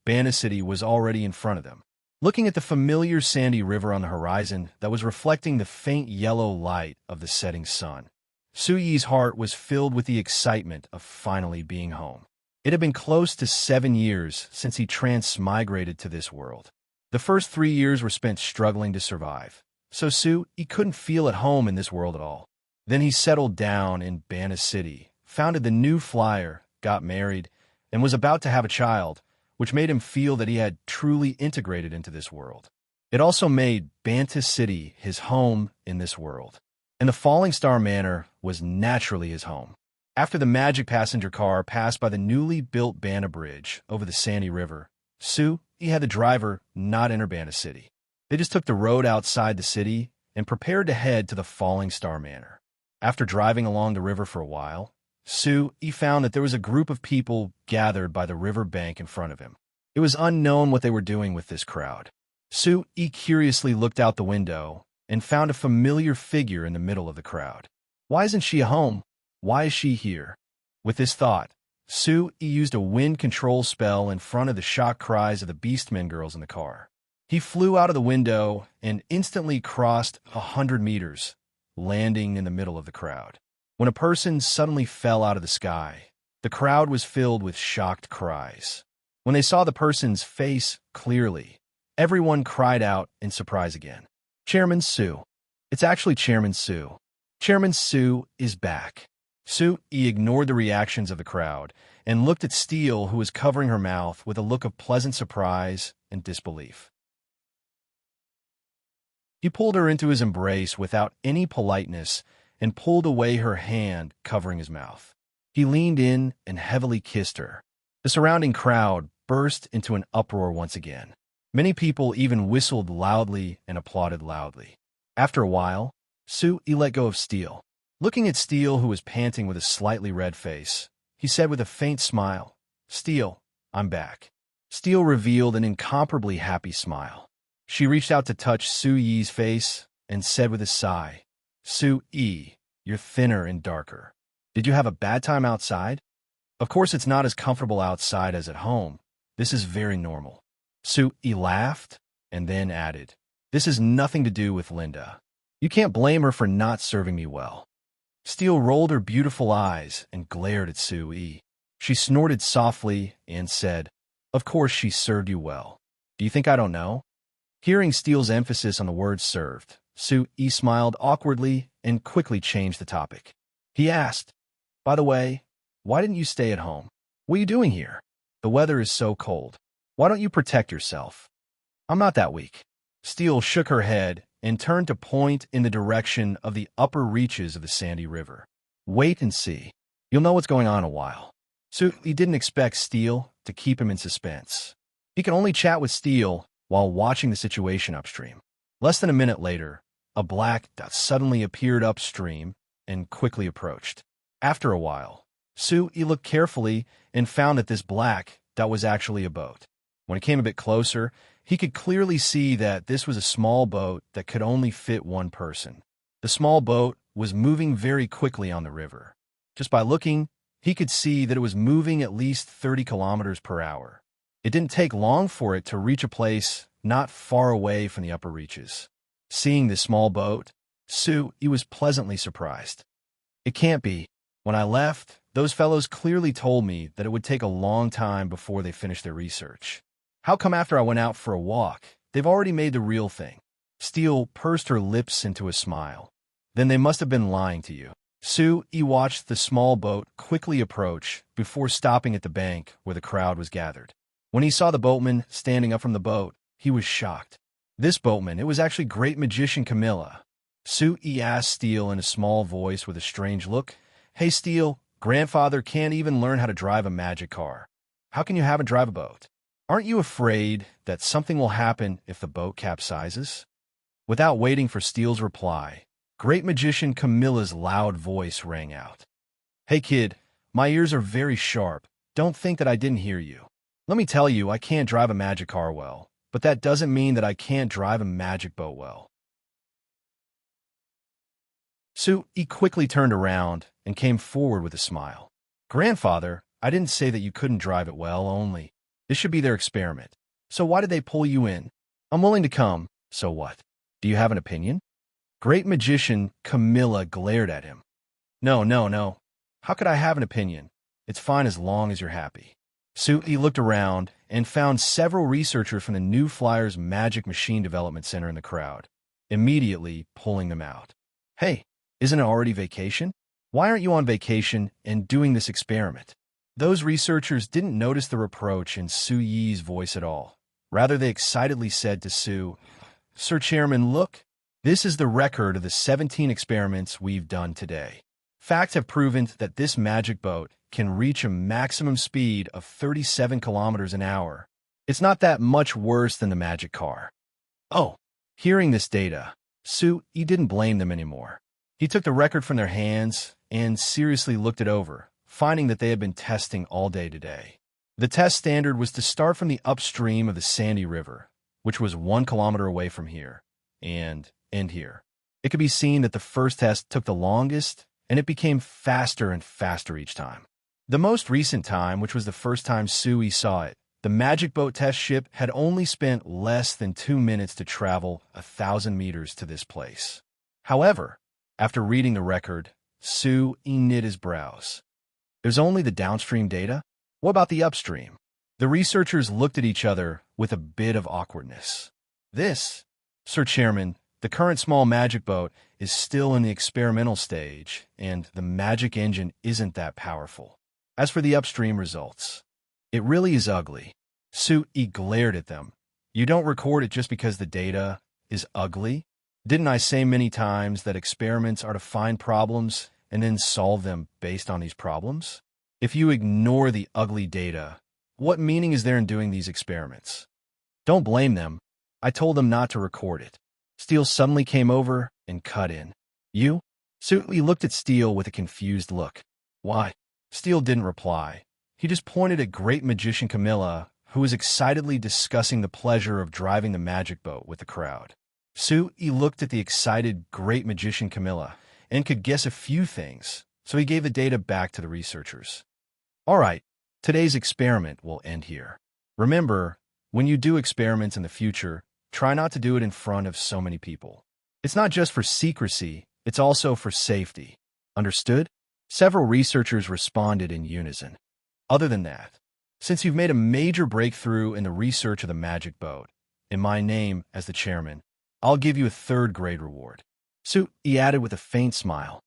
Speaker 1: Banda City was already in front of them. Looking at the familiar sandy river on the horizon that was reflecting the faint yellow light of the setting sun, Suyi's heart was filled with the excitement of finally being home. It had been close to 7 years since he transmigrated to this world. The first 3 years were spent struggling to survive, so he couldn't feel at home in this world at all. Then he settled down in Banda City, founded the new flyer, got married, and was about to have a child, which made him feel that he had truly integrated into this world. It also made Banda City his home in this world, and the Falling Star Manor was naturally his home. After the Magic passenger car passed by the newly built Banda Bridge over the Sandy River, he had the driver not enter Banda City. They just took the road outside the city and prepared to head to the Falling Star Manor. After driving along the river for a while, he found that there was a group of people gathered by the river bank in front of him. It was unknown what they were doing with this crowd. He curiously looked out the window and found a familiar figure in the middle of the crowd. Why isn't she home? Why is she here? With this thought, he used a wind control spell in front of the shocked cries of the Beastmen girls in the car. He flew out of the window and instantly crossed 100 meters, landing in the middle of the crowd. When a person suddenly fell out of the sky, the crowd was filled with shocked cries. When they saw the person's face clearly, everyone cried out in surprise again. Chairman Sue. It's actually Chairman Sue. Chairman Sue is back. He ignored the reactions of the crowd and looked at Steele, who was covering her mouth with a look of pleasant surprise and disbelief. He pulled her into his embrace without any politeness and pulled away her hand covering his mouth. He leaned in and heavily kissed her. The surrounding crowd burst into an uproar once again. Many people even whistled loudly and applauded loudly. After a while, he let go of Steele. Looking at Steele, who was panting with a slightly red face, he said with a faint smile, "Steele, I'm back." Steele revealed an incomparably happy smile. She reached out to touch Suyi's face and said with a sigh, "Sue, you're thinner and darker. Did you have a bad time outside? Of course it's not as comfortable outside as at home. This is very normal." Sue laughed and then added, "This has nothing to do with Linda. You can't blame her for not serving me well." Steele rolled her beautiful eyes and glared at Sue. She snorted softly and said, "Of course she served you well. Do you think I don't know?" Hearing Steele's emphasis on the word served, Sue smiled awkwardly and quickly changed the topic. He asked, "By the way, why didn't you stay at home? What are you doing here? The weather is so cold. Why don't you protect yourself?" "I'm not that weak." Steele shook her head and turned to point in the direction of the upper reaches of the Sandy River. "Wait and see. You'll know what's going on in a while." He didn't expect Steele to keep him in suspense. He could only chat with Steele while watching the situation upstream. Less than a minute later, a black dot suddenly appeared upstream and quickly approached. After a while, he looked carefully and found that this black dot was actually a boat. When it came a bit closer, he could clearly see that this was a small boat that could only fit one person. The small boat was moving very quickly on the river. Just by looking, he could see that it was moving at least 30 kilometers per hour. It didn't take long for it to reach a place not far away from the upper reaches. Seeing this small boat, he was pleasantly surprised. "It can't be. When I left, those fellows clearly told me that it would take a long time before they finished their research. How come after I went out for a walk, they've already made the real thing? Steele pursed her lips into a smile. Then they must have been lying to you. Sue watched the small boat quickly approach before stopping at the bank where the crowd was gathered. When he saw the boatman standing up from the boat, he was shocked. This boatman, it was actually Great Magician Camilla. Sue asked Steele in a small voice with a strange look. Hey Steele, grandfather can't even learn how to drive a magic car. How can you have him drive a boat? Aren't you afraid that something will happen if the boat capsizes? Without waiting for Steele's reply, Great Magician Camilla's loud voice rang out. Hey kid, my ears are very sharp. Don't think that I didn't hear you. Let me tell you, I can't drive a magic car well, but that doesn't mean that I can't drive a magic boat well. Sue quickly turned around and came forward with a smile. Grandfather, I didn't say that you couldn't drive it well, only this should be their experiment. So why did they pull you in? I'm willing to come, so what? Do you have an opinion? Great Magician Camilla glared at him. No. How could I have an opinion? It's fine as long as you're happy. Sue looked around and found several researchers from the New Flyers Magic Machine Development Center in the crowd, immediately pulling them out. Hey, isn't it already vacation? Why aren't you on vacation and doing this experiment? Those researchers didn't notice the reproach in Sue Yi's voice at all. Rather, they excitedly said to Sue, Sir Chairman, look, this is the record of the 17 experiments we've done today. Facts have proven that this magic boat can reach a maximum speed of 37 kilometers an hour. It's not that much worse than the magic car. Oh, hearing this data, Sue didn't blame them anymore. He took the record from their hands and seriously looked it over, finding that they had been testing all day today. The test standard was to start from the upstream of the Sandy River, which was 1 kilometer away from here, and end here. It could be seen that the first test took the longest, and it became faster and faster each time. The most recent time, which was the first time Sue saw it, the Magic Boat test ship had only spent less than 2 minutes to travel 1,000 meters to this place. However, after reading the record, Sue knit his brows. There's only the downstream data? What about the upstream? The researchers looked at each other with a bit of awkwardness. This, Sir Chairman, the current small magic boat is still in the experimental stage, and the magic engine isn't that powerful. As for the upstream results, it really is ugly. Sue glared at them. You don't record it just because the data is ugly? Didn't I say many times that experiments are to find problems and then solve them based on these problems? If you ignore the ugly data, what meaning is there in doing these experiments? Don't blame them. I told them not to record it. Steele suddenly came over and cut in. You? Sue looked at Steele with a confused look. Why? Steele didn't reply. He just pointed at Great Magician Camilla, who was excitedly discussing the pleasure of driving the magic boat with the crowd. Sue looked at the excited Great Magician Camilla and could guess a few things, so he gave the data back to the researchers. All right, today's experiment will end here. Remember, when you do experiments in the future, try not to do it in front of so many people. It's not just for secrecy, it's also for safety. Understood? Several researchers responded in unison. Other than that, since you've made a major breakthrough in the research of the magic boat, in my name as the chairman, I'll give you a 3rd-grade reward. Sue added with a faint smile.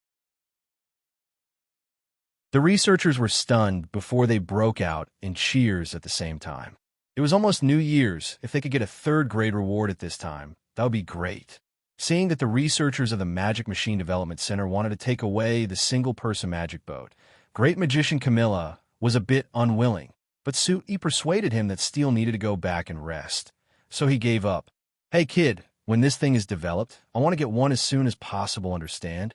Speaker 1: The researchers were stunned before they broke out in cheers at the same time. It was almost New Year's. If they could get a 3rd-grade reward at this time, that would be great. Seeing that the researchers of the Magic Machine Development Center wanted to take away the single-person magic boat, Great Magician Camilla was a bit unwilling, but Sue persuaded him that Steele needed to go back and rest, so he gave up. Hey kid, when this thing is developed, I want to get one as soon as possible, understand?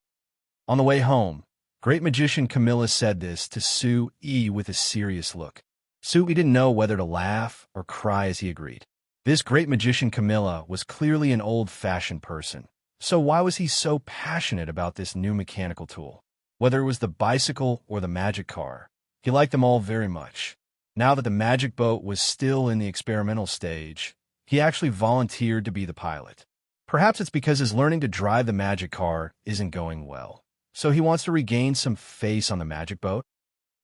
Speaker 1: On the way home, Great Magician Camilla said this to Sue with a serious look. Sue didn't know whether to laugh or cry as he agreed. This Great Magician Camilla was clearly an old-fashioned person, so why was he so passionate about this new mechanical tool? Whether it was the bicycle or the magic car, he liked them all very much. Now that the magic boat was still in the experimental stage, he actually volunteered to be the pilot. Perhaps it's because his learning to drive the magic car isn't going well. So he wants to regain some face on the magic boat?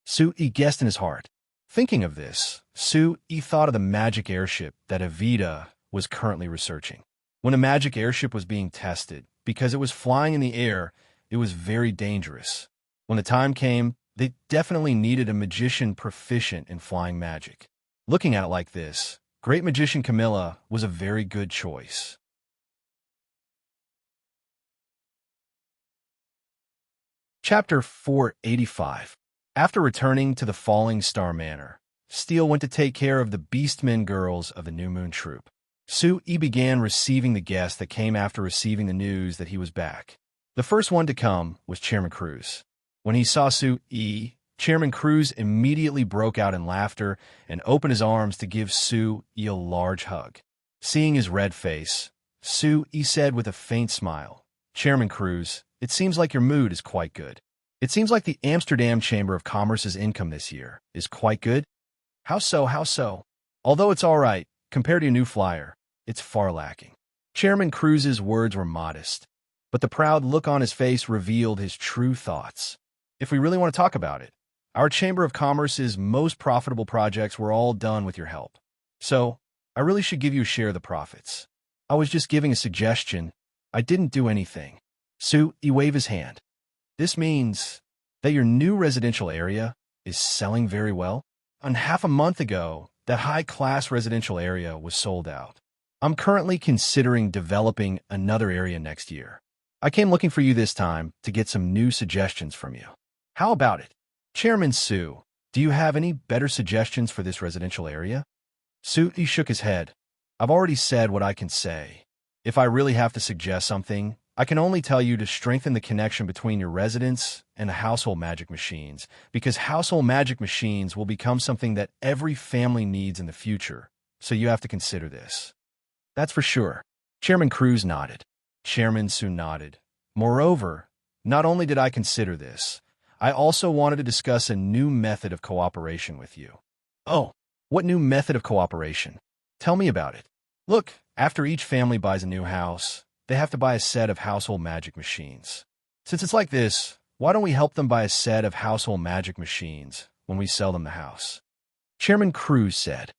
Speaker 1: Su-yi guessed in his heart. Thinking of this, Su-yi thought of the magic airship that Evita was currently researching. When a magic airship was being tested, because it was flying in the air, it was very dangerous. When the time came, they definitely needed a magician proficient in flying magic. Looking at it like this, Great Magician Camilla was a very good choice. Chapter 485. After returning to the Falling Star Manor, Steele went to take care of the Beastmen girls of the New Moon Troop. Su-yi began receiving the guests that came after receiving the news that he was back. The first one to come was Chairman Cruz. When he saw Su-yi, Chairman Cruz immediately broke out in laughter and opened his arms to give Su-yi a large hug. Seeing his red face, Su-yi said with a faint smile, "Chairman Cruz, it seems like your mood is quite good. It seems like the Amsterdam Chamber of Commerce's income this year is quite good." How so, how so? Although it's all right, compared to a new flyer, it's far lacking. Chairman Cruz's words were modest, but the proud look on his face revealed his true thoughts. If we really want to talk about it, our Chamber of Commerce's most profitable projects were all done with your help. So, I really should give you a share of the profits. I was just giving a suggestion. I didn't do anything. Su-yi waved his hand. This means that your new residential area is selling very well? And half a month ago, that high-class residential area was sold out. I'm currently considering developing another area next year. I came looking for you this time to get some new suggestions from you. How about it? Chairman Su, do you have any better suggestions for this residential area? Su-yi shook his head. I've already said what I can say. If I really have to suggest something, I can only tell you to strengthen the connection between your residence and the household magic machines, because household magic machines will become something that every family needs in the future, so you have to consider this. That's for sure. Chairman Cruz nodded. Chairman Su nodded. Moreover, not only did I consider this, I also wanted to discuss a new method of cooperation with you. Oh, what new method of cooperation? Tell me about it. Look, after each family buys a new house, they have to buy a set of household magic machines. Since it's like this, why don't we help them buy a set of household magic machines when we sell them the house? Chairman Cruz said.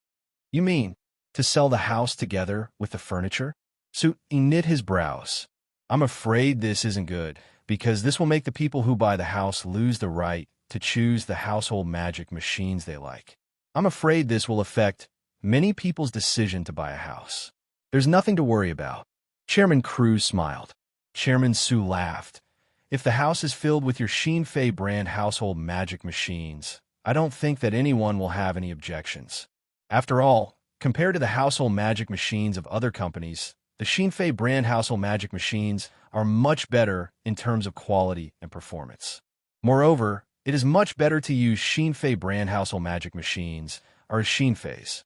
Speaker 1: You mean, to sell the house together with the furniture? Su knit his brows. I'm afraid this isn't good, because this will make the people who buy the house lose the right to choose the household magic machines they like. I'm afraid this will affect many people's decision to buy a house. There's nothing to worry about. Chairman Cruz smiled. Chairman Su laughed. If the house is filled with your Xinfei brand household magic machines, I don't think that anyone will have any objections. After all, compared to the household magic machines of other companies, the Xinfei brand household magic machines are much better in terms of quality and performance. Moreover, it is much better to use Xinfei brand household magic machines or Xinfei's.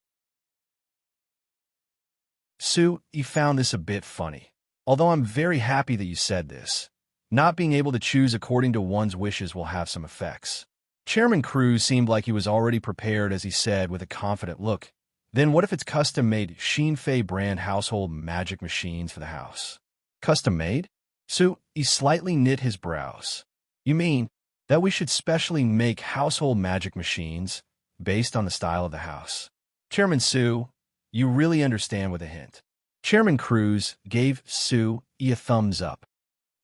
Speaker 1: Su-yi found this a bit funny. Although I'm very happy that you said this, not being able to choose according to one's wishes will have some effects. Chairman Cruz seemed like he was already prepared as he said with a confident look, then what if it's custom-made Xinfei brand household magic machines for the house? Custom-made? Su-yi slightly knit his brows. You mean that we should specially make household magic machines based on the style of the house? Chairman Su, you really understand with a hint. Chairman Cruz gave Su-yi a thumbs up.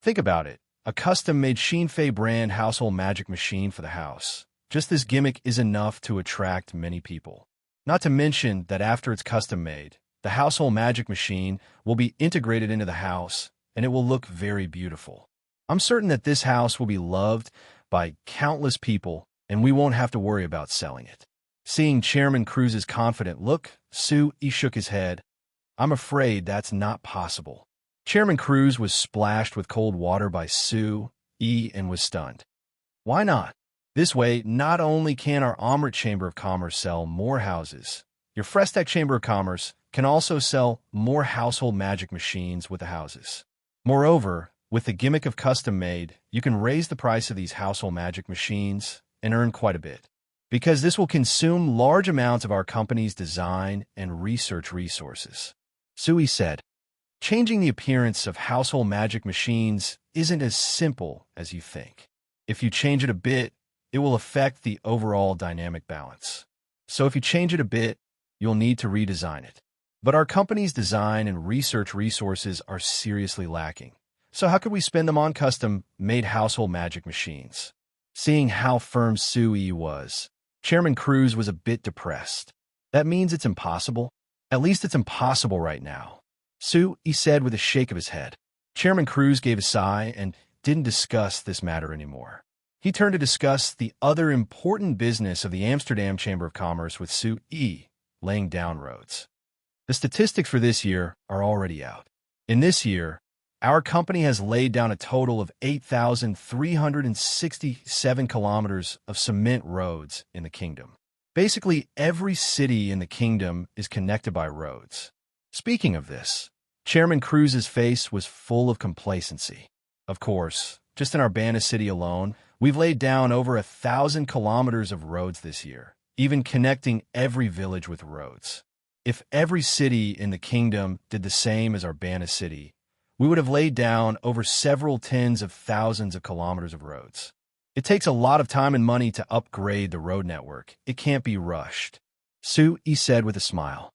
Speaker 1: Think about it. A custom-made Xinfei brand household magic machine for the house. Just this gimmick is enough to attract many people. Not to mention that after it's custom-made, the household magic machine will be integrated into the house, and it will look very beautiful. I'm certain that this house will be loved by countless people, and we won't have to worry about selling it. Seeing Chairman Cruz's confident look, Su-yi shook his head. I'm afraid that's not possible. Chairman Cruz was splashed with cold water by Su-yi and was stunned. Why not? This way, not only can our Omrit Chamber of Commerce sell more houses, your Frestech Chamber of Commerce can also sell more household magic machines with the houses. Moreover, with the gimmick of custom-made, you can raise the price of these household magic machines and earn quite a bit, because this will consume large amounts of our company's design and research resources. Su-yi said. Changing the appearance of household magic machines isn't as simple as you think. If you change it a bit, it will affect the overall dynamic balance. So if you change it a bit, you'll need to redesign it. But our company's design and research resources are seriously lacking. So how could we spend them on custom-made household magic machines? Seeing how firm Sui was, Chairman Cruz was a bit depressed. That means it's impossible? At least it's impossible right now. Sue, he said with a shake of his head. Chairman Cruz gave a sigh and didn't discuss this matter anymore. He turned to discuss the other important business of the Amsterdam Chamber of Commerce with Sue E., laying down roads. The statistics for this year are already out. In this year, our company has laid down a total of 8,367 kilometers of cement roads in the kingdom. Basically, every city in the kingdom is connected by roads. Speaking of this, Chairman Cruz's face was full of complacency. Of course, just in Urbana City alone, we've laid down over 1,000 kilometers of roads this year, even connecting every village with roads. If every city in the kingdom did the same as Urbana City, we would have laid down over several tens of thousands of kilometers of roads. It takes a lot of time and money to upgrade the road network. It can't be rushed. Sue E. said with a smile.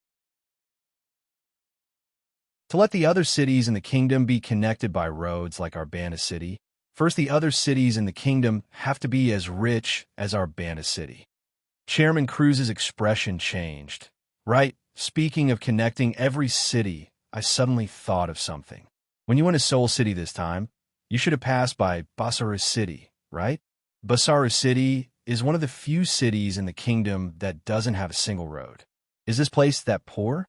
Speaker 1: To let the other cities in the kingdom be connected by roads like Urbana City, first the other cities in the kingdom have to be as rich as Urbana City. Chairman Cruz's expression changed. Right, speaking of connecting every city, I suddenly thought of something. When you went to Seoul City this time, you should have passed by Basara City, right? Basara City is one of the few cities in the kingdom that doesn't have a single road. Is this place that poor?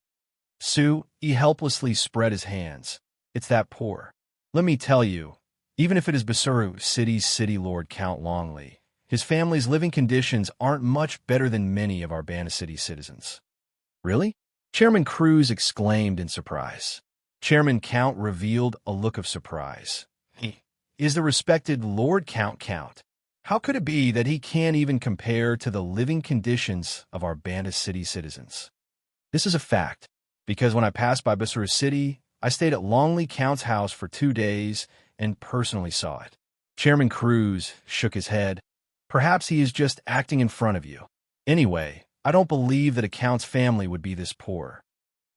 Speaker 1: Sue, he helplessly spread his hands. It's that poor. Let me tell you, even if it is Basara City's city lord Count Longley, his family's living conditions aren't much better than many of Urbana City citizens. Really? Chairman Cruz exclaimed in surprise. Chairman Count revealed a look of surprise. He is the respected Lord Count. How could it be that he can't even compare to the living conditions of Urbana City citizens? This is a fact, because when I passed by Basara City, I stayed at Longley Count's house for 2 days and personally saw it. Chairman Cruz shook his head. Perhaps he is just acting in front of you. Anyway, I don't believe that a Count's family would be this poor.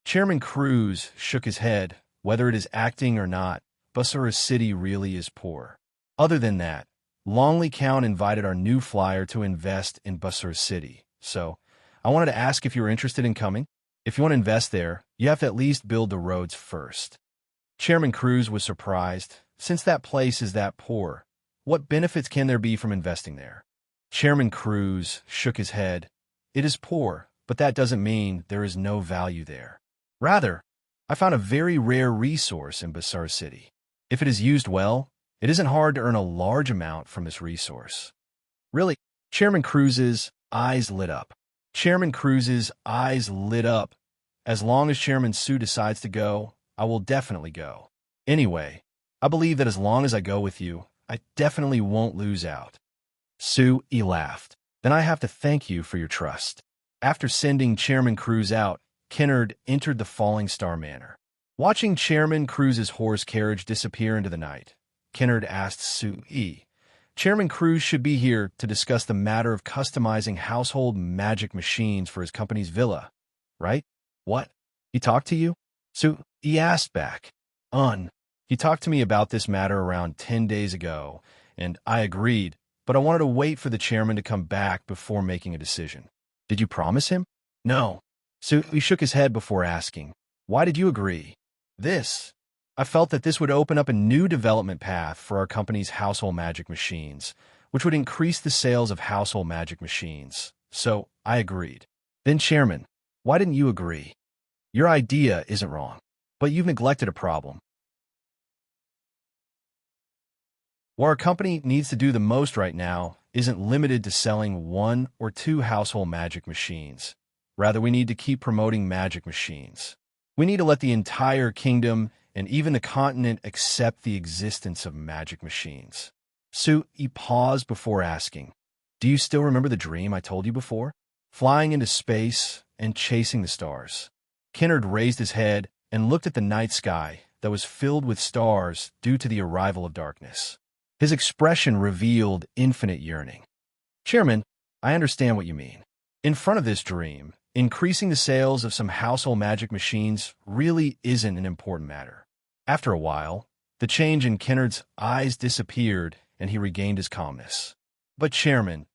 Speaker 1: Chairman Cruz shook his head. Whether it is acting or not, Basara City really is poor. Other than that, Longley Count invited our new flyer to invest in Basara City. So, I wanted to ask if you were interested in coming. If you want to invest there, you have to at least build the roads first. Chairman Cruz was surprised. Since that place is that poor, what benefits can there be from investing there? Chairman Cruz shook his head. It is poor, but that doesn't mean there is no value there. Rather, I found a very rare resource in Basara City. If it is used well, it isn't hard to earn a large amount from this resource. Really? Chairman Cruz's eyes lit up. Chairman Cruz's eyes lit up. As long as Chairman Sue decides to go, I will definitely go. Anyway, I believe that as long as I go with you, I definitely won't lose out. Sue E. laughed. Then I have to thank you for your trust. After sending Chairman Cruz out, Kennard entered the Falling Star Manor. Watching Chairman Cruz's horse carriage disappear into the night, Kennard asked Sue E. Chairman Cruz should be here to discuss the matter of customizing household magic machines for his company's villa, right? What? He talked to you? Sue E. asked back. He talked to me about this matter around 10 days ago, and I agreed, but I wanted to wait for the chairman to come back before making a decision. Did you promise him? No. So he shook his head before asking, why did you agree? I felt that this would open up a new development path for our company's household magic machines, which would increase the sales of household magic machines. So I agreed. Then, Chairman, why didn't you agree? Your idea isn't wrong, but you've neglected a problem. What our company needs to do the most right now isn't limited to selling 1 or 2 household magic machines. Rather, we need to keep promoting magic machines. We need to let the entire kingdom and even the continent accept the existence of magic machines. Sue E. paused before asking, do you still remember the dream I told you before? Flying into space and chasing the stars. Kennard raised his head and looked at the night sky, that was filled with stars due to the arrival of darkness. His expression revealed infinite yearning. Chairman, I understand what you mean. In front of this dream, increasing the sales of some household magic machines really isn't an important matter. After a while, the change in Kennard's eyes disappeared and he regained his calmness. But Chairman,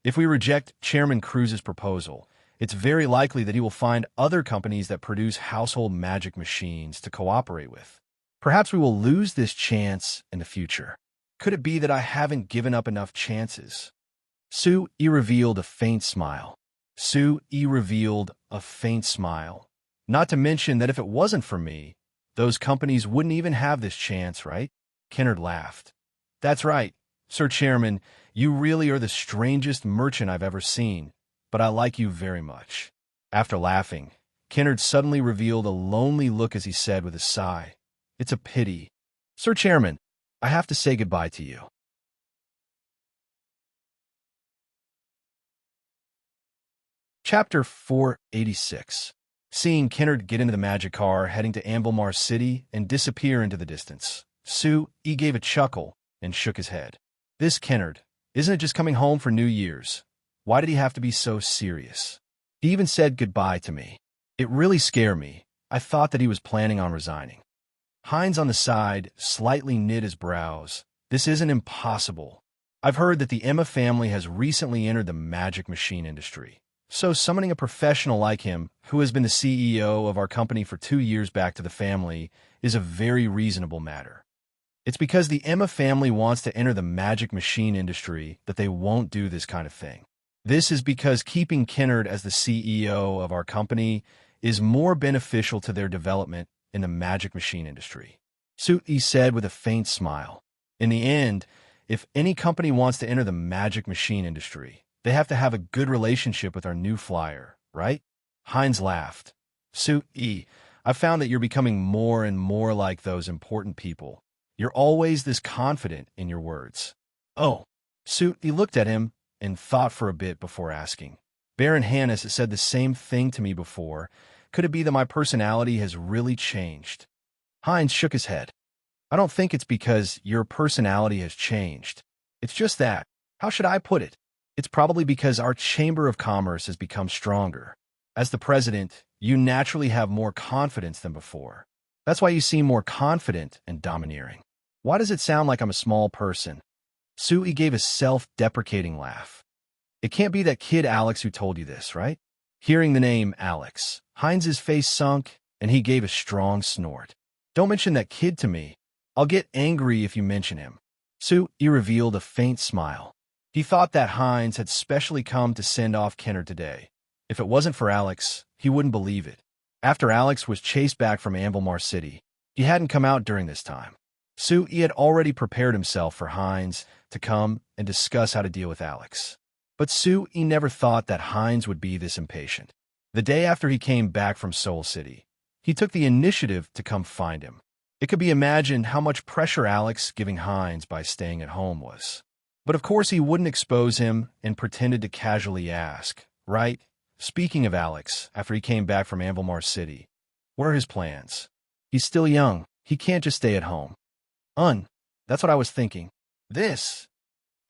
Speaker 1: if we reject Chairman Cruz's proposal, it's very likely that he will find other companies that produce household magic machines to cooperate with. Perhaps we will lose this chance in the future. Could it be that I haven't given up enough chances? Sue-E revealed a faint smile. Sue-E revealed a faint smile. Not to mention that if it wasn't for me, those companies wouldn't even have this chance, right? Kennard laughed. That's right, Sir Chairman, you really are the strangest merchant I've ever seen, but I like you very much. After laughing, Kennard suddenly revealed a lonely look as he said with a sigh, It's a pity. Sir Chairman, I have to say goodbye to you. Chapter 486. Seeing Kennard get into the magic car heading to Anvilmar City and disappear into the distance, Sue-E gave a chuckle and shook his head. This Kennard, isn't it just coming home for New Year's? Why did he have to be so serious? He even said goodbye to me. It really scared me. I thought that he was planning on resigning. Hines on the side slightly knit his brows. This isn't impossible. I've heard that the Emma family has recently entered the magic machine industry. So summoning a professional like him, who has been the CEO of our company for 2 years back to the family, is a very reasonable matter. It's because the Emma family wants to enter the magic machine industry that they won't do this kind of thing. This is because keeping Kennard as the CEO of our company is more beneficial to their development in the magic machine industry. Sue-E said with a faint smile. In the end, if any company wants to enter the magic machine industry, they have to have a good relationship with our new flyer, right? Hines laughed. Sue-E, I've found that you're becoming more and more like those important people. You're always this confident in your words. Oh, Sue-E looked at him and thought for a bit before asking. Baron Hannes has said the same thing to me before. Could it be that my personality has really changed? Hines shook his head. I don't think it's because your personality has changed. It's just that, how should I put it? It's probably because our Chamber of Commerce has become stronger. As the president, you naturally have more confidence than before. That's why you seem more confident and domineering. Why does it sound like I'm a small person? Sue-E gave a self-deprecating laugh. It can't be that kid Alex who told you this, right? Hearing the name Alex, Hines's face sunk, and he gave a strong snort. Don't mention that kid to me. I'll get angry if you mention him. Sue-E revealed a faint smile. He thought that Hines had specially come to send off Kennard today. If it wasn't for Alex, he wouldn't believe it. After Alex was chased back from Anvilmar City, he hadn't come out during this time. Sue-E had already prepared himself for Hines to come and discuss how to deal with Alex. But Sue-E never thought that Hines would be this impatient. The day after he came back from Soul City, he took the initiative to come find him. It could be imagined how much pressure Alex giving Hines by staying at home was. But of course he wouldn't expose him and pretended to casually ask, right? Speaking of Alex, after he came back from Anvilmar City, what are his plans? He's still young. He can't just stay at home. That's what I was thinking. This.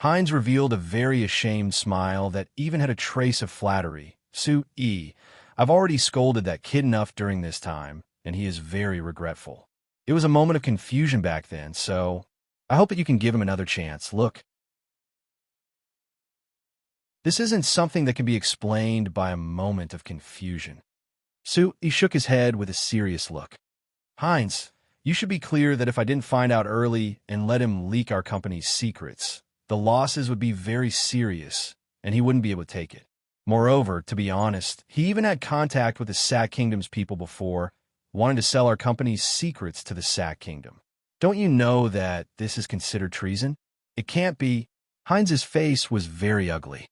Speaker 1: Hines revealed a very ashamed smile that even had a trace of flattery. Sue-E, I've already scolded that kid enough during this time, and he is very regretful. It was a moment of confusion back then, so I hope that you can give him another chance. Look. This isn't something that can be explained by a moment of confusion. Sue-E shook his head with a serious look. Hines, you should be clear that if I didn't find out early and let him leak our company's secrets, the losses would be very serious, and he wouldn't be able to take it. Moreover, to be honest, he even had contact with the Sack Kingdom's people before, wanting to sell our company's secrets to the Sack Kingdom. Don't you know that this is considered treason? It can't be. Hines's face was very ugly.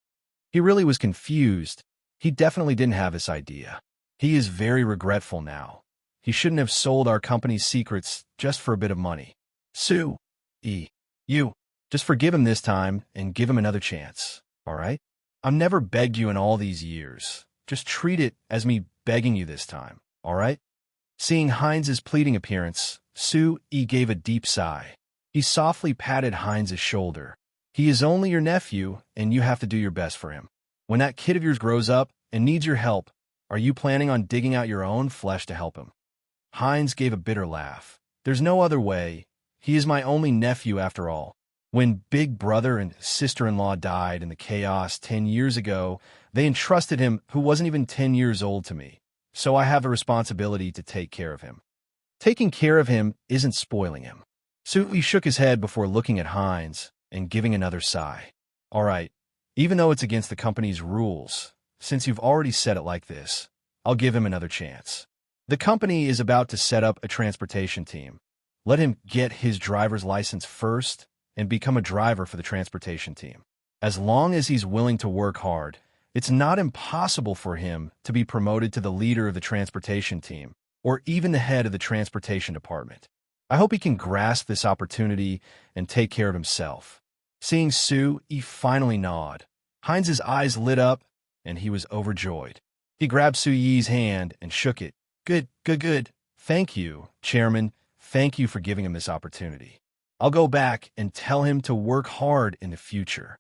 Speaker 1: He really was confused. He definitely didn't have this idea. He is very regretful now. He shouldn't have sold our company's secrets just for a bit of money. Sue-E, you, just forgive him this time and give him another chance, all right? I've never begged you in all these years. Just treat it as me begging you this time, all right? Seeing Heinz's pleading appearance, Su-yi gave a deep sigh. He softly patted Heinz's shoulder. He is only your nephew, and you have to do your best for him. When that kid of yours grows up and needs your help, are you planning on digging out your own flesh to help him? Heinz gave a bitter laugh. There's no other way. He is my only nephew after all. When big brother and sister-in-law died in the chaos 10 years ago, they entrusted him, who wasn't even 10 years old, to me. So I have a responsibility to take care of him. Taking care of him isn't spoiling him. Su-yi shook his head before looking at Heinz and giving another sigh. All right, even though it's against the company's rules, since you've already said it like this, I'll give him another chance. The company is about to set up a transportation team. Let him get his driver's license first and become a driver for the transportation team. As long as he's willing to work hard, it's not impossible for him to be promoted to the leader of the transportation team, or even the head of the transportation department. I hope he can grasp this opportunity and take care of himself. Seeing Su-yi finally nod, Heinz's eyes lit up, and he was overjoyed. He grabbed Su-yi's hand and shook it. Good. Thank you, Chairman. Thank you for giving him this opportunity. I'll go back and tell him to work hard in the future.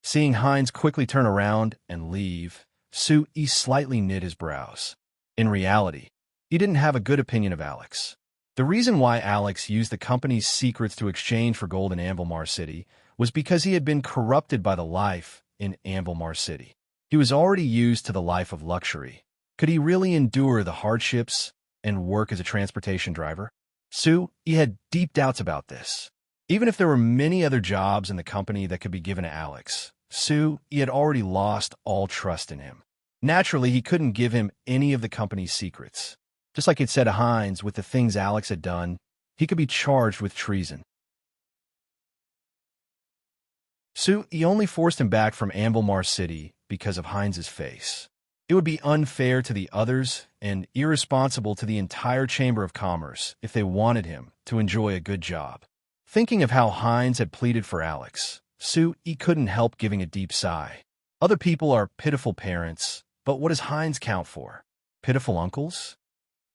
Speaker 1: Seeing Heinz quickly turn around and leave, Su-yi slightly knit his brows. In reality, he didn't have a good opinion of Alex. The reason why Alex used the company's secrets to exchange for gold in Anvilmar City was because he had been corrupted by the life in Anvilmar City. He was already used to the life of luxury. Could he really endure the hardships and work as a transportation driver? Su-yi had deep doubts about this. Even if there were many other jobs in the company that could be given to Alex, Su-yi had already lost all trust in him. Naturally, he couldn't give him any of the company's secrets. Just like he'd said to Heinz with the things Alex had done, he could be charged with treason. Su-yi only forced him back from Anvilmar City because of Heinz's face. It would be unfair to the others and irresponsible to the entire Chamber of Commerce if they wanted him to enjoy a good job. Thinking of how Heinz had pleaded for Alex, Su-yi couldn't help giving a deep sigh. Other people are pitiful parents, but what does Heinz count for? Pitiful uncles?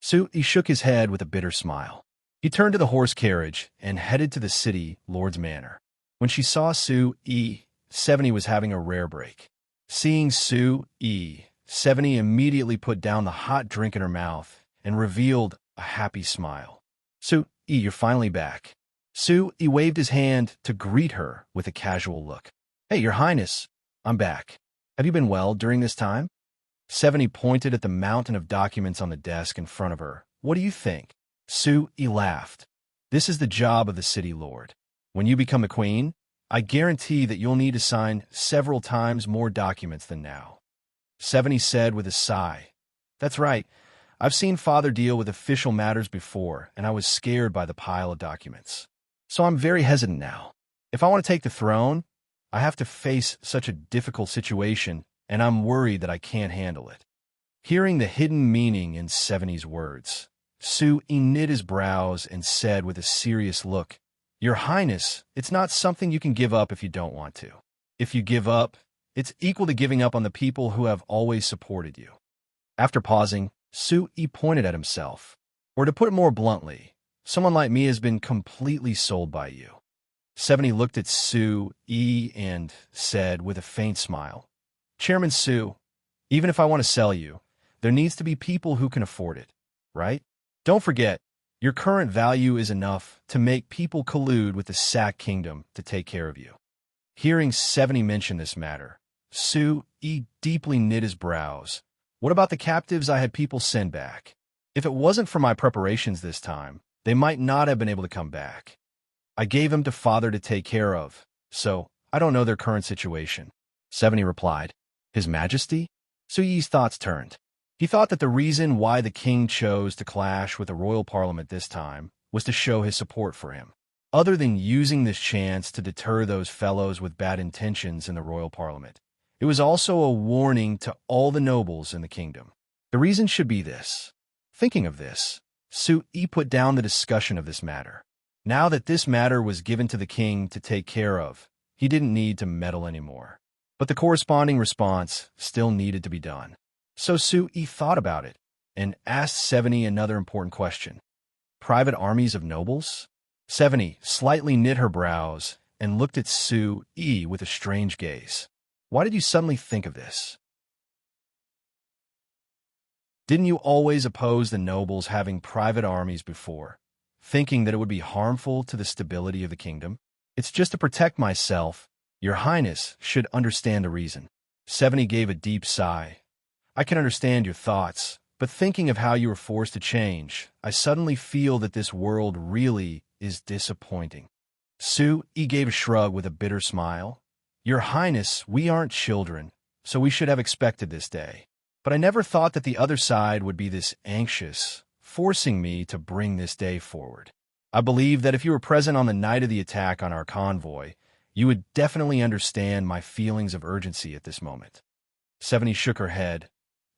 Speaker 1: Su-yi shook his head with a bitter smile. He turned to the horse carriage and headed to the city lord's manor. When she saw Su-yi, Seveni was having a rare break. Seeing Su-yi, Seveni immediately put down the hot drink in her mouth and revealed a happy smile. Su-yi, you're finally back. Su-yi waved his hand to greet her with a casual look. Hey, Your Highness, I'm back. Have you been well during this time? Seveni pointed at the mountain of documents on the desk in front of her. What do you think? Su-yi laughed. This is the job of the city lord. When you become a queen, I guarantee that you'll need to sign several times more documents than now. Seveni said with a sigh. That's right. I've seen Father deal with official matters before, and I was scared by the pile of documents. So I'm very hesitant now. If I want to take the throne, I have to face such a difficult situation, and I'm worried that I can't handle it. Hearing the hidden meaning in Seveni's words, Su-yi knit his brows and said with a serious look, Your Highness, it's not something you can give up if you don't want to. If you give up, it's equal to giving up on the people who have always supported you. After pausing, Su-yi pointed at himself. Or to put it more bluntly, someone like me has been completely sold by you. Seveni looked at Su-yi and said with a faint smile, Chairman Su, even if I want to sell you, there needs to be people who can afford it, right? Don't forget, your current value is enough to make people collude with the Sack Kingdom to take care of you. Hearing Seveni mention this matter, Su-yi deeply knit his brows. What about the captives I had people send back? If it wasn't for my preparations this time, they might not have been able to come back. I gave them to Father to take care of, so I don't know their current situation. Seveni replied. His Majesty? Su-yi's thoughts turned. He thought that the reason why the king chose to clash with the royal parliament this time was to show his support for him. Other than using this chance to deter those fellows with bad intentions in the royal parliament, it was also a warning to all the nobles in the kingdom. The reason should be this. Thinking of this, Su-yi put down the discussion of this matter. Now that this matter was given to the king to take care of, he didn't need to meddle anymore. But the corresponding response still needed to be done. So Su-yi thought about it. and asked 70 another important question. Private armies of nobles? 70 slightly knit her brows and looked at Sue E with a strange gaze. Why did you suddenly think of this? Didn't you always oppose the nobles having private armies before, thinking that it would be harmful to the stability of the kingdom? It's just to protect myself. Your Highness should understand the reason. 70 gave a deep sigh. I can understand your thoughts, but thinking of how you were forced to change, I suddenly feel that this world really is disappointing. Sue E gave a shrug with a bitter smile. Your Highness, we aren't children, so we should have expected this day. But I never thought that the other side would be this anxious, forcing me to bring this day forward. I believe that if you were present on the night of the attack on our convoy, you would definitely understand my feelings of urgency at this moment. 70 shook her head.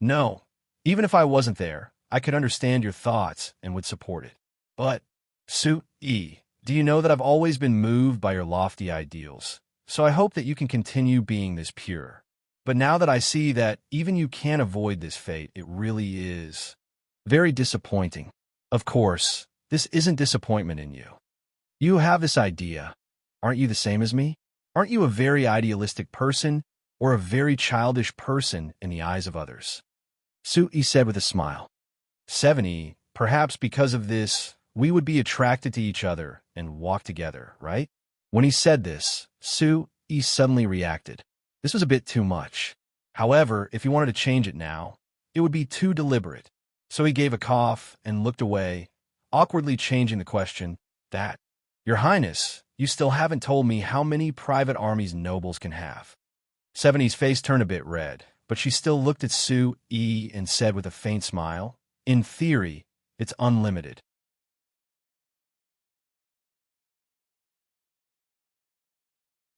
Speaker 1: No, even if I wasn't there, I could understand your thoughts and would support it. But, Sue E, do you know that I've always been moved by your lofty ideals, so I hope that you can continue being this pure. But now that I see that even you can't avoid this fate, it really is very disappointing. Of course, this isn't disappointment in you. You have this idea. Aren't you the same as me? Aren't you a very idealistic person or a very childish person in the eyes of others? Sue E said with a smile. 70, perhaps because of this, we would be attracted to each other and walk together, right? When he said this, Sue E suddenly reacted. This was a bit too much. However, if he wanted to change it now, it would be too deliberate. So he gave a cough and looked away, awkwardly changing the question. That, Your Highness, you still haven't told me how many private armies nobles can have. 70's face turned a bit red, but she still looked at Sue E and said with a faint smile, in theory, it's unlimited.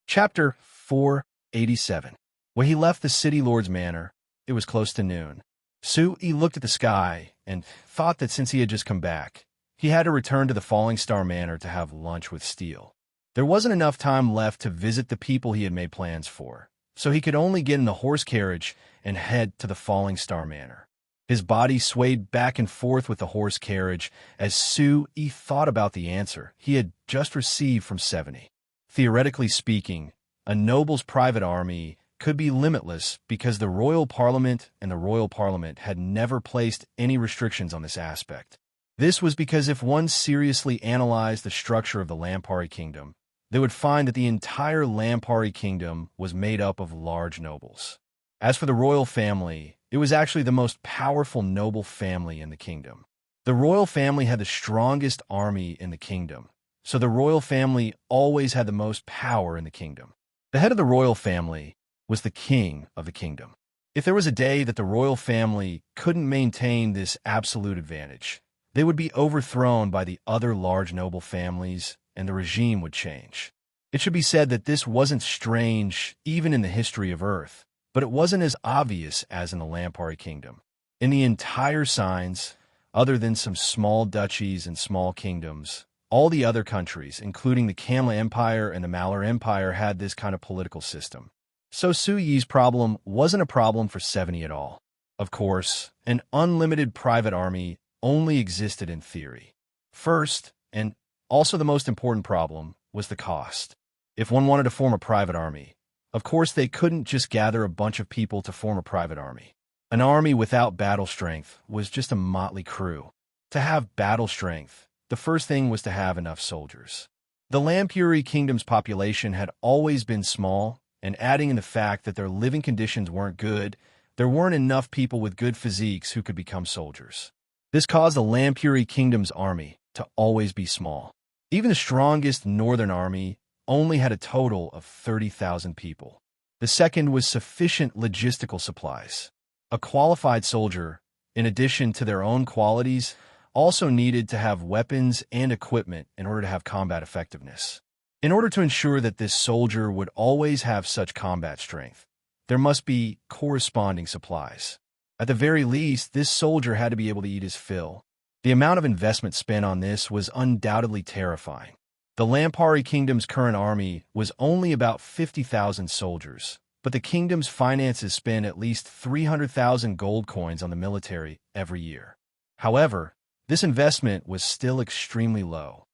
Speaker 1: Chapter 487. When he left the city lord's manor, it was close to noon. Sue E looked at the sky and thought that since he had just come back, he had to return to the Falling Star Manor to have lunch with Steele. There wasn't enough time left to visit the people he had made plans for, so he could only get in the horse carriage and head to the Falling Star Manor. His body swayed back and forth with the horse carriage as Sue E thought about the answer he had just received from 70. Theoretically speaking, a noble's private army could be limitless because the Royal Parliament and the Royal Parliament had never placed any restrictions on this aspect. This was because if one seriously analyzed the structure of the Lampari Kingdom, they would find that the entire Lampari Kingdom was made up of large nobles. As for the royal family, it was actually the most powerful noble family in the kingdom. The royal family had the strongest army in the kingdom, so the royal family always had the most power in the kingdom. The head of the royal family was the king of the kingdom. If there was a day that the royal family couldn't maintain this absolute advantage, they would be overthrown by the other large noble families, and the regime would change. It should be said that this wasn't strange even in the history of Earth, but it wasn't as obvious as in the Lampari Kingdom. In the entire signs, other than some small duchies and small kingdoms, all the other countries, including the Kamla Empire and the Malar Empire, had this kind of political system. So Sue Yi's problem wasn't a problem for 70 at all. Of course, an unlimited private army only existed in theory. First, and also the most important problem, was the cost. If one wanted to form a private army, of course they couldn't just gather a bunch of people to form a private army. An army without battle strength was just a motley crew. To have battle strength, the first thing was to have enough soldiers. The Lampuri Kingdom's population had always been small, and adding in the fact that their living conditions weren't good, there weren't enough people with good physiques who could become soldiers. This caused the Lampuri Kingdom's army to always be small. Even the strongest northern army only had a total of 30,000 people. The second was sufficient logistical supplies. A qualified soldier, in addition to their own qualities, also needed to have weapons and equipment in order to have combat effectiveness. In order to ensure that this soldier would always have such combat strength, there must be corresponding supplies. At the very least, this soldier had to be able to eat his fill. The amount of investment spent on this was undoubtedly terrifying. The Lampari Kingdom's current army was only about 50,000 soldiers, but the kingdom's finances spend at least 300,000 gold coins on the military every year. However, this investment was still extremely low.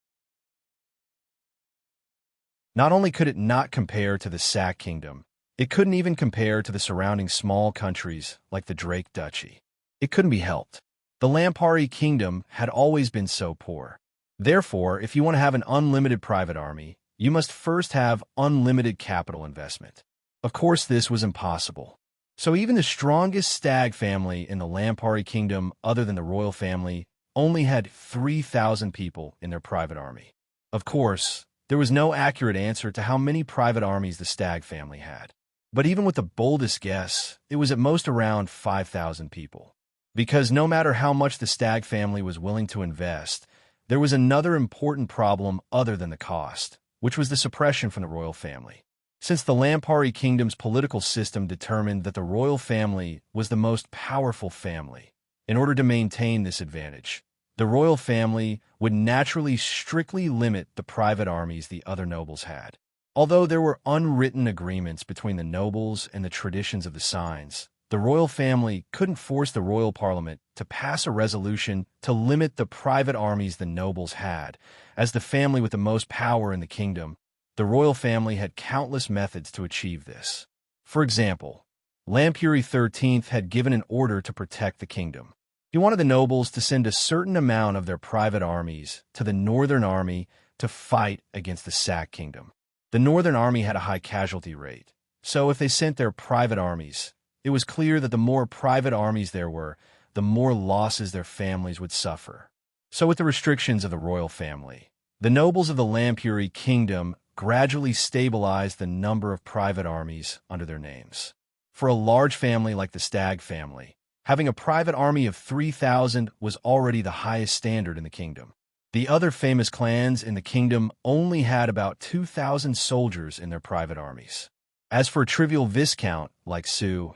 Speaker 1: Not only could it not compare to the Sac Kingdom, it couldn't even compare to the surrounding small countries like the Drake Duchy. It couldn't be helped. The Lampari Kingdom had always been so poor. Therefore, if you want to have an unlimited private army, you must first have unlimited capital investment. Of course, this was impossible. So even the strongest stag family in the Lampari Kingdom, other than the royal family, only had 3,000 people in their private army. Of course, there was no accurate answer to how many private armies the stag family had. But even with the boldest guess, it was at most around 5,000 people. Because no matter how much the stag family was willing to invest, there was another important problem other than the cost, which was the suppression from the royal family. Since the Lampari Kingdom's political system determined that the royal family was the most powerful family, in order to maintain this advantage, the royal family would naturally strictly limit the private armies the other nobles had. Although there were unwritten agreements between the nobles and the traditions of the signs, the royal family couldn't force the royal parliament to pass a resolution to limit the private armies the nobles had. As the family with the most power in the kingdom, the royal family had countless methods to achieve this. For example, Lampuri XIII had given an order to protect the kingdom. He wanted the nobles to send a certain amount of their private armies to the northern army to fight against the Sac Kingdom. The northern army had a high casualty rate, so if they sent their private armies, it was clear that the more private armies there were, the more losses their families would suffer. So with the restrictions of the royal family, the nobles of the Lampuri Kingdom gradually stabilized the number of private armies under their names. For a large family like the Stag family, having a private army of 3,000 was already the highest standard in the kingdom. The other famous clans in the kingdom only had about 2,000 soldiers in their private armies. As for a trivial viscount like Su,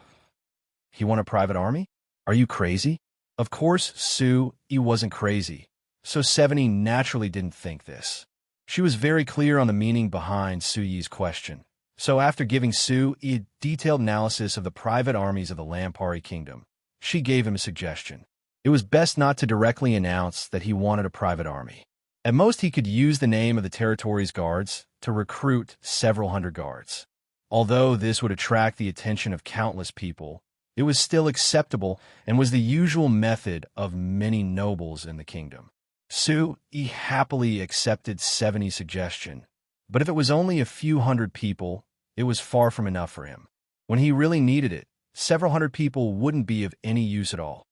Speaker 1: he won a private army? Are you crazy? Of course, Su, he wasn't crazy, so Seveni naturally didn't think this. She was very clear on the meaning behind Su Yi's question. So after giving Su Yi a detailed analysis of the private armies of the Lampari Kingdom, she gave him a suggestion. It was best not to directly announce that he wanted a private army. At most, he could use the name of the territory's guards to recruit several hundred guards. Although this would attract the attention of countless people, it was still acceptable and was the usual method of many nobles in the kingdom. Su Yi happily accepted Seveni's suggestion, but if it was only a few hundred people, it was far from enough for him. When he really needed it, several hundred people wouldn't be of any use at all.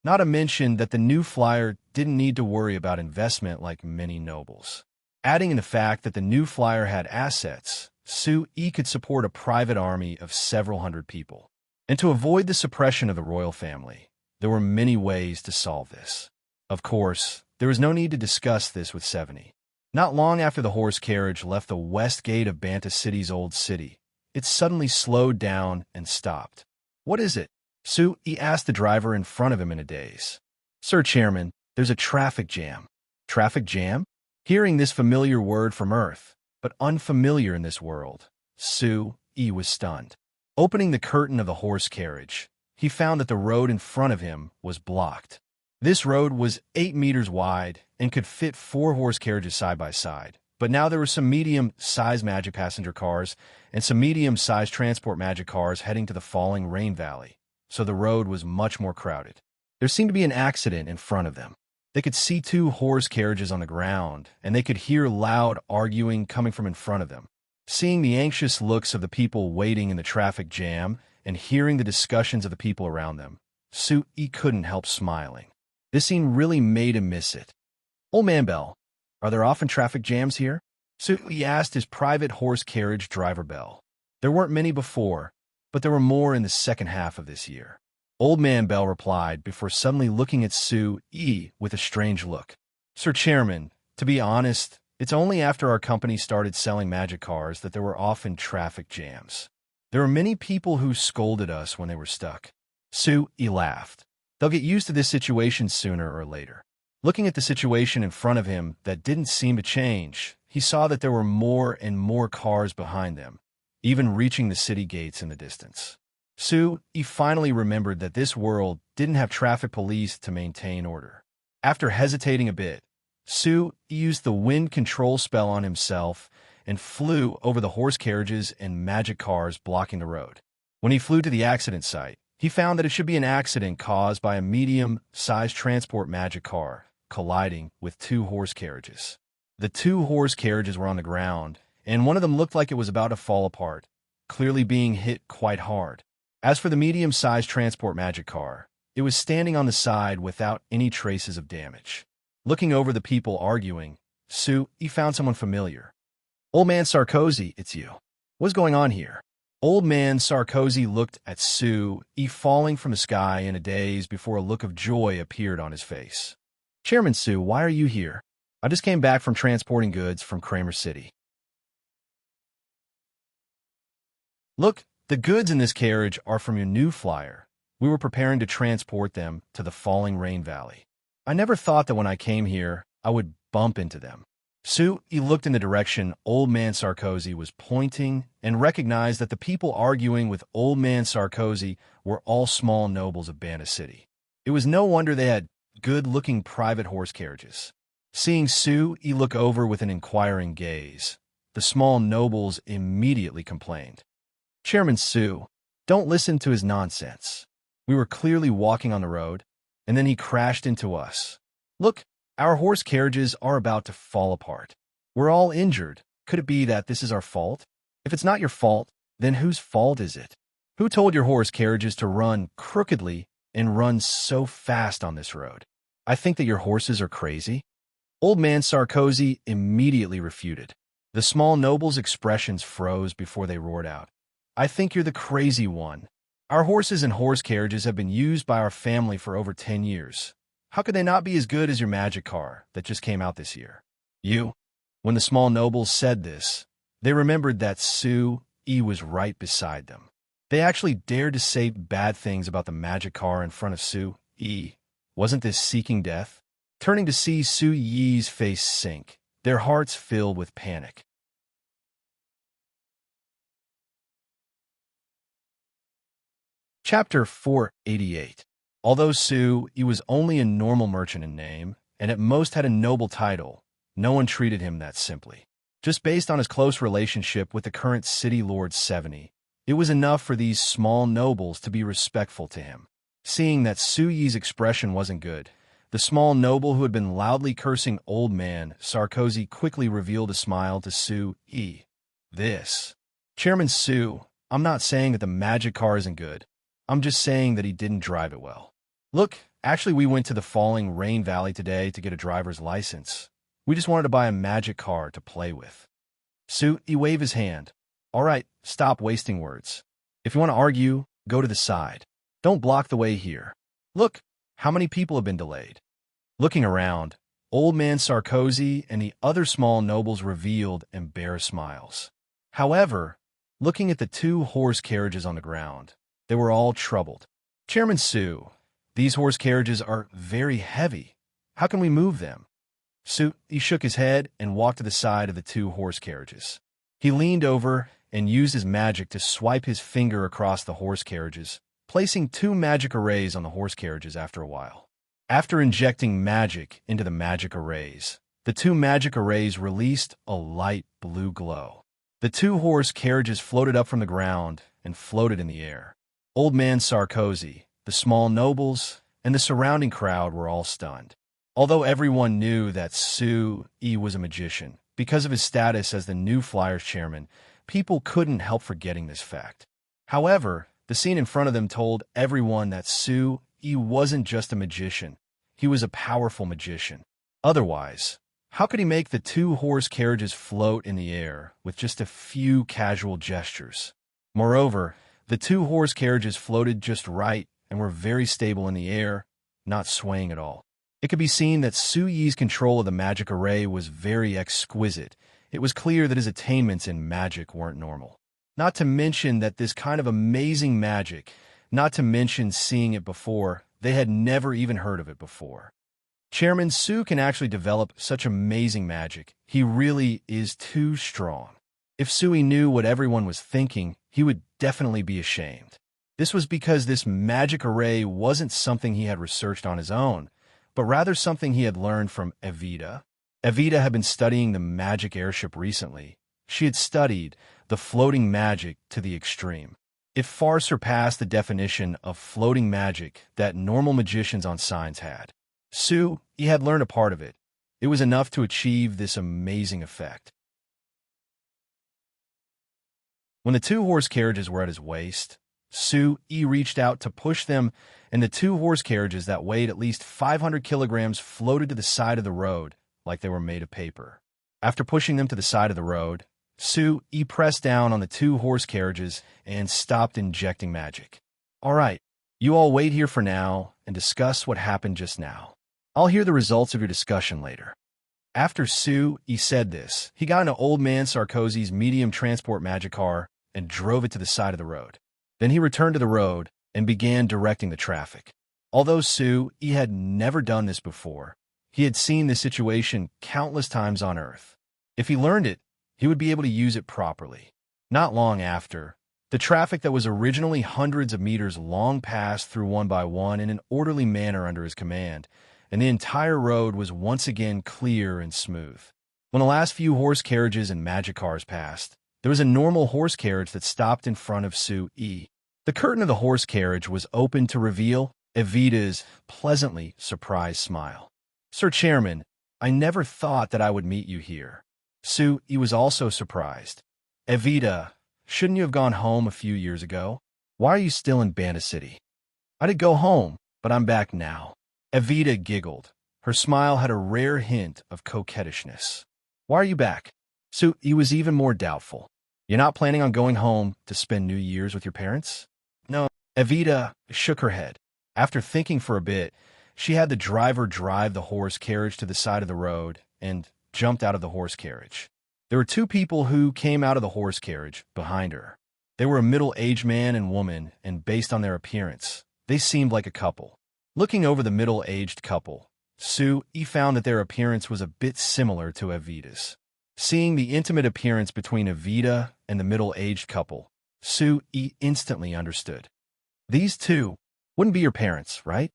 Speaker 1: Not to mention that the new flyer didn't need to worry about investment like many nobles. Adding in the fact that the new flyer had assets, Su Yi could support a private army of several hundred people. And to avoid the suppression of the royal family, there were many ways to solve this. Of course, there was no need to discuss this with Seveni. Not long after the horse carriage left the west gate of Banta City's old city, it suddenly slowed down and stopped. What is it? Su Yi asked the driver in front of him in a daze. Sir Chairman, there's a traffic jam. Traffic jam? Hearing this familiar word from Earth, but unfamiliar in this world, Su Yi was stunned. Opening the curtain of the horse carriage, he found that the road in front of him was blocked. This road was 8 meters wide and could fit 4 horse carriages side by side. But now there were some medium-sized magic passenger cars and some medium-sized transport magic cars heading to the falling rain valley, so the road was much more crowded. There seemed to be an accident in front of them. They could see 2 horse carriages on the ground, and they could hear loud arguing coming from in front of them. Seeing the anxious looks of the people waiting in the traffic jam and hearing the discussions of the people around them, Su Yi couldn't help smiling. This scene really made him miss it. Old Man Bell, are there often traffic jams here? Su Yi asked his private horse carriage driver Bell. There weren't many before, but there were more in the second half of this year. Old Man Bell replied before suddenly looking at Su Yi with a strange look. Sir Chairman, to be honest, it's only after our company started selling magic cars that there were often traffic jams. There were many people who scolded us when they were stuck. Su Yi laughed. They'll get used to this situation sooner or later. Looking at the situation in front of him that didn't seem to change, he saw that there were more and more cars behind them, even reaching the city gates in the distance. He finally remembered that this world didn't have traffic police to maintain order. After hesitating a bit, he used the wind control spell on himself and flew over the horse carriages and magic cars blocking the road. When he flew to the accident site, he found that it should be an accident caused by a medium-sized transport magic car colliding with two horse carriages. The two horse carriages were on the ground, and one of them looked like it was about to fall apart, clearly being hit quite hard. As for the medium-sized transport magic car, it was standing on the side without any traces of damage. Looking over the people arguing, he found someone familiar. "Old man Sarkozy, it's you. What's going on here?" Old man Sarkozy looked at falling from the sky in a daze before a look of joy appeared on his face. "Chairman why are you here? I just came back from transporting goods from Kramer City." "Look, the goods in this carriage are from your new flyer. We were preparing to transport them to the falling rain valley. I never thought that when I came here, I would bump into them." He looked in the direction Old Man Sarkozy was pointing and recognized that the people arguing with Old Man Sarkozy were all small nobles of Bana City. It was no wonder they had good-looking private horse carriages. Seeing he look over with an inquiring gaze, the small nobles immediately complained. "Chairman don't listen to his nonsense. We were clearly walking on the road, and then he crashed into us. Look, our horse carriages are about to fall apart. We're all injured. Could it be that this is our fault? If it's not your fault, then whose fault is it? Who told your horse carriages to run crookedly and run so fast on this road? I think that your horses are crazy." Old Man Sarkozy immediately refuted. The small nobles' expressions froze before they roared out, "I think you're the crazy one. Our horses and horse carriages have been used by our family for over 10 years. How could they not be as good as your magic car that just came out this year?" When the small nobles said this, they remembered that was right beside them. They actually dared to say bad things about the magic car in front of Wasn't this seeking death? Turning to see Ye's face sink, their hearts filled with panic. Chapter 488. Although he was only a normal merchant in name, and at most had a noble title, no one treated him that simply. Just based on his close relationship with the current city lord 70, it was enough for these small nobles to be respectful to him. Seeing that Ye's expression wasn't good, the small noble who had been loudly cursing Old Man Sarkozy quickly revealed a smile to This. "Chairman I'm not saying that the magic car isn't good. I'm just saying that he didn't drive it well. Look, actually we went to the falling rain valley today to get a driver's license. We just wanted to buy a magic car to play with." He waved his hand. "All right, stop wasting words. If you want to argue, go to the side. Don't block the way here. Look, how many people have been delayed?" Looking around, Old Man Sarkozy and the other small nobles revealed embarrassed smiles. However, looking at the two horse carriages on the ground, they were all troubled. "Chairman these horse carriages are very heavy. How can we move them?" He shook his head and walked to the side of the two horse carriages. He leaned over and used his magic to swipe his finger across the horse carriages, placing two magic arrays on the horse carriages after a while. After injecting magic into the magic arrays, the two magic arrays released a light blue glow. The two horse carriages floated up from the ground and floated in the air. Old Man Sarkozy, the small nobles, and the surrounding crowd were all stunned. Although everyone knew that was a magician, because of his status as the new Flyers chairman, people couldn't help forgetting this fact. However, the scene in front of them told everyone that wasn't just a magician, he was a powerful magician. Otherwise, how could he make the two horse carriages float in the air with just a few casual gestures? Moreover, the two horse carriages floated just right and were very stable in the air, not swaying at all. It could be seen that Ye's control of the magic array was very exquisite. It was clear that his attainments in magic weren't normal. Not to mention that this kind of amazing magic, not to mention seeing it before, they had never even heard of it before. Chairman Su can actually develop such amazing magic. He really is too strong. If Sui knew what everyone was thinking, he would definitely be ashamed. This was because this magic array wasn't something he had researched on his own, but rather something he had learned from Evita. Evita had been studying the magic airship recently. She had studied the floating magic to the extreme. It far surpassed the definition of floating magic that normal magicians on signs had. Su, he had learned a part of it. It was enough to achieve this amazing effect. When the two horse carriages were at his waist, Su-yi reached out to push them, and the two horse carriages that weighed at least 500 kilograms floated to the side of the road like they were made of paper. After pushing them to the side of the road, Su-yi pressed down on the two horse carriages and stopped injecting magic. All right, you all wait here for now and discuss what happened just now. I'll hear the results of your discussion later. After Su-yi said this, he got into Old Man Sarkozy's medium transport magic car and drove it to the side of the road. Then he returned to the road and began directing the traffic. Although Su-yi had never done this before, he had seen this situation countless times on Earth. If he learned it, he would be able to use it properly. Not long after, the traffic that was originally hundreds of meters long passed through one by one in an orderly manner under his command, and the entire road was once again clear and smooth. When the last few horse carriages and magic cars passed, there was a normal horse carriage that stopped in front of Su-yi. The curtain of the horse carriage was open to reveal Evita's pleasantly surprised smile. "Sir Chairman, I never thought that I would meet you here." Su-yi was also surprised. "Evita, shouldn't you have gone home a few years ago? Why are you still in Banda City?" "I did go home, but I'm back now." Evita giggled. Her smile had a rare hint of coquettishness. "Why are you back?" Su-yi was even more doubtful. "You're not planning on going home to spend New Year's with your parents?" "No." Evita shook her head. After thinking for a bit, she had the driver drive the horse carriage to the side of the road and jumped out of the horse carriage. There were two people who came out of the horse carriage behind her. They were a middle-aged man and woman, and based on their appearance, they seemed like a couple. Looking over the middle-aged couple, Su-yi found that their appearance was a bit similar to Evita's. Seeing the intimate appearance between Evita and the middle-aged couple, Su-yi instantly understood. "These two wouldn't be your parents, right?"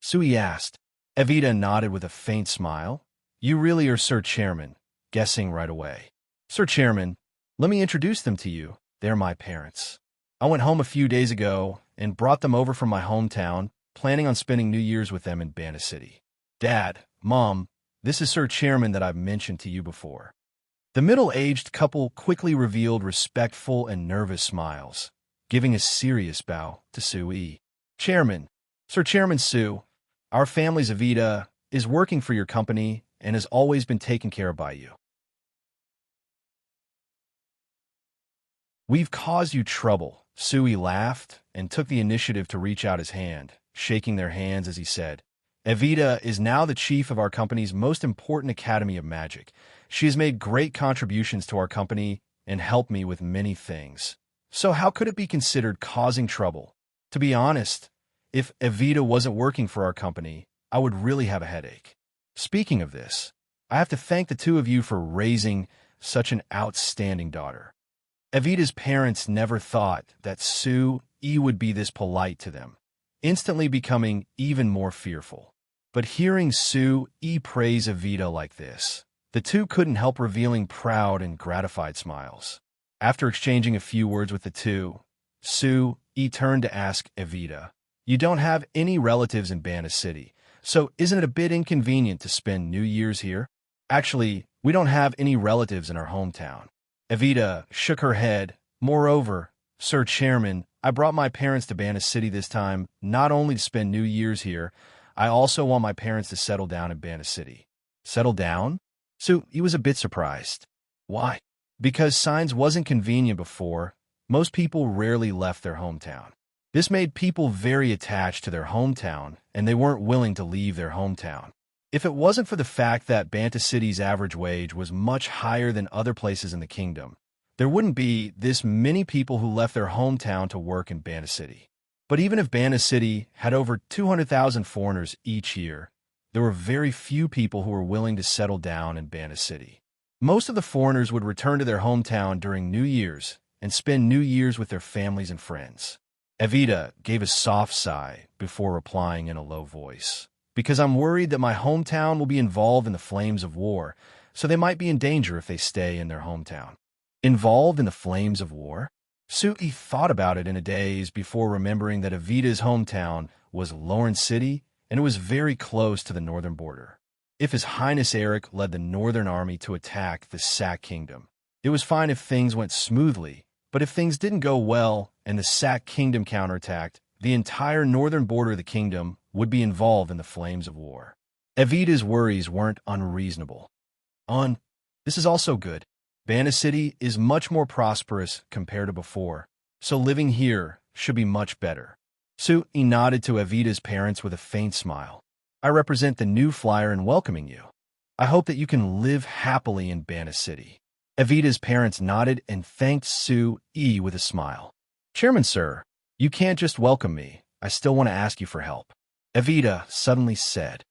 Speaker 1: Su-yi asked. Evita nodded with a faint smile. "You really are Sir Chairman," guessing right away. "Sir Chairman, let me introduce them to you. They're my parents. I went home a few days ago and brought them over from my hometown, planning on spending New Year's with them in Banda City. Dad, Mom, this is Sir Chairman that I've mentioned to you before." The middle-aged couple quickly revealed respectful and nervous smiles, giving a serious bow to Su-yi. "Chairman, Sir Chairman Su, our family's Evita is working for your company and has always been taken care of by you. We've caused you trouble." Su-yi laughed and took the initiative to reach out his hand, shaking their hands as he said, "Evita is now the chief of our company's most important academy of magic. She has made great contributions to our company and helped me with many things. So how could it be considered causing trouble? To be honest, if Evita wasn't working for our company, I would really have a headache. Speaking of this, I have to thank the two of you for raising such an outstanding daughter." Evita's parents never thought that Su-yi would be this polite to them, instantly becoming even more fearful. But hearing Su-yi praise Evita like this, the two couldn't help revealing proud and gratified smiles. After exchanging a few words with the two, Su-yi turned to ask Evita, "You don't have any relatives in Banda City, so isn't it a bit inconvenient to spend New Year's here?" "Actually, we don't have any relatives in our hometown." Evita shook her head. "Moreover, Sir Chairman, I brought my parents to Banda City this time not only to spend New Year's here, I also want my parents to settle down in Banda City." "Settle down?" Su-yi was a bit surprised. "Why?" "Because Signs wasn't convenient before. Most people rarely left their hometown. This made people very attached to their hometown, and they weren't willing to leave their hometown. If it wasn't for the fact that Banda City's average wage was much higher than other places in the kingdom, there wouldn't be this many people who left their hometown to work in Banda City. But even if Banda City had over 200,000 foreigners each year, there were very few people who were willing to settle down in Bana City. Most of the foreigners would return to their hometown during New Year's and spend New Year's with their families and friends. Evita gave a soft sigh before replying in a low voice. Because I'm worried that my hometown will be involved in the flames of war, so they might be in danger if they stay in their hometown. Involved in the flames of war? Sui thought about it in a daze before remembering that Evita's hometown was Lawrence City, and it was very close to the northern border. If His Highness Eric led the northern army to attack the Sac Kingdom, it was fine if things went smoothly, but if things didn't go well and the Sac Kingdom counterattacked, the entire northern border of the kingdom would be involved in the flames of war. Evita's worries weren't unreasonable. This is also good. Bana City is much more prosperous compared to before, so living here should be much better. Sui nodded to Evita's parents with a faint smile. I represent the new flyer in welcoming you. I hope that you can live happily in Bana City. Evita's parents nodded and thanked Sui with a smile. Chairman, sir, you can't just welcome me. I still want to ask you for help. Evita suddenly said,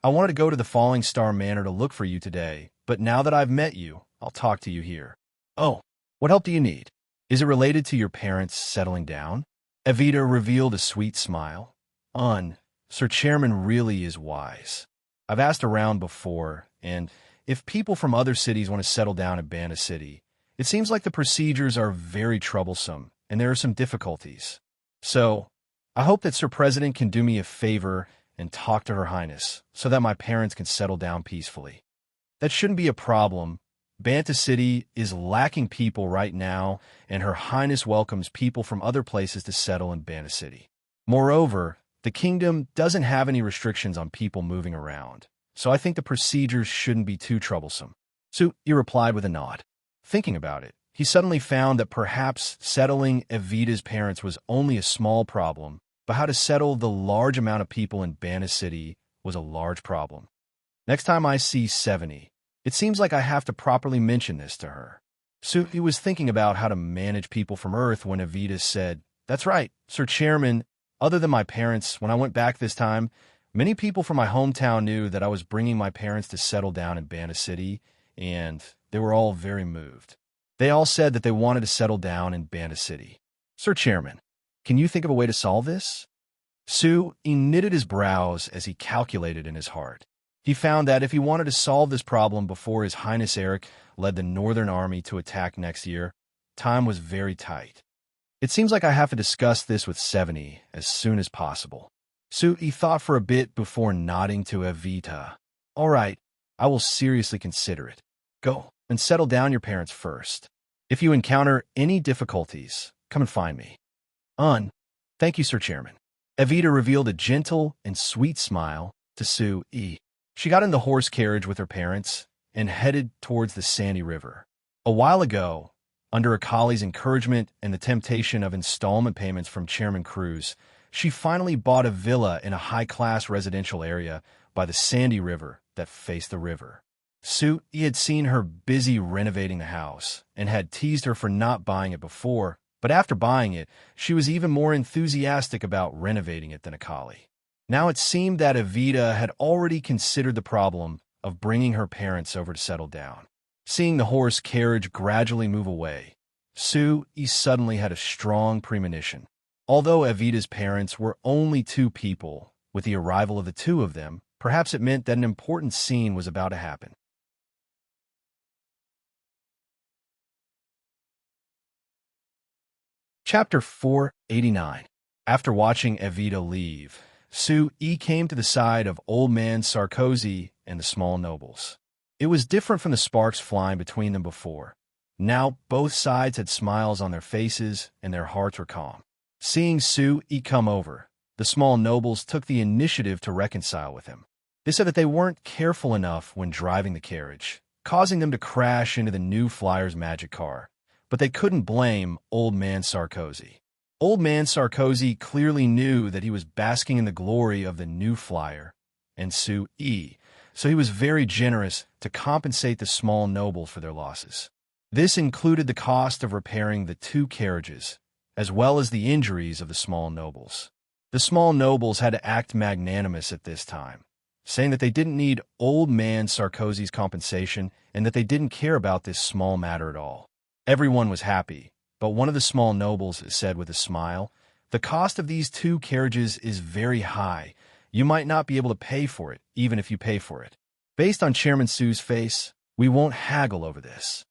Speaker 1: I wanted to go to the Falling Star Manor to look for you today, but now that I've met you, I'll talk to you here. Oh, what help do you need? Is it related to your parents settling down? Evita revealed a sweet smile. Sir Chairman really is wise. I've asked around before, and if people from other cities want to settle down in Bana City, it seems like the procedures are very troublesome, and there are some difficulties. So, I hope that Sir President can do me a favor and talk to Her Highness, so that my parents can settle down peacefully. That shouldn't be a problem. Banta City is lacking people right now, and Her Highness welcomes people from other places to settle in Banta City. Moreover, the kingdom doesn't have any restrictions on people moving around, so I think the procedures shouldn't be too troublesome. Sui replied with a nod. Thinking about it, he suddenly found that perhaps settling Evita's parents was only a small problem, but how to settle the large amount of people in Bana City was a large problem. Next time I see 70, it seems like I have to properly mention this to her. Sui was thinking about how to manage people from Earth when Evita said, That's right, Sir Chairman. Other than my parents, when I went back this time, many people from my hometown knew that I was bringing my parents to settle down in Bana City, and they were all very moved. They all said that they wanted to settle down in Bana City. Sir Chairman, can you think of a way to solve this? Sui knitted his brows as he calculated in his heart. He found that if he wanted to solve this problem before His Highness Eric led the Northern Army to attack next year, time was very tight. It seems like I have to discuss this with 70 as soon as possible. Sui thought for a bit before nodding to Evita. All right, I will seriously consider it. Go and settle down your parents first. If you encounter any difficulties, come and find me. Thank you, Sir Chairman. Evita revealed a gentle and sweet smile to Sui. She got in the horse carriage with her parents and headed towards the Sandy River. A while ago, under Akali's encouragement and the temptation of installment payments from Chairman Cruz, she finally bought a villa in a high-class residential area by the Sandy River that faced the river. Sui had seen her busy renovating the house and had teased her for not buying it before, but after buying it, she was even more enthusiastic about renovating it than Akali. Now it seemed that Evita had already considered the problem of bringing her parents over to settle down. Seeing the horse carriage gradually move away, Sui suddenly had a strong premonition. Although Evita's parents were only two people, with the arrival of the two of them, perhaps it meant that an important scene was about to happen. Chapter 489. After watching Evita leave, Sui came to the side of Old Man Sarkozy and the small nobles. It was different from the sparks flying between them before. Now both sides had smiles on their faces and their hearts were calm. Seeing Sui come over, the small nobles took the initiative to reconcile with him. They said that they weren't careful enough when driving the carriage, causing them to crash into the new flyer's magic car. But they couldn't blame Old Man Sarkozy. Old Man Sarkozy clearly knew that he was basking in the glory of the new flyer and Sui, so he was very generous to compensate the small nobles for their losses. This included the cost of repairing the two carriages, as well as the injuries of the small nobles. The small nobles had to act magnanimous at this time, saying that they didn't need old man Sarkozy's compensation and that they didn't care about this small matter at all. Everyone was happy, but one of the small nobles said with a smile, "The cost of these 2 carriages is very high. You might not be able to pay for it, even if you pay for it." Based on Chairman Su's face, "We won't haggle over this."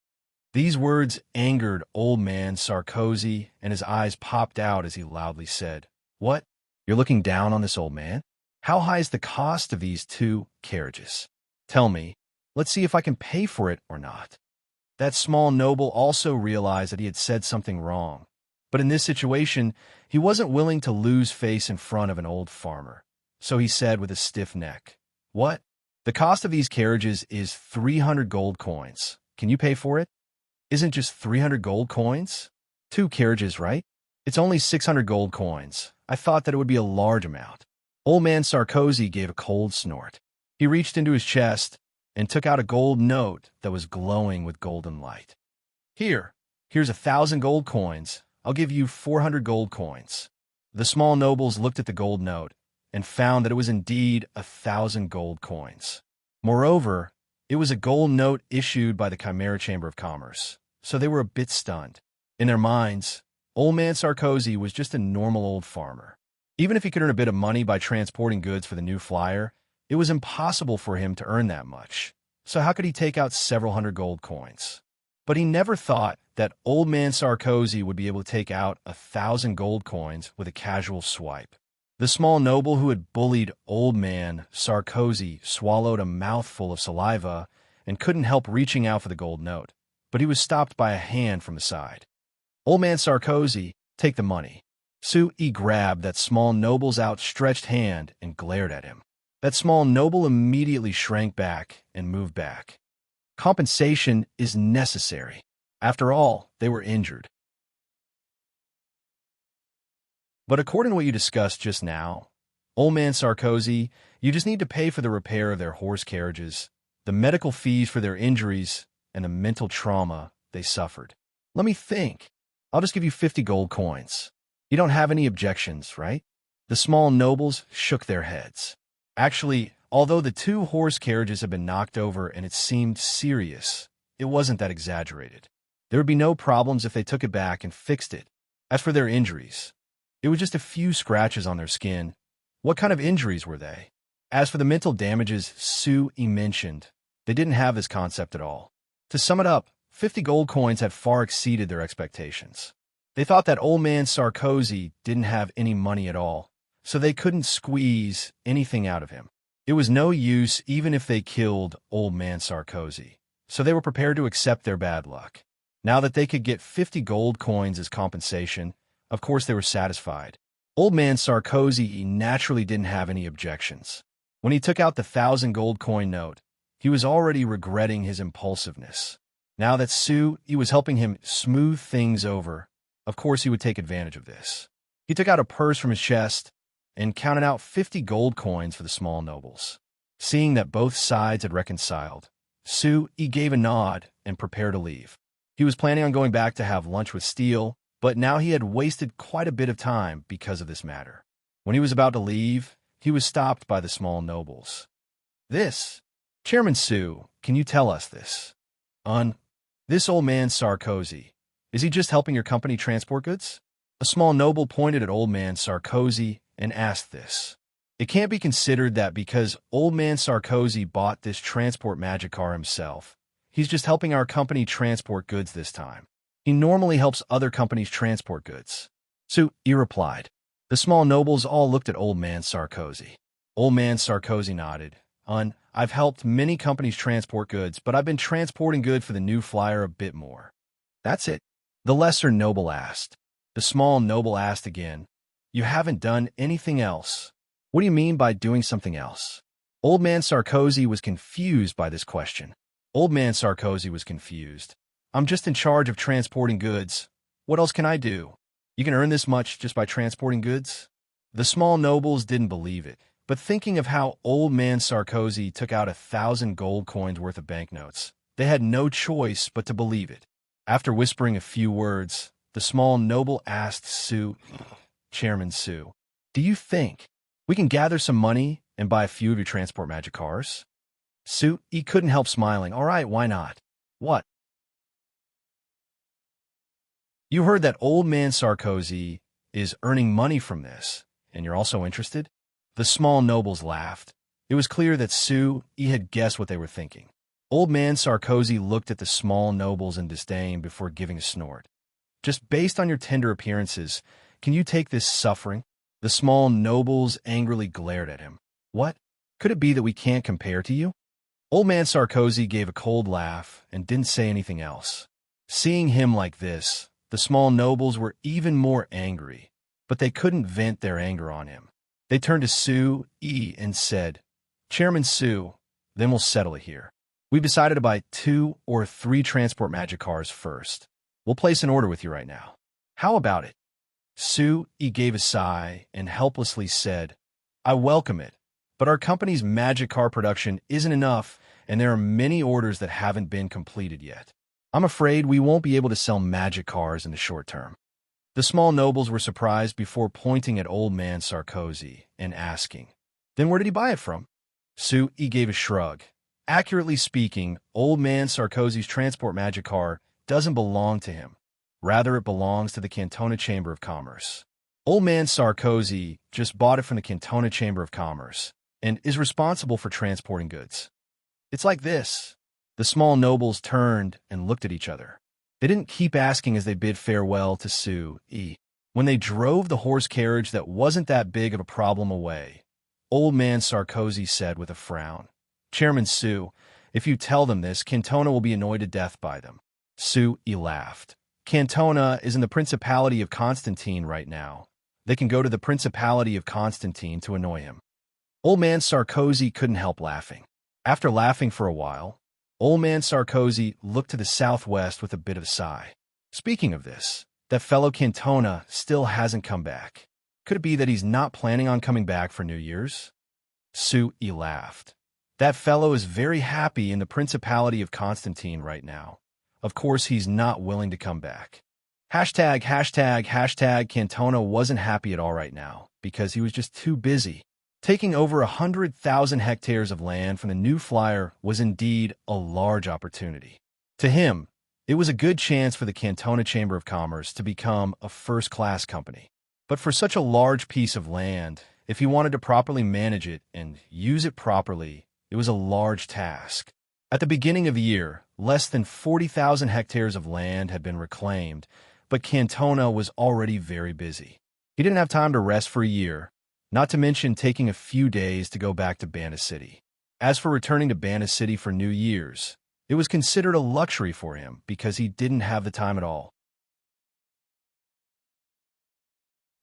Speaker 1: These words angered old man Sarkozy, and his eyes popped out as he loudly said, "What? You're looking down on this old man? How high is the cost of these 2 carriages? Tell me, let's see if I can pay for it or not." That small noble also realized that he had said something wrong, but in this situation, he wasn't willing to lose face in front of an old farmer. So he said with a stiff neck, "What? The cost of these carriages is 300 gold coins. Can you pay for it?" "Isn't just 300 gold coins? 2 carriages, right? It's only 600 gold coins. I thought that it would be a large amount." Old man Sarkozy gave a cold snort. He reached into his chest and took out a gold note that was glowing with golden light. Here's 1,000 gold coins. I'll give you 400 gold coins." The small nobles looked at the gold note and found that it was indeed 1,000 gold coins. Moreover, it was a gold note issued by the Chimera Chamber of Commerce, so they were a bit stunned. In their minds, old man Sarkozy was just a normal old farmer. Even if he could earn a bit of money by transporting goods for the new flyer, it was impossible for him to earn that much. So how could he take out several hundred gold coins? But he never thought that old man Sarkozy would be able to take out 1,000 gold coins with a casual swipe. The small noble who had bullied old man Sarkozy swallowed a mouthful of saliva and couldn't help reaching out for the gold note, but he was stopped by a hand from the side. "Old man Sarkozy, take the money." He grabbed that small noble's outstretched hand and glared at him. That small noble immediately shrank back and moved back. Compensation is necessary. After all, they were injured. But according to what you discussed just now, old man Sarkozy, you just need to pay for the repair of their horse carriages, the medical fees for their injuries, and the mental trauma they suffered. Let me think. I'll just give you 50 gold coins. You don't have any objections, right? The small nobles shook their heads. Actually, although the 2 horse carriages had been knocked over and it seemed serious, it wasn't that exaggerated. There would be no problems if they took it back and fixed it. As for their injuries, it was just a few scratches on their skin. What kind of injuries were they? As for the mental damages Sue mentioned, they didn't have this concept at all. To sum it up, 50 gold coins had far exceeded their expectations. They thought that old man Sarkozy didn't have any money at all, so they couldn't squeeze anything out of him. It was no use even if they killed old man Sarkozy, so they were prepared to accept their bad luck. Now that they could get 50 gold coins as compensation, of course they were satisfied. Old man Sarkozy naturally didn't have any objections. When he took out the 1,000 gold coin note, he was already regretting his impulsiveness. Now that he was helping him smooth things over, of course he would take advantage of this. He took out a purse from his chest and counted out 50 gold coins for the small nobles. Seeing that both sides had reconciled, he gave a nod and prepared to leave. He was planning on going back to have lunch with Steele, but now he had wasted quite a bit of time because of this matter. When he was about to leave, he was stopped by the small nobles. Chairman Sue, can you tell us this? This old man Sarkozy, is he just helping your company transport goods?" A small noble pointed at old man Sarkozy and asked this. It can't be considered that because old man Sarkozy bought this transport magic car himself, he's just helping our company transport goods this time. He normally helps other companies transport goods. He replied. The small nobles all looked at old man Sarkozy. Old man Sarkozy nodded. I've helped many companies transport goods, but I've been transporting goods for the new flyer a bit more. That's it. The lesser noble asked. The small noble asked again. You haven't done anything else. What do you mean by doing something else? Old man Sarkozy was confused by this question. Old man Sarkozy was confused. I'm just in charge of transporting goods. What else can I do? You can earn this much just by transporting goods? The small nobles didn't believe it, but thinking of how old man Sarkozy took out 1,000 gold coins worth of banknotes, they had no choice but to believe it. After whispering a few words, the small noble asked Chairman Su, "Do you think we can gather some money and buy a few of your transport magic cars?" He couldn't help smiling. "All right, why not? What? You heard that old man Sarkozy is earning money from this, and you're also interested?" The small nobles laughed. It was clear that He had guessed what they were thinking. Old man Sarkozy looked at the small nobles in disdain before giving a snort. "Just based on your tender appearances, can you take this suffering?" The small nobles angrily glared at him. "What? Could it be that we can't compare to you?" Old man Sarkozy gave a cold laugh and didn't say anything else. Seeing him like this, the small nobles were even more angry, but they couldn't vent their anger on him. They turned to and said, "Chairman Su, then we'll settle it here. We've decided to buy 2 or 3 transport magic cars first. We'll place an order with you right now. How about it?" He gave a sigh and helplessly said, "I welcome it, but our company's magic car production isn't enough, and there are many orders that haven't been completed yet. I'm afraid we won't be able to sell magic cars in the short term." The small nobles were surprised before pointing at old man Sarkozy and asking, "Then where did he buy it from?" He gave a shrug. Accurately speaking, old man Sarkozy's transport magic car doesn't belong to him. Rather, it belongs to the Cantona Chamber of Commerce. Old man Sarkozy just bought it from the Cantona Chamber of Commerce and is responsible for transporting goods. It's like this. The small nobles turned and looked at each other. They didn't keep asking as they bid farewell to When they drove the horse carriage that wasn't that big of a problem away, old man Sarkozy said with a frown, "Chairman Su, if you tell them this, Cantona will be annoyed to death by them." He laughed. "Cantona is in the Principality of Constantine right now. They can go to the Principality of Constantine to annoy him." Old man Sarkozy couldn't help laughing. After laughing for a while, old man Sarkozy looked to the southwest with a bit of a sigh. "Speaking of this, that fellow Cantona still hasn't come back. Could it be that he's not planning on coming back for New Year's?" He laughed. "That fellow is very happy in the Principality of Constantine right now. Of course he's not willing to come back." Cantona wasn't happy at all right now because he was just too busy. Taking over 100,000 hectares of land from the new flyer was indeed a large opportunity. To him, it was a good chance for the Cantona Chamber of Commerce to become a first-class company. But for such a large piece of land, if he wanted to properly manage it and use it properly, it was a large task. At the beginning of the year, less than 40,000 hectares of land had been reclaimed, but Cantona was already very busy. He didn't have time to rest for a year, not to mention taking a few days to go back to Bana City. As for returning to Bana City for New Year's, it was considered a luxury for him because he didn't have the time at all.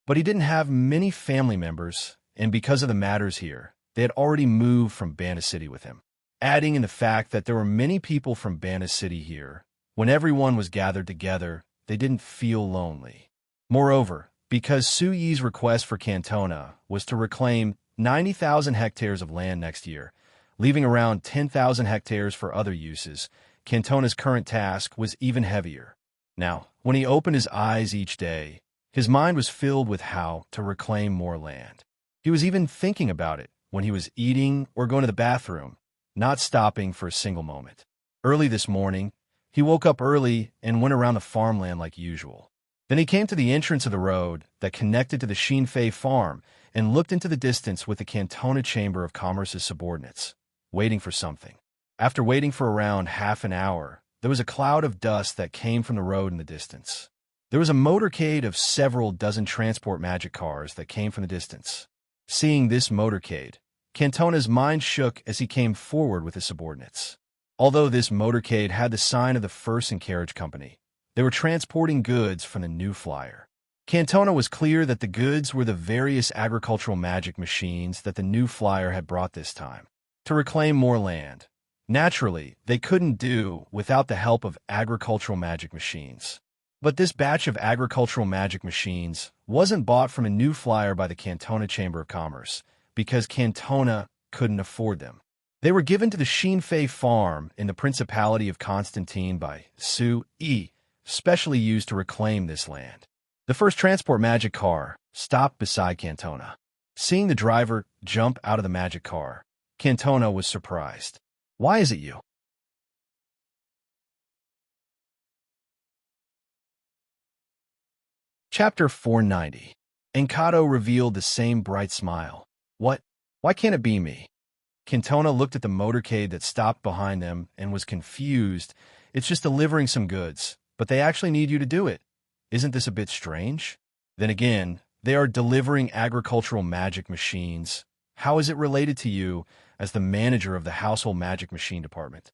Speaker 1: But he didn't have many family members, and because of the matters here, they had already moved from Bana City with him. Adding in the fact that there were many people from Bana City here, when everyone was gathered together, they didn't feel lonely. Moreover, because Su Yi's request for Cantona was to reclaim 90,000 hectares of land next year, leaving around 10,000 hectares for other uses, Cantona's current task was even heavier. Now, when he opened his eyes each day, his mind was filled with how to reclaim more land. He was even thinking about it when he was eating or going to the bathroom, not stopping for a single moment. Early this morning, he woke up early and went around the farmland like usual. Then he came to the entrance of the road that connected to the Shinfei farm and looked into the distance with the Cantona Chamber of Commerce's subordinates, waiting for something. After waiting for around half an hour, there was a cloud of dust that came from the road in the distance. There was a motorcade of several dozen transport magic cars that came from the distance. Seeing this motorcade, Cantona's mind shook as he came forward with his subordinates. Although this motorcade had the sign of the First and Carriage Company, they were transporting goods from the new flyer. Cantona was clear that the goods were the various agricultural magic machines that the new flyer had brought this time to reclaim more land. Naturally, they couldn't do without the help of agricultural magic machines. But this batch of agricultural magic machines wasn't bought from a new flyer by the Cantona Chamber of Commerce because Cantona couldn't afford them. They were given to the Shinfei farm in the Principality of Constantine by Su Yi, specially used to reclaim this land. The first transport magic car stopped beside Cantona. Seeing the driver jump out of the magic car, Cantona was surprised. "Why is it you?" Chapter 490. Encanto revealed the same bright smile. "What? Why can't it be me?" Cantona looked at the motorcade that stopped behind them and was confused. "It's just delivering some goods, but they actually need you to do it. Isn't this a bit strange?" "Then again, they are delivering agricultural magic machines. How is it related to you as the manager of the household magic machine department?"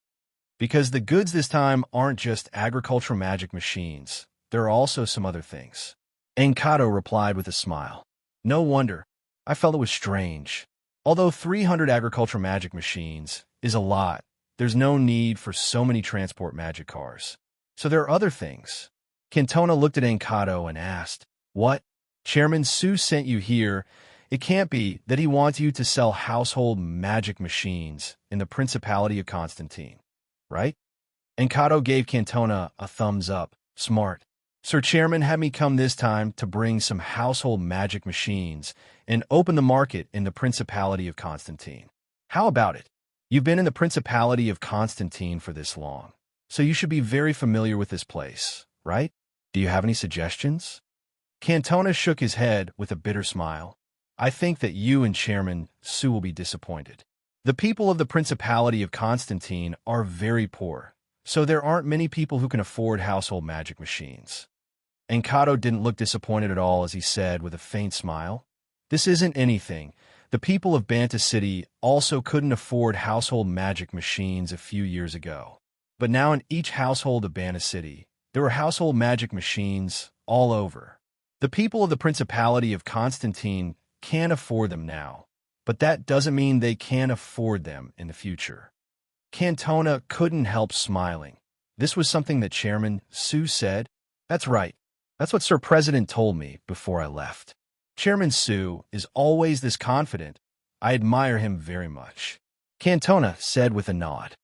Speaker 1: "Because the goods this time aren't just agricultural magic machines. There are also some other things." Encanto replied with a smile. "No wonder. I felt it was strange. Although 300 agricultural magic machines is a lot, there's no need for so many transport magic cars. So there are other things." Cantona looked at Encanto and asked, "What? Chairman Su sent you here. It can't be that he wants you to sell household magic machines in the Principality of Constantine, right?" Encanto gave Cantona a thumbs up. "Smart. Sir Chairman had me come this time to bring some household magic machines and open the market in the Principality of Constantine. How about it? You've been in the Principality of Constantine for this long, so you should be very familiar with this place, right? Do you have any suggestions?" Cantona shook his head with a bitter smile. "I think that you and Chairman Su will be disappointed. The people of the Principality of Constantine are very poor, so there aren't many people who can afford household magic machines." Encanto didn't look disappointed at all as he said with a faint smile, "This isn't anything. The people of Banta City also couldn't afford household magic machines a few years ago. But now in each household of Banta City, there are household magic machines all over. The people of the Principality of Constantine can afford them now, but that doesn't mean they can't afford them in the future." Cantona couldn't help smiling. This was something that Chairman Su said? "That's right. That's what Sir President told me before I left. Chairman Su is always this confident. I admire him very much," Cantona said with a nod.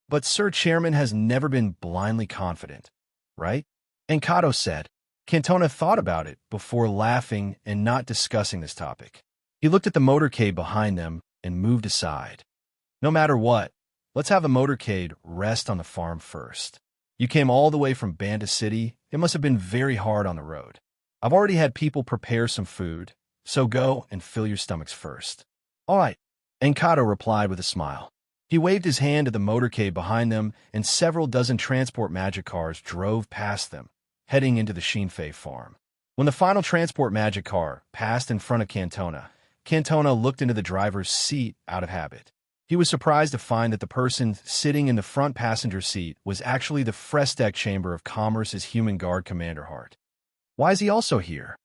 Speaker 1: "But Sir Chairman has never been blindly confident, right?" Encanto said. Cantona thought about it before laughing and not discussing this topic. He looked at the motorcade behind them and moved aside. "No matter what, let's have the motorcade rest on the farm first. You came all the way from Banda City. It must have been very hard on the road. I've already had people prepare some food, so go and fill your stomachs first." "All right," Encanto replied with a smile. He waved his hand at the motorcade behind them, and several dozen transport magic cars drove past them, heading into the Shinfei farm. When the final transport magic car passed in front of Cantona, Cantona looked into the driver's seat out of habit. He was surprised to find that the person sitting in the front passenger seat was actually the Frestec Chamber of Commerce's Human Guard Commander Hart. Why is he also here?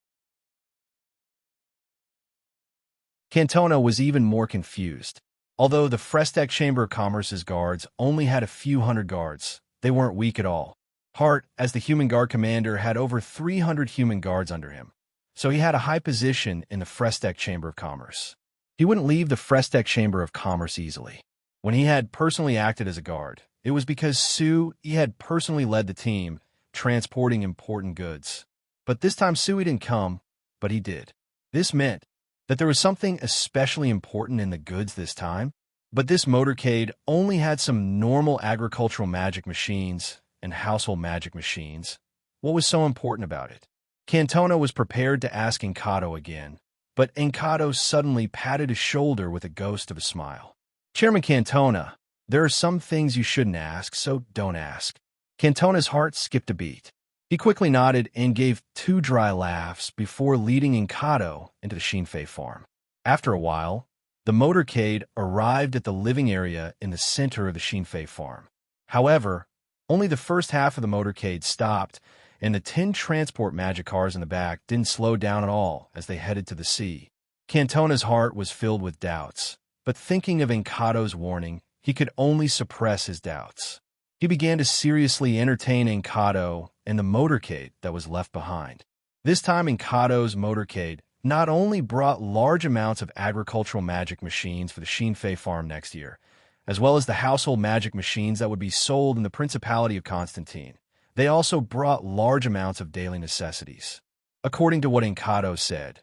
Speaker 1: Cantona was even more confused. Although the Frestec Chamber of Commerce's guards only had a few hundred guards, they weren't weak at all. Hart, as the Human Guard Commander, had over 300 human guards under him, so he had a high position in the Frestec Chamber of Commerce. He wouldn't leave the Frestec Chamber of Commerce easily. When he had personally acted as a guard, it was because he had personally led the team, transporting important goods. But this time Sui didn't come, but he did. This meant that there was something especially important in the goods this time, but this motorcade only had some normal agricultural magic machines and household magic machines. What was so important about it? Cantona was prepared to ask Encanto again, but Encanto suddenly patted his shoulder with a ghost of a smile. "Chairman Cantona, there are some things you shouldn't ask, so don't ask." Cantona's heart skipped a beat. He quickly nodded and gave 2 dry laughs before leading Encanto into the Shinfei farm. After a while, the motorcade arrived at the living area in the center of the Shinfei farm. However, only the first half of the motorcade stopped, and the 10 transport magic cars in the back didn't slow down at all as they headed to the sea. Cantona's heart was filled with doubts, but thinking of Encanto's warning, he could only suppress his doubts. He began to seriously entertain Encanto and the motorcade that was left behind. This time Encanto's motorcade not only brought large amounts of agricultural magic machines for the Shinfei farm next year, as well as the household magic machines that would be sold in the Principality of Constantine, They also brought large amounts of daily necessities. According to what Encanto said,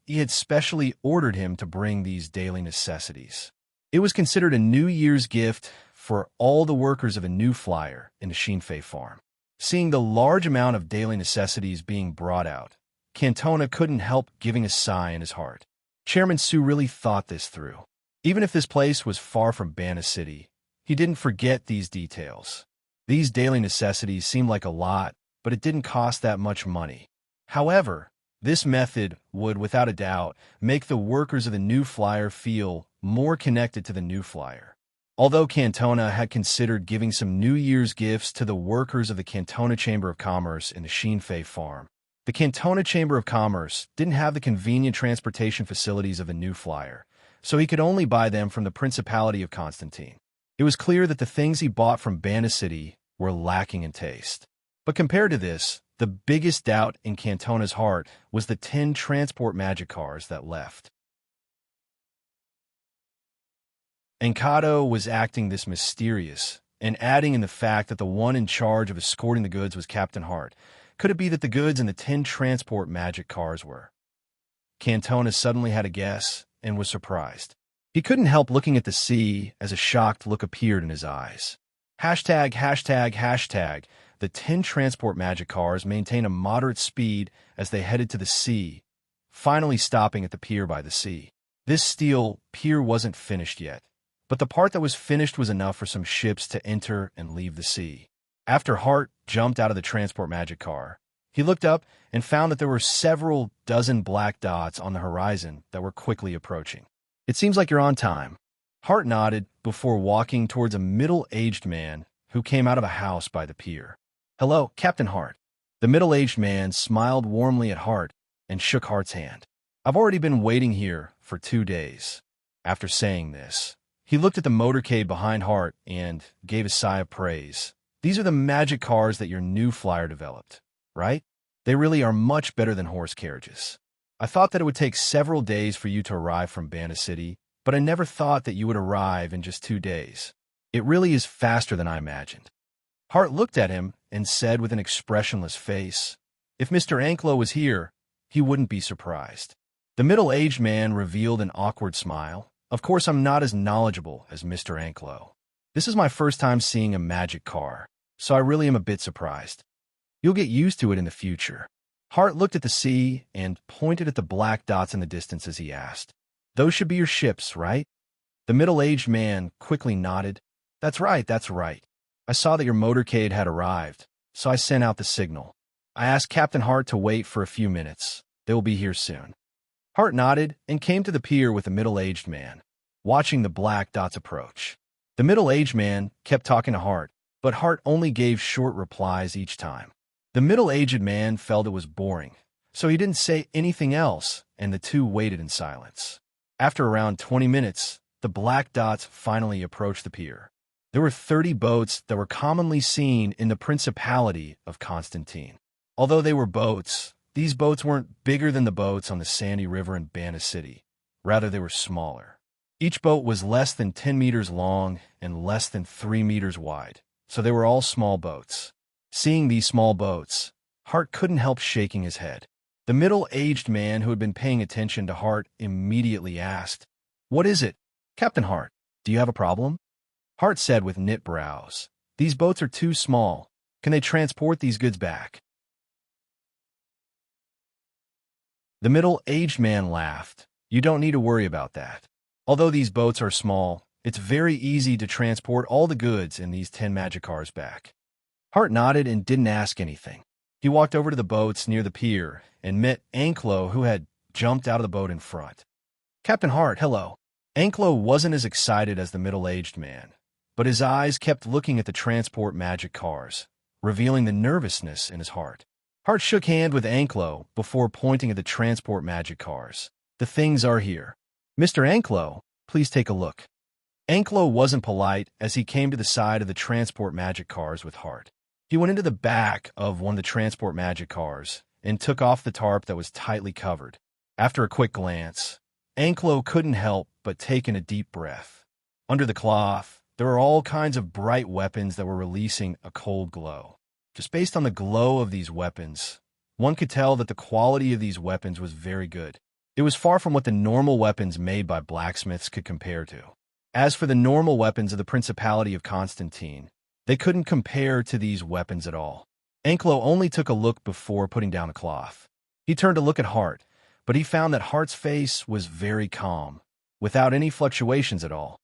Speaker 1: he had specially ordered him to bring these daily necessities. It was considered a New Year's gift for all the workers of a new flyer in the Shinfei farm. Seeing the large amount of daily necessities being brought out, Cantona couldn't help giving a sigh in his heart. Chairman Su really thought this through. Even if this place was far from Bana City, he didn't forget these details. These daily necessities seemed like a lot, but it didn't cost that much money. However, this method would, without a doubt, make the workers of the new flyer feel more connected to the new flyer. Although Cantona had considered giving some New Year's gifts to the workers of the Cantona Chamber of Commerce in the Shinfei farm, the Cantona Chamber of Commerce didn't have the convenient transportation facilities of the new flyer, so he could only buy them from the Principality of Constantine. It was clear that the things he bought from Bana City were lacking in taste. But compared to this, the biggest doubt in Cantona's heart was the 10 transport magic cars that left. Encanto was acting this mysterious and adding in the fact that the one in charge of escorting the goods was Captain Hart. Could it be that the goods in the 10 transport magic cars were? Cantona suddenly had a guess and was surprised. He couldn't help looking at the sea as a shocked look appeared in his eyes. Hashtag, hashtag, hashtag. The 10 transport magic cars maintained a moderate speed as they headed to the sea, finally stopping at the pier by the sea. This steel pier wasn't finished yet, but the part that was finished was enough for some ships to enter and leave the sea. After Hart jumped out of the transport magic car, he looked up and found that there were several dozen black dots on the horizon that were quickly approaching. It seems like you're on time. Hart nodded before walking towards a middle-aged man who came out of a house by the pier. Hello, Captain Hart. The middle-aged man smiled warmly at Hart and shook Hart's hand. I've already been waiting here for 2 days. After saying this, he looked at the motorcade behind Hart and gave a sigh of praise. These are the magic cars that your new flyer developed, right? They really are much better than horse carriages. I thought that it would take several days for you to arrive from Bana City, but I never thought that you would arrive in just 2 days. It really is faster than I imagined. Hart looked at him and said with an expressionless face, if Mr. Anklo was here, he wouldn't be surprised. The middle-aged man revealed an awkward smile. Of course, I'm not as knowledgeable as Mr. Anklo. This is my first time seeing a magic car, so I really am a bit surprised. You'll get used to it in the future. Hart looked at the sea and pointed at the black dots in the distance as he asked, those should be your ships, right? The middle-aged man quickly nodded. That's right, that's right. I saw that your motorcade had arrived, so I sent out the signal. I asked Captain Hart to wait for a few minutes. They will be here soon. Hart nodded and came to the pier with the middle-aged man, watching the black dots approach. The middle-aged man kept talking to Hart, but Hart only gave short replies each time. The middle-aged man felt it was boring, so he didn't say anything else, and the two waited in silence. After around 20 minutes, the black dots finally approached the pier. There were 30 boats that were commonly seen in the Principality of Constantine. Although they were boats, these boats weren't bigger than the boats on the sandy river in Bana City. Rather, they were smaller. Each boat was less than 10 meters long and less than 3 meters wide, so they were all small boats. Seeing these small boats, Hart couldn't help shaking his head. The middle-aged man who had been paying attention to Hart immediately asked, "What is it? Captain Hart, do you have a problem?" Hart said with knit brows, "These boats are too small. Can they transport these goods back?" The middle-aged man laughed. "You don't need to worry about that. Although these boats are small, it's very easy to transport all the goods in these 10 magic cars back." Hart nodded and didn't ask anything. He walked over to the boats near the pier and met Anklo, who had jumped out of the boat in front. "Captain Hart, hello." Anklo wasn't as excited as the middle-aged man, but his eyes kept looking at the transport magic cars, revealing the nervousness in his heart. Hart shook hands with Anklo before pointing at the transport magic cars. "The things are here. Mr. Anklo, please take a look." Anklo wasn't polite as he came to the side of the transport magic cars with Hart. He went into the back of one of the transport magic cars and took off the tarp that was tightly covered. After a quick glance, Anklo couldn't help but take in a deep breath. Under the cloth, there were all kinds of bright weapons that were releasing a cold glow. Just based on the glow of these weapons, one could tell that the quality of these weapons was very good. It was far from what the normal weapons made by blacksmiths could compare to. As for the normal weapons of the Principality of Constantine, they couldn't compare to these weapons at all. Anklo only took a look before putting down the cloth. He turned to look at Hart, but he found that Hart's face was very calm, without any fluctuations at all.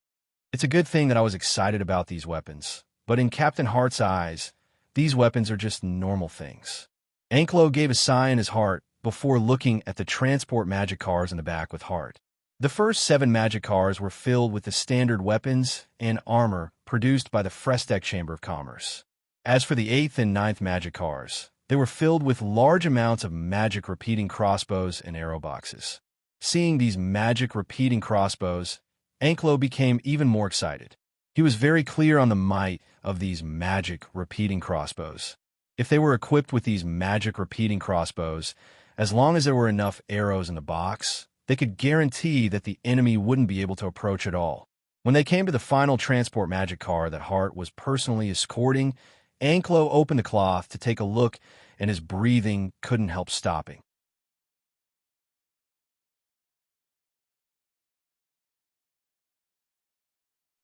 Speaker 1: It's a good thing that I was excited about these weapons, but in Captain Hart's eyes, these weapons are just normal things. Anklo gave a sigh in his heart before looking at the transport magic cars in the back with Hart. The first 7 magic cars were filled with the standard weapons and armor produced by the Frestec Chamber of Commerce. As for the 8th and 9th magic cars, they were filled with large amounts of magic repeating crossbows and arrow boxes. Seeing these magic repeating crossbows, Anklo became even more excited. He was very clear on the might of these magic repeating crossbows. If they were equipped with these magic repeating crossbows, as long as there were enough arrows in the box, they could guarantee that the enemy wouldn't be able to approach at all. When they came to the final transport magic car that Hart was personally escorting, Anklo opened the cloth to take a look, and his breathing couldn't help stopping.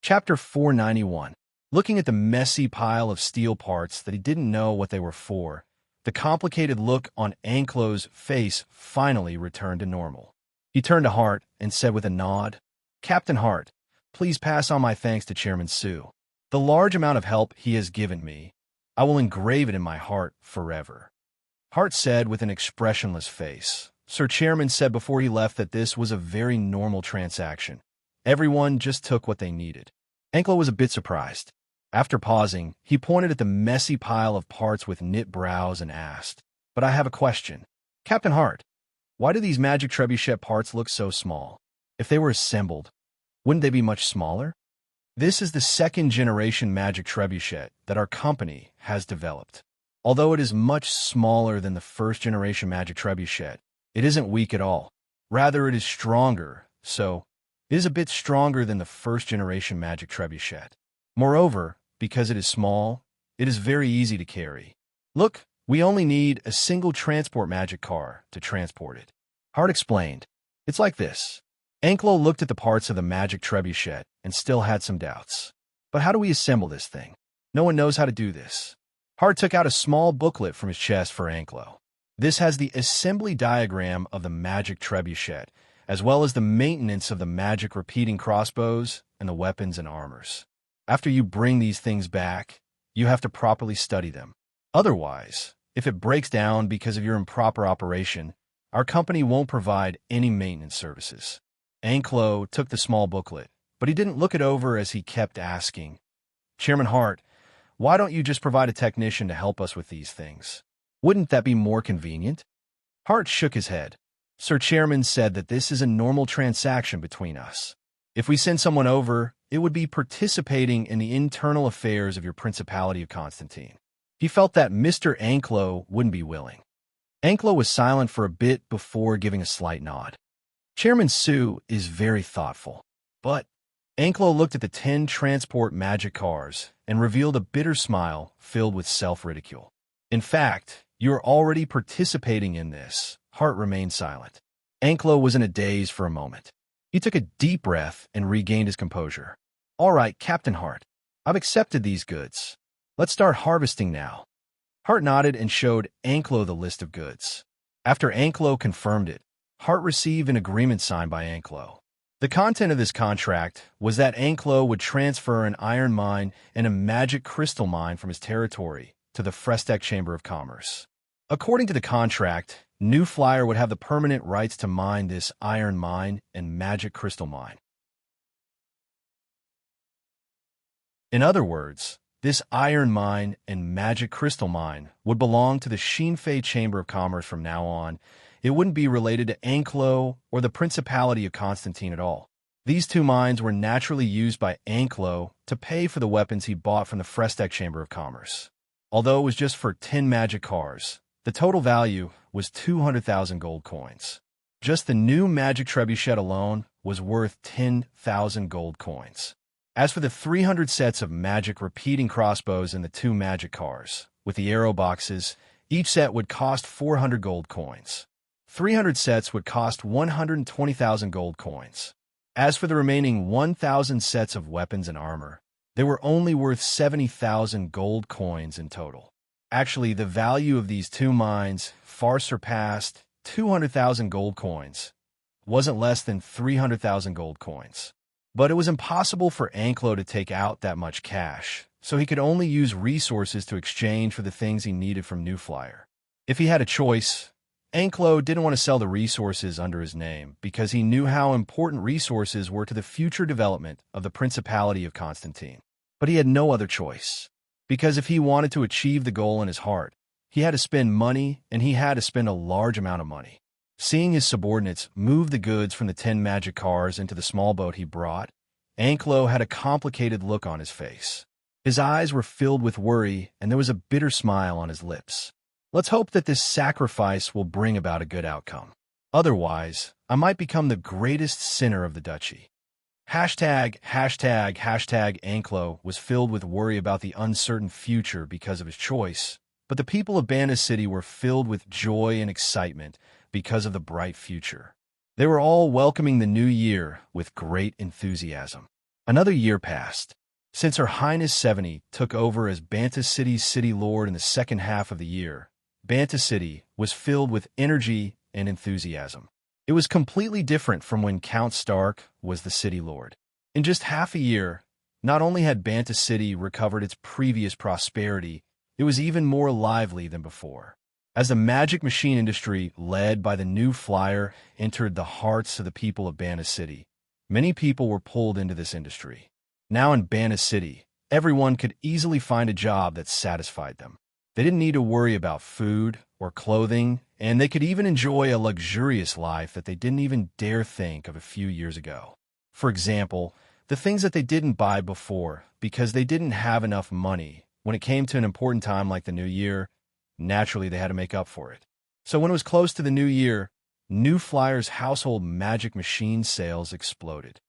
Speaker 1: Chapter 491. Looking at the messy pile of steel parts that he didn't know what they were for, the complicated look on Anklo's face finally returned to normal. He turned to Hart and said with a nod, "Captain Hart, please pass on my thanks to Chairman Sue. The large amount of help he has given me, I will engrave it in my heart forever." Hart said with an expressionless face. Sir Chairman said before he left that this was a very normal transaction. Everyone just took what they needed. Anklo was a bit surprised. After pausing, he pointed at the messy pile of parts with knit brows and asked, "But I have a question. Captain Hart, why do these magic trebuchet parts look so small? If they were assembled, wouldn't they be much smaller?" This is the 2nd generation magic trebuchet that our company has developed. Although it is much smaller than the 1st generation magic trebuchet, it isn't weak at all. Rather, it is stronger, so it is a bit stronger than the 1st generation magic trebuchet. Moreover, because it is small, it is very easy to carry. Look, we only need a single transport magic car to transport it. Hart explained. It's like this. Anklo looked at the parts of the magic trebuchet and still had some doubts. But how do we assemble this thing? No one knows how to do this. Hart took out a small booklet from his chest for Anklo. This has the assembly diagram of the magic trebuchet, as well as the maintenance of the magic repeating crossbows and the weapons and armors. After you bring these things back, you have to properly study them. Otherwise, if it breaks down because of your improper operation, our company won't provide any maintenance services. Anklo took the small booklet, but he didn't look it over as he kept asking, "Chairman Hart, why don't you just provide a technician to help us with these things? Wouldn't that be more convenient?" Hart shook his head. Sir Chairman said that this is a normal transaction between us. If we send someone over, it would be participating in the internal affairs of your Principality of Constantine. He felt that Mr. Anklo wouldn't be willing. Anklo was silent for a bit before giving a slight nod. Chairman Sue is very thoughtful. But Anklo looked at the 10 transport magic cars and revealed a bitter smile filled with self-ridicule. "In fact, you are already participating in this." Hart remained silent. Anklo was in a daze for a moment. He took a deep breath and regained his composure. "All right, Captain Hart. I've accepted these goods. Let's start harvesting now." Hart nodded and showed Anklo the list of goods. After Anklo confirmed it, Hart received an agreement signed by Anklo. The content of this contract was that Anklo would transfer an iron mine and a magic crystal mine from his territory to the Frestec Chamber of Commerce. According to the contract, New Flyer would have the permanent rights to mine this iron mine and magic crystal mine. In other words, this iron mine and magic crystal mine would belong to the Shinfei Chamber of Commerce from now on. It wouldn't be related to Anklo or the Principality of Constantine at all. These 2 mines were naturally used by Anklo to pay for the weapons he bought from the Frestec Chamber of Commerce. Although it was just for 10 magic cars, the total value was 200,000 gold coins. Just the new magic trebuchet alone was worth 10,000 gold coins. As for the 300 sets of magic repeating crossbows and the 2 magic cars, with the arrow boxes, each set would cost 400 gold coins. 300 sets would cost 120,000 gold coins. As for the remaining 1,000 sets of weapons and armor, they were only worth 70,000 gold coins in total. Actually, the value of these two mines far surpassed 200,000 gold coins, wasn't less than 300,000 gold coins. But it was impossible for Anklo to take out that much cash, so he could only use resources to exchange for the things he needed from New Flyer. If he had a choice, Anklo didn't want to sell the resources under his name because he knew how important resources were to the future development of the Principality of Constantine. But he had no other choice, because if he wanted to achieve the goal in his heart, he had to spend money, and he had to spend a large amount of money. Seeing his subordinates move the goods from the 10 magic cars into the small boat he brought, Anklo had a complicated look on his face. His eyes were filled with worry, and there was a bitter smile on his lips. Let's hope that this sacrifice will bring about a good outcome. Otherwise, I might become the greatest sinner of the duchy. Anklo was filled with worry about the uncertain future because of his choice, but the people of Bana City were filled with joy and excitement because of the bright future. They were all welcoming the new year with great enthusiasm. Another year passed. Since Her Highness 70 took over as Banta City's city lord in the second half of the year, Banta City was filled with energy and enthusiasm. It was completely different from when Count Stark was the city lord. In just half a year, not only had Banta City recovered its previous prosperity, it was even more lively than before. As the magic machine industry, led by the New Flyer, entered the hearts of the people of Bana City, many people were pulled into this industry. Now in Bana City, everyone could easily find a job that satisfied them. They didn't need to worry about food or clothing, and they could even enjoy a luxurious life that they didn't even dare think of a few years ago. For example, the things that they didn't buy before because they didn't have enough money. When it came to an important time like the New Year, naturally they had to make up for it. So when it was close to the New Year, New Flyer's household magic machine sales exploded.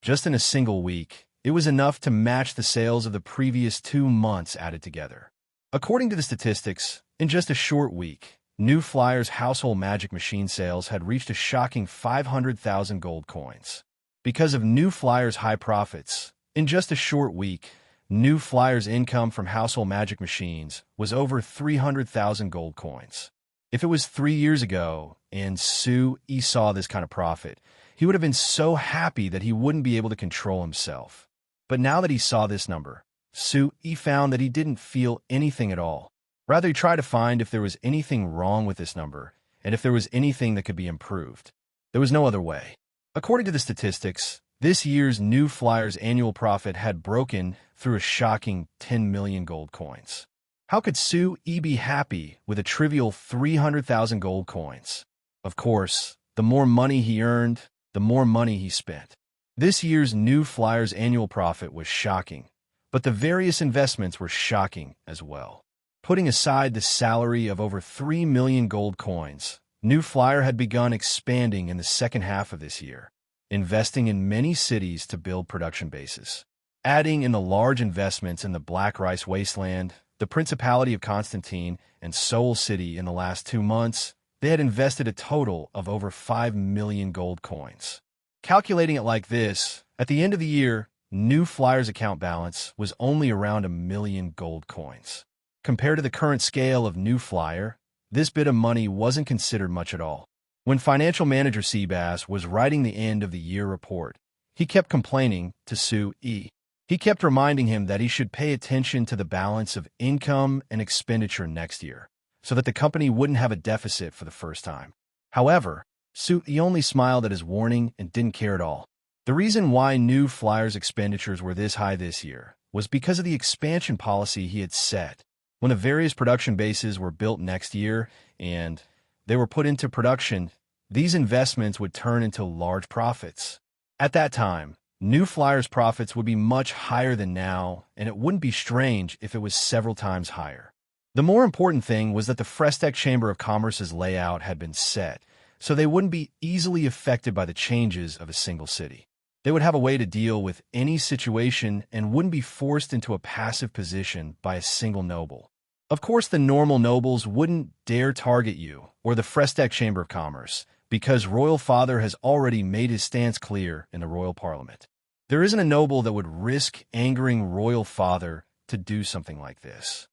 Speaker 1: Just in a single week, it was enough to match the sales of the previous 2 months added together. According to the statistics, in just a short week, New Flyer's household magic machine sales had reached a shocking 500,000 gold coins. Because of New Flyer's high profits, in just a short week, New Flyer's income from household magic machines was over 300,000 gold coins. If it was 3 years ago and Sue saw this kind of profit, he would have been so happy that he wouldn't be able to control himself. But now that he saw this number, Sue found that he didn't feel anything at all. Rather, he tried to find if there was anything wrong with this number and if there was anything that could be improved. There was no other way. According to the statistics, this year's New Flyer's annual profit had broken through a shocking 10 million gold coins. How could Sue be happy with a trivial 300,000 gold coins? Of course, the more money he earned, the more money he spent. This year's New Flyer's annual profit was shocking, but the various investments were shocking as well. Putting aside the salary of over 3 million gold coins, New Flyer had begun expanding in the second half of this year, investing in many cities to build production bases. Adding in the large investments in the Black Rice Wasteland, the Principality of Constantine, and Seoul City in the last 2 months, they had invested a total of over 5 million gold coins. Calculating it like this, at the end of the year, New Flyer's account balance was only around 1 million gold coins. Compared to the current scale of New Flyer, this bit of money wasn't considered much at all. When financial manager Seabass was writing the end of the year report, he kept complaining to Sue. He kept reminding him that he should pay attention to the balance of income and expenditure next year, so that the company wouldn't have a deficit for the first time. However, Sue only smiled at his warning and didn't care at all. The reason why New Flyer's expenditures were this high this year was because of the expansion policy he had set. When the various production bases were built next year and they were put into production, these investments would turn into large profits. At that time, New Flyer's profits would be much higher than now, and it wouldn't be strange if it was several times higher. The more important thing was that the Frestec Chamber of Commerce's layout had been set, so they wouldn't be easily affected by the changes of a single city. They would have a way to deal with any situation and wouldn't be forced into a passive position by a single noble. Of course, the normal nobles wouldn't dare target you or the Frestec Chamber of Commerce, because Royal Father has already made his stance clear in the Royal Parliament. There isn't a noble that would risk angering Royal Father to do something like this.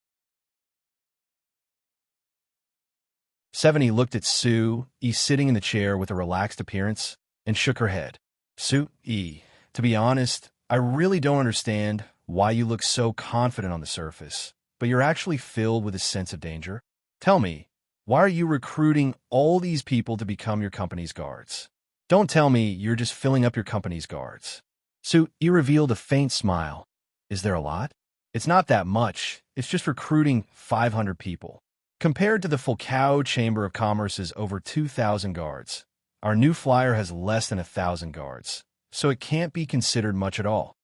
Speaker 1: 70 looked at Sue E sitting in the chair with a relaxed appearance and shook her head. Sue E, to be honest, I really don't understand why you look so confident on the surface, but you're actually filled with a sense of danger. Tell me, why are you recruiting all these people to become your company's guards? Don't tell me you're just filling up your company's guards. Sue E revealed a faint smile. Is there a lot? It's not that much. It's just recruiting 500 people. Compared to the Fulcao Chamber of Commerce's over 2,000 guards, our new flyer has less than 1,000 guards, so it can't be considered much at all.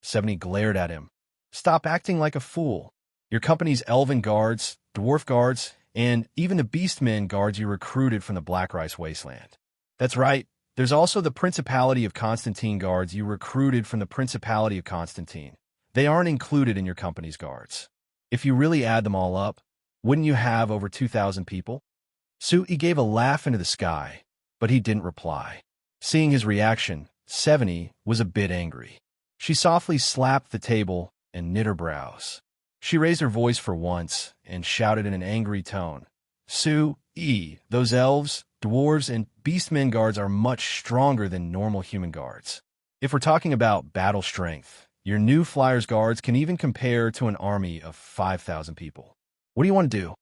Speaker 1: 70 glared at him. Stop acting like a fool. Your company's elven guards, dwarf guards, and even the beastmen guards you recruited from the Black Rice Wasteland. That's right. There's also the Principality of Constantine guards you recruited from the Principality of Constantine. They aren't included in your company's guards. If you really add them all up, wouldn't you have over 2,000 people? Sui gave a laugh into the sky, but he didn't reply. Seeing his reaction, 70 was a bit angry. She softly slapped the table and knit her brows. She raised her voice for once and shouted in an angry tone, Sue-E, those elves, dwarves, and beastmen guards are much stronger than normal human guards. If we're talking about battle strength, your new Flyers guards can even compare to an army of 5,000 people. What do you want to do?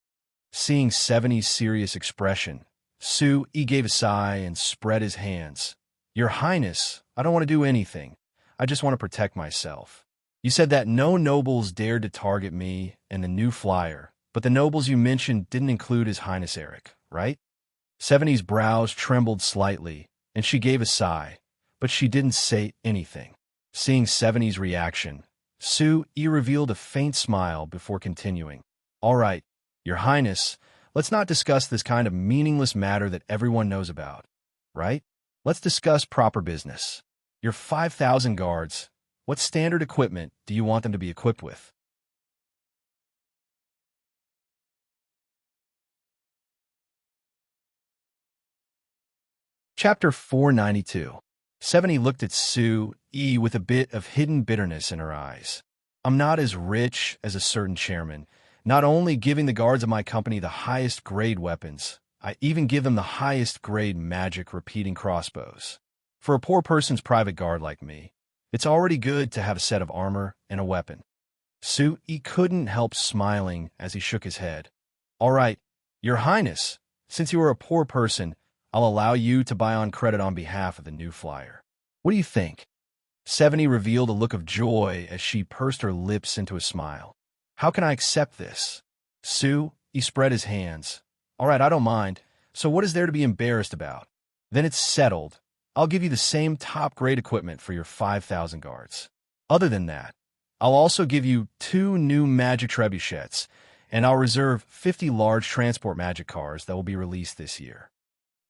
Speaker 1: Seeing 70's serious expression, Sue-E gave a sigh and spread his hands. Your Highness, I don't want to do anything. I just want to protect myself. You said that no nobles dared to target me and the new flyer, but the nobles you mentioned didn't include His Highness Eric, right? 70's brows trembled slightly, and she gave a sigh, but she didn't say anything. Seeing 70's reaction, Sue-E revealed a faint smile before continuing. All right, Your Highness, let's not discuss this kind of meaningless matter that everyone knows about, right? Let's discuss proper business. Your 5,000 guards, what standard equipment do you want them to be equipped with? Chapter 492. 70 looked at Sue-E with a bit of hidden bitterness in her eyes. I'm not as rich as a certain chairman, not only giving the guards of my company the highest grade weapons, I even give them the highest grade magic repeating crossbows. For a poor person's private guard like me, it's already good to have a set of armor and a weapon. Sue-E couldn't help smiling as he shook his head. All right, Your Highness, since you are a poor person, I'll allow you to buy on credit on behalf of the new flyer. What do you think? 70 revealed a look of joy as she pursed her lips into a smile. How can I accept this? Sue-E spread his hands. All right, I don't mind. So what is there to be embarrassed about? Then it's settled. I'll give you the same top-grade equipment for your 5,000 guards. Other than that, I'll also give you 2 new magic trebuchets, and I'll reserve 50 large transport magic cars that will be released this year.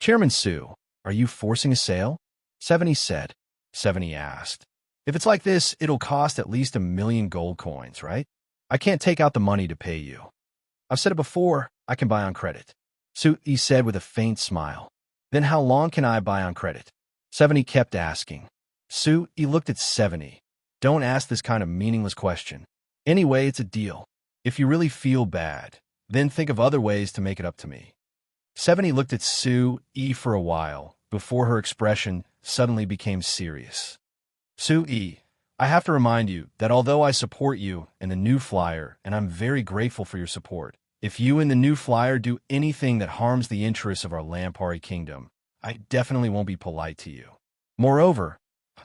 Speaker 1: Chairman Sue, are you forcing a sale? 70 said. 70 asked. If it's like this, it'll cost at least 1,000,000 gold coins, right? I can't take out the money to pay you. I've said it before, I can buy on credit. Sue-E said with a faint smile. Then how long can I buy on credit? 70 kept asking. Sue-E looked at 70. Don't ask this kind of meaningless question. Anyway, it's a deal. If you really feel bad, then think of other ways to make it up to me. 70 looked at Sue-E for a while, before her expression suddenly became serious. Sue-E, I have to remind you that although I support you and the new flyer, and I'm very grateful for your support, if you and the new flyer do anything that harms the interests of our Lampari kingdom, I definitely won't be polite to you. Moreover,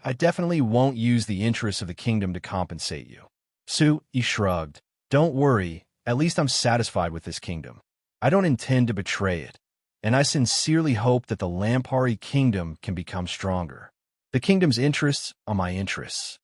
Speaker 1: I definitely won't use the interests of the kingdom to compensate you. Sue-E shrugged. Don't worry, at least I'm satisfied with this kingdom. I don't intend to betray it, and I sincerely hope that the Lampari kingdom can become stronger. The kingdom's interests are my interests.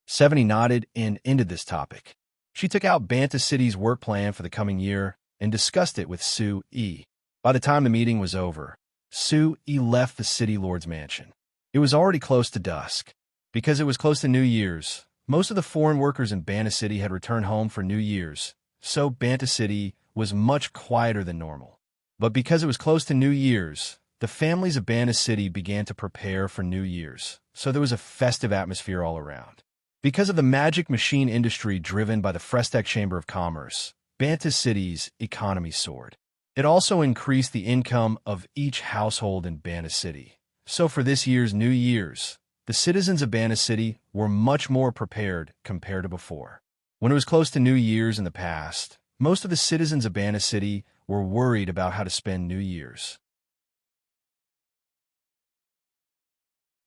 Speaker 1: 70 nodded and ended this topic. She took out Banta City's work plan for the coming year and discussed it with Sue-E. By the time the meeting was over, Sue-E left the city lord's mansion. It was already close to dusk. Because it was close to New Year's, most of the foreign workers in Banta City had returned home for New Year's, so Banta City was much quieter than normal. But because it was close to New Year's, the families of Banta City began to prepare for New Year's, so there was a festive atmosphere all around. Because of the magic machine industry driven by the Frestec Chamber of Commerce, Banta City's economy soared. It also increased the income of each household in Banta City. So for this year's New Year's, the citizens of Banta City were much more prepared compared to before. When it was close to New Year's in the past, most of the citizens of Banta City were worried about how to spend New Year's.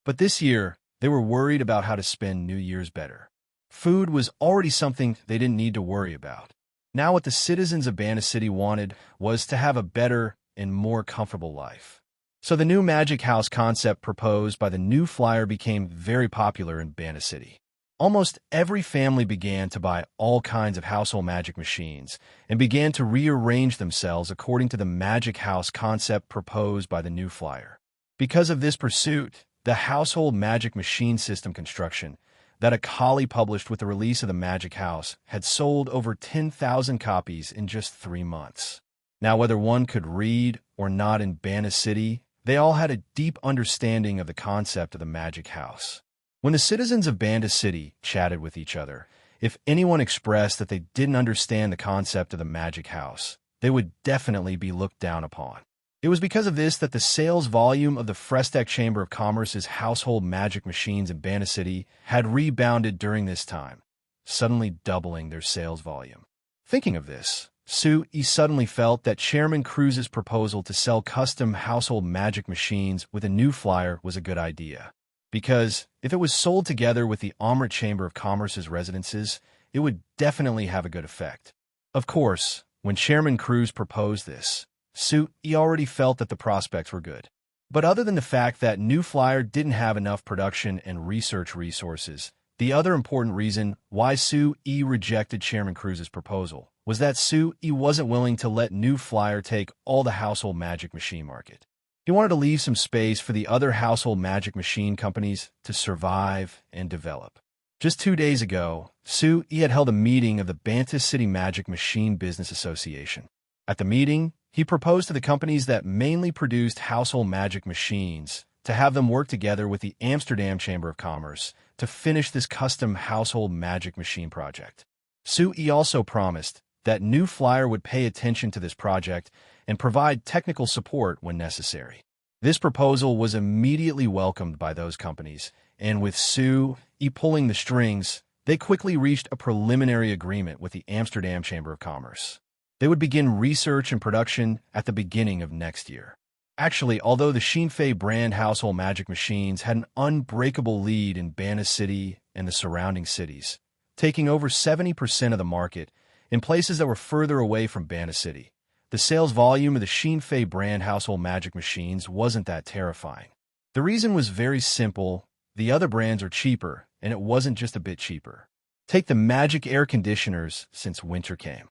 Speaker 1: But this year, they were worried about how to spend New Year's better. Food was already something they didn't need to worry about. Now what the citizens of Banta City wanted was to have a better and more comfortable life. So the new Magic House concept proposed by the new flyer became very popular in Banta City. Almost every family began to buy all kinds of household magic machines and began to rearrange themselves according to the Magic House concept proposed by the new flyer. Because of this pursuit, the household magic machine system construction that Akali published with the release of the Magic House had sold over 10,000 copies in just 3 months. Now, whether one could read or not in Banta City, they all had a deep understanding of the concept of the Magic House. When the citizens of Banta City chatted with each other, if anyone expressed that they didn't understand the concept of the Magic House, they would definitely be looked down upon. It was because of this that the sales volume of the Frestec Chamber of Commerce's household magic machines in Banta City had rebounded during this time, suddenly doubling their sales volume. Thinking of this, Sue-E suddenly felt that Chairman Cruz's proposal to sell custom household magic machines with a new flyer was a good idea. Because if it was sold together with the Amrit Chamber of Commerce's residences, it would definitely have a good effect. Of course, when Chairman Cruz proposed this, Sue-E already felt that the prospects were good. But other than the fact that New Flyer didn't have enough production and research resources, the other important reason why Sue-E rejected Chairman Cruz's proposal was that Sue-E wasn't willing to let New Flyer take all the household magic machine market. He wanted to leave some space for the other household magic machine companies to survive and develop. Just 2 days ago, Sue-E had held a meeting of the Banta City Magic Machine Business Association. At the meeting, he proposed to the companies that mainly produced household magic machines to have them work together with the Amsterdam Chamber of Commerce to finish this custom household magic machine project. Sue-E also promised that New Flyer would pay attention to this project and provide technical support when necessary. This proposal was immediately welcomed by those companies, and with Sue-E pulling the strings, they quickly reached a preliminary agreement with the Amsterdam Chamber of Commerce. They would begin research and production at the beginning of next year. Actually, although the Xinfei brand household magic machines had an unbreakable lead in Banta City and the surrounding cities, taking over 70% of the market in places that were further away from Banta City, the sales volume of the Xinfei brand household magic machines wasn't that terrifying. The reason was very simple. The other brands are cheaper, and it wasn't just a bit cheaper. Take the magic air conditioners since winter came.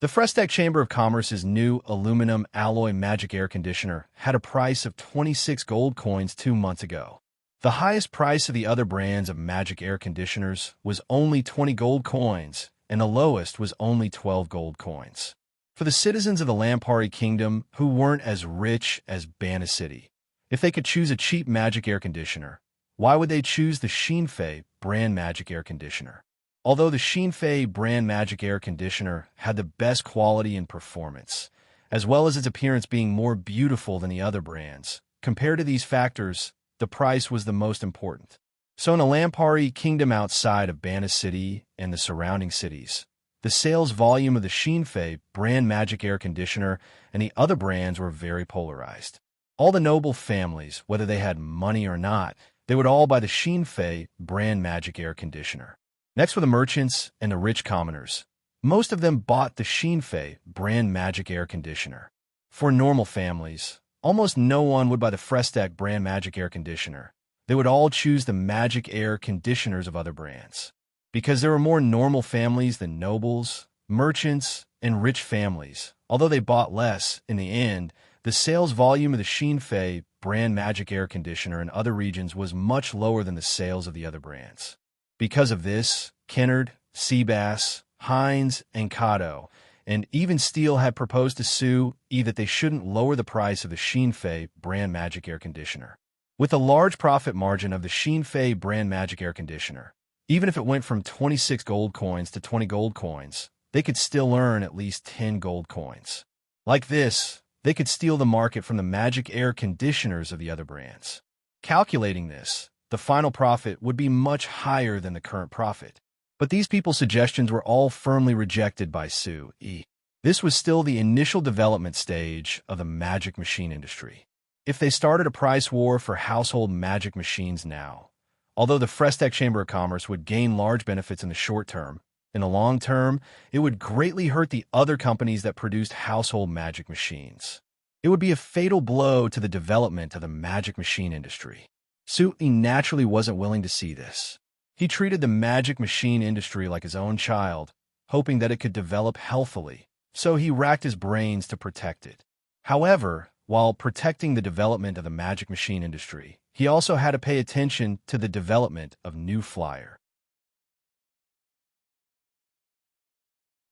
Speaker 1: The Frestec Chamber of Commerce's new aluminum alloy magic air conditioner had a price of 26 gold coins 2 months ago. The highest price of the other brands of magic air conditioners was only 20 gold coins, and the lowest was only 12 gold coins. For the citizens of the Lampari Kingdom who weren't as rich as Banta City, if they could choose a cheap magic air conditioner, why would they choose the Xinfei brand magic air conditioner? Although the Xinfei brand magic air conditioner had the best quality and performance, as well as its appearance being more beautiful than the other brands, compared to these factors, the price was the most important. So in the Lampari Kingdom outside of Banta City and the surrounding cities, the sales volume of the Xinfei brand magic air conditioner and the other brands were very polarized. All the noble families, whether they had money or not, they would all buy the Xinfei brand magic air conditioner. Next were the merchants and the rich commoners. Most of them bought the Xinfei brand magic air conditioner. For normal families, almost no one would buy the Frestec brand magic air conditioner. They would all choose the magic air conditioners of other brands. Because there were more normal families than nobles, merchants, and rich families. Although they bought less, in the end, the sales volume of the Xinfei brand magic air conditioner in other regions was much lower than the sales of the other brands. Because of this, Kennard, Seabass, Heinz, and Kato, and even Steel had proposed to sue E that they shouldn't lower the price of the Xinfei brand magic air conditioner. With a large profit margin of the Xinfei brand magic air conditioner, even if it went from 26 gold coins to 20 gold coins, they could still earn at least 10 gold coins. Like this, they could steal the market from the magic air conditioners of the other brands. Calculating this, the final profit would be much higher than the current profit. But these people's suggestions were all firmly rejected by Sue E. This was still the initial development stage of the magic machine industry. If they started a price war for household magic machines now, although the Frestech Chamber of Commerce would gain large benefits in the short term, in the long term, it would greatly hurt the other companies that produced household magic machines. It would be a fatal blow to the development of the magic machine industry. Sue E naturally wasn't willing to see this. He treated the magic machine industry like his own child, hoping that it could develop healthily, so he racked his brains to protect it. However, while protecting the development of the magic machine industry, he also had to pay attention to the development of New Flyer.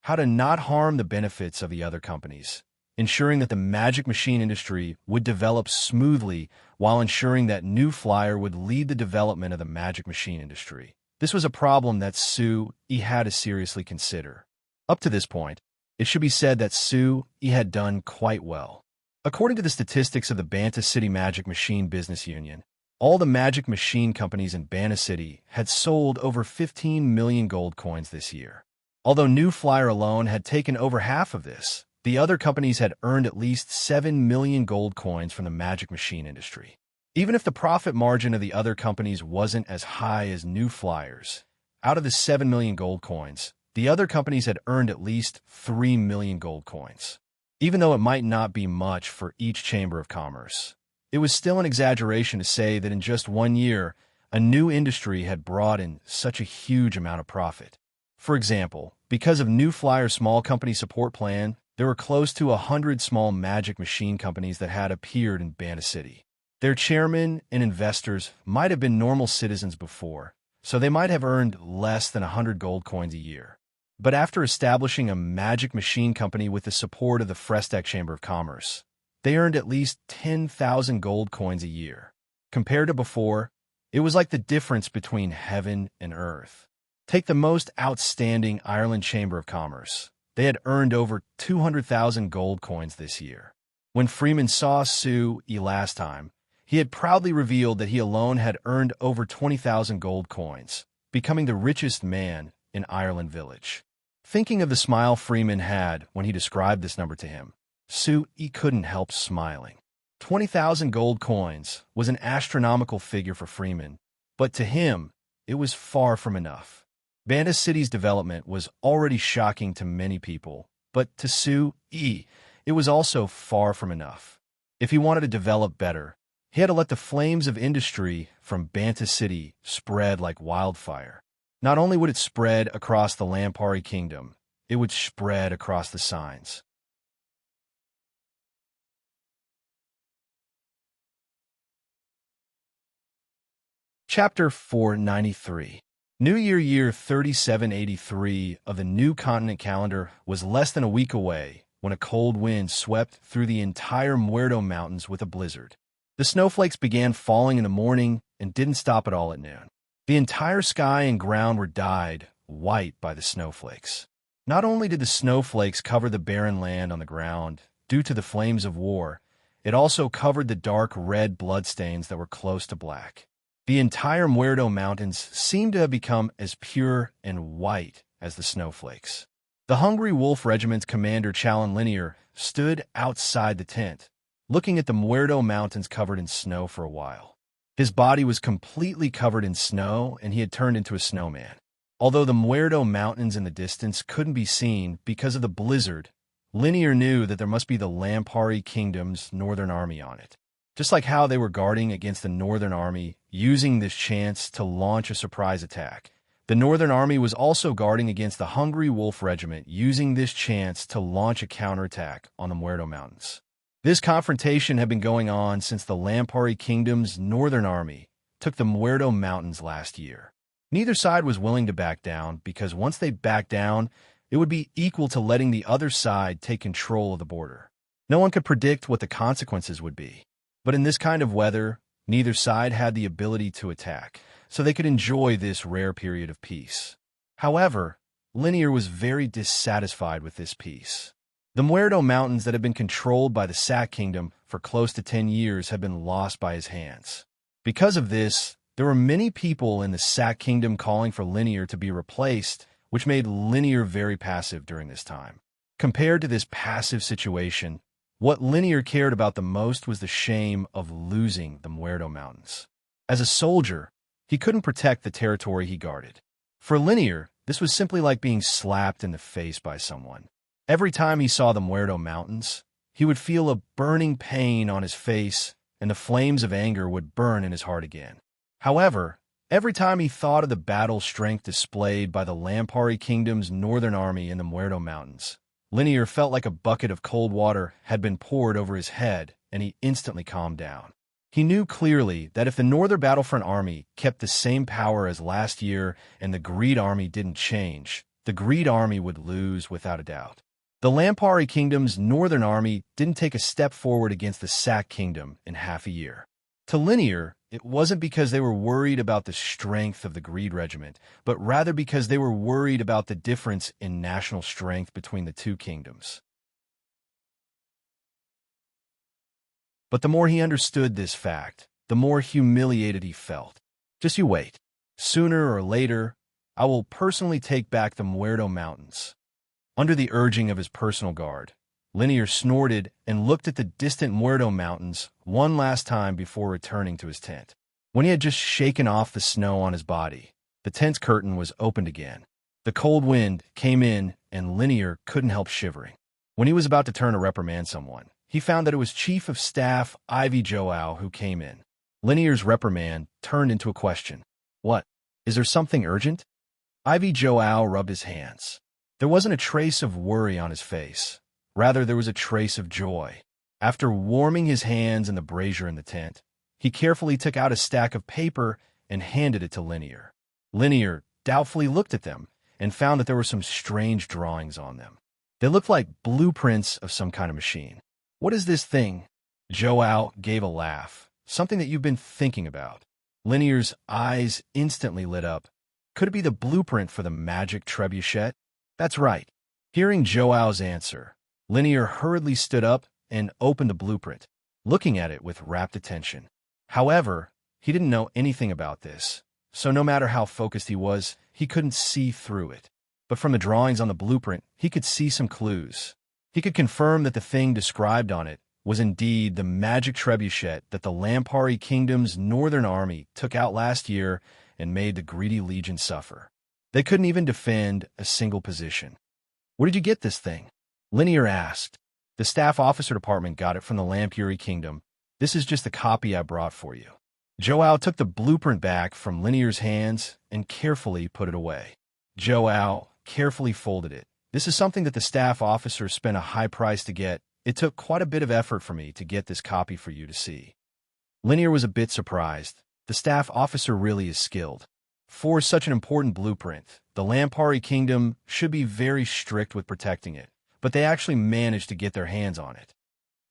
Speaker 1: How to not harm the benefits of the other companies, ensuring that the magic machine industry would develop smoothly while ensuring that New Flyer would lead the development of the magic machine industry. This was a problem that Sue E had to seriously consider. Up to this point, it should be said that Sue E had done quite well. According to the statistics of the Banta City Magic Machine Business Union, all the magic machine companies in Banta City had sold over 15 million gold coins this year. Although New Flyer alone had taken over half of this, the other companies had earned at least 7 million gold coins from the magic machine industry. Even if the profit margin of the other companies wasn't as high as New Flyer's, out of the 7 million gold coins, the other companies had earned at least 3 million gold coins. Even though it might not be much for each Chamber of Commerce, it was still an exaggeration to say that in just 1 year, a new industry had brought in such a huge amount of profit. For example, because of New Flyer's small company support plan, there were close to 100 small magic machine companies that had appeared in Banta City. Their chairmen and investors might have been normal citizens before, so they might have earned less than 100 gold coins a year. But after establishing a magic machine company with the support of the Frestech Chamber of Commerce, they earned at least 10,000 gold coins a year. Compared to before, it was like the difference between heaven and earth. Take the most outstanding Ireland Chamber of Commerce. They had earned over 200,000 gold coins this year. When Freeman saw Sue E last time, he had proudly revealed that he alone had earned over 20,000 gold coins, becoming the richest man in Ireland Village. Thinking of the smile Freeman had when he described this number to him, Sue E couldn't help smiling. 20,000 gold coins was an astronomical figure for Freeman, but to him, it was far from enough. Banta City's development was already shocking to many people, but to Sue E, it was also far from enough. If he wanted to develop better, he had to let the flames of industry from Banta City spread like wildfire. Not only would it spread across the Lampari Kingdom, it would spread across the signs. Chapter 493. New Year 3783 of the New Continent calendar was less than a week away when a cold wind swept through the entire Muerto Mountains with a blizzard. The snowflakes began falling in the morning and didn't stop at all at noon. The entire sky and ground were dyed white by the snowflakes. Not only did the snowflakes cover the barren land on the ground due to the flames of war, it also covered the dark red bloodstains that were close to black. The entire Muerto Mountains seemed to have become as pure and white as the snowflakes. The Hungry Wolf Regiment's commander Challen Linear stood outside the tent, looking at the Muerto Mountains covered in snow for a while. His body was completely covered in snow, and he had turned into a snowman. Although the Muerto Mountains in the distance couldn't be seen because of the blizzard, Linear knew that there must be the Lampari Kingdom's Northern Army on it. Just like how they were guarding against the Northern Army, using this chance to launch a surprise attack, the Northern Army was also guarding against the Hungry Wolf Regiment, using this chance to launch a counterattack on the Muerto Mountains. This confrontation had been going on since the Lampari Kingdom's northern army took the Muerto Mountains last year. Neither side was willing to back down because once they backed down, it would be equal to letting the other side take control of the border. No one could predict what the consequences would be. But in this kind of weather, neither side had the ability to attack, so they could enjoy this rare period of peace. However, Linear was very dissatisfied with this peace. The Muerto Mountains that had been controlled by the Sac Kingdom for close to 10 years had been lost by his hands. Because of this, there were many people in the Sac Kingdom calling for Linear to be replaced, which made Linear very passive during this time. Compared to this passive situation, what Linear cared about the most was the shame of losing the Muerto Mountains. As a soldier, he couldn't protect the territory he guarded. For Linear, this was simply like being slapped in the face by someone. Every time he saw the Muerto Mountains, he would feel a burning pain on his face, and the flames of anger would burn in his heart again. However, every time he thought of the battle strength displayed by the Lampari Kingdom's northern army in the Muerto Mountains, Linear felt like a bucket of cold water had been poured over his head, and he instantly calmed down. He knew clearly that if the Northern Battlefront Army kept the same power as last year and the Greed Army didn't change, the Greed Army would lose without a doubt. The Lampari Kingdom's Northern Army didn't take a step forward against the Sac Kingdom in half a year. To Linear, it wasn't because they were worried about the strength of the Greed Regiment, but rather because they were worried about the difference in national strength between the two kingdoms. But the more he understood this fact, the more humiliated he felt. Just you wait. Sooner or later, I will personally take back the Muerto Mountains. Under the urging of his personal guard, Linear snorted and looked at the distant Muerto Mountains one last time before returning to his tent. When he had just shaken off the snow on his body, the tent's curtain was opened again. The cold wind came in, and Linear couldn't help shivering. When he was about to turn to reprimand someone, he found that it was Chief of Staff Ivy Joao who came in. Linear's reprimand turned into a question. What? Is there something urgent? Ivy Joao rubbed his hands. There wasn't a trace of worry on his face. Rather, there was a trace of joy. After warming his hands in the brazier in the tent, he carefully took out a stack of paper and handed it to Linear. Linear doubtfully looked at them and found that there were some strange drawings on them. They looked like blueprints of some kind of machine. What is this thing? Joao gave a laugh. Something that you've been thinking about. Linear's eyes instantly lit up. Could it be the blueprint for the magic trebuchet? That's right. Hearing Joao's answer, Linear hurriedly stood up and opened the blueprint, looking at it with rapt attention. However, he didn't know anything about this, so no matter how focused he was, he couldn't see through it. But from the drawings on the blueprint, he could see some clues. He could confirm that the thing described on it was indeed the magic trebuchet that the Lampari Kingdom's northern army took out last year and made the Greedy Legion suffer. They couldn't even defend a single position. Where did you get this thing? Linear asked. The staff officer department got it from the Lampuri Kingdom. This is just the copy I brought for you. Joao took the blueprint back from Linear's hands and carefully put it away. Joao carefully folded it. This is something that the staff officer spent a high price to get. It took quite a bit of effort for me to get this copy for you to see. Linear was a bit surprised. The staff officer really is skilled. For such an important blueprint, the Lampari Kingdom should be very strict with protecting it, but they actually managed to get their hands on it.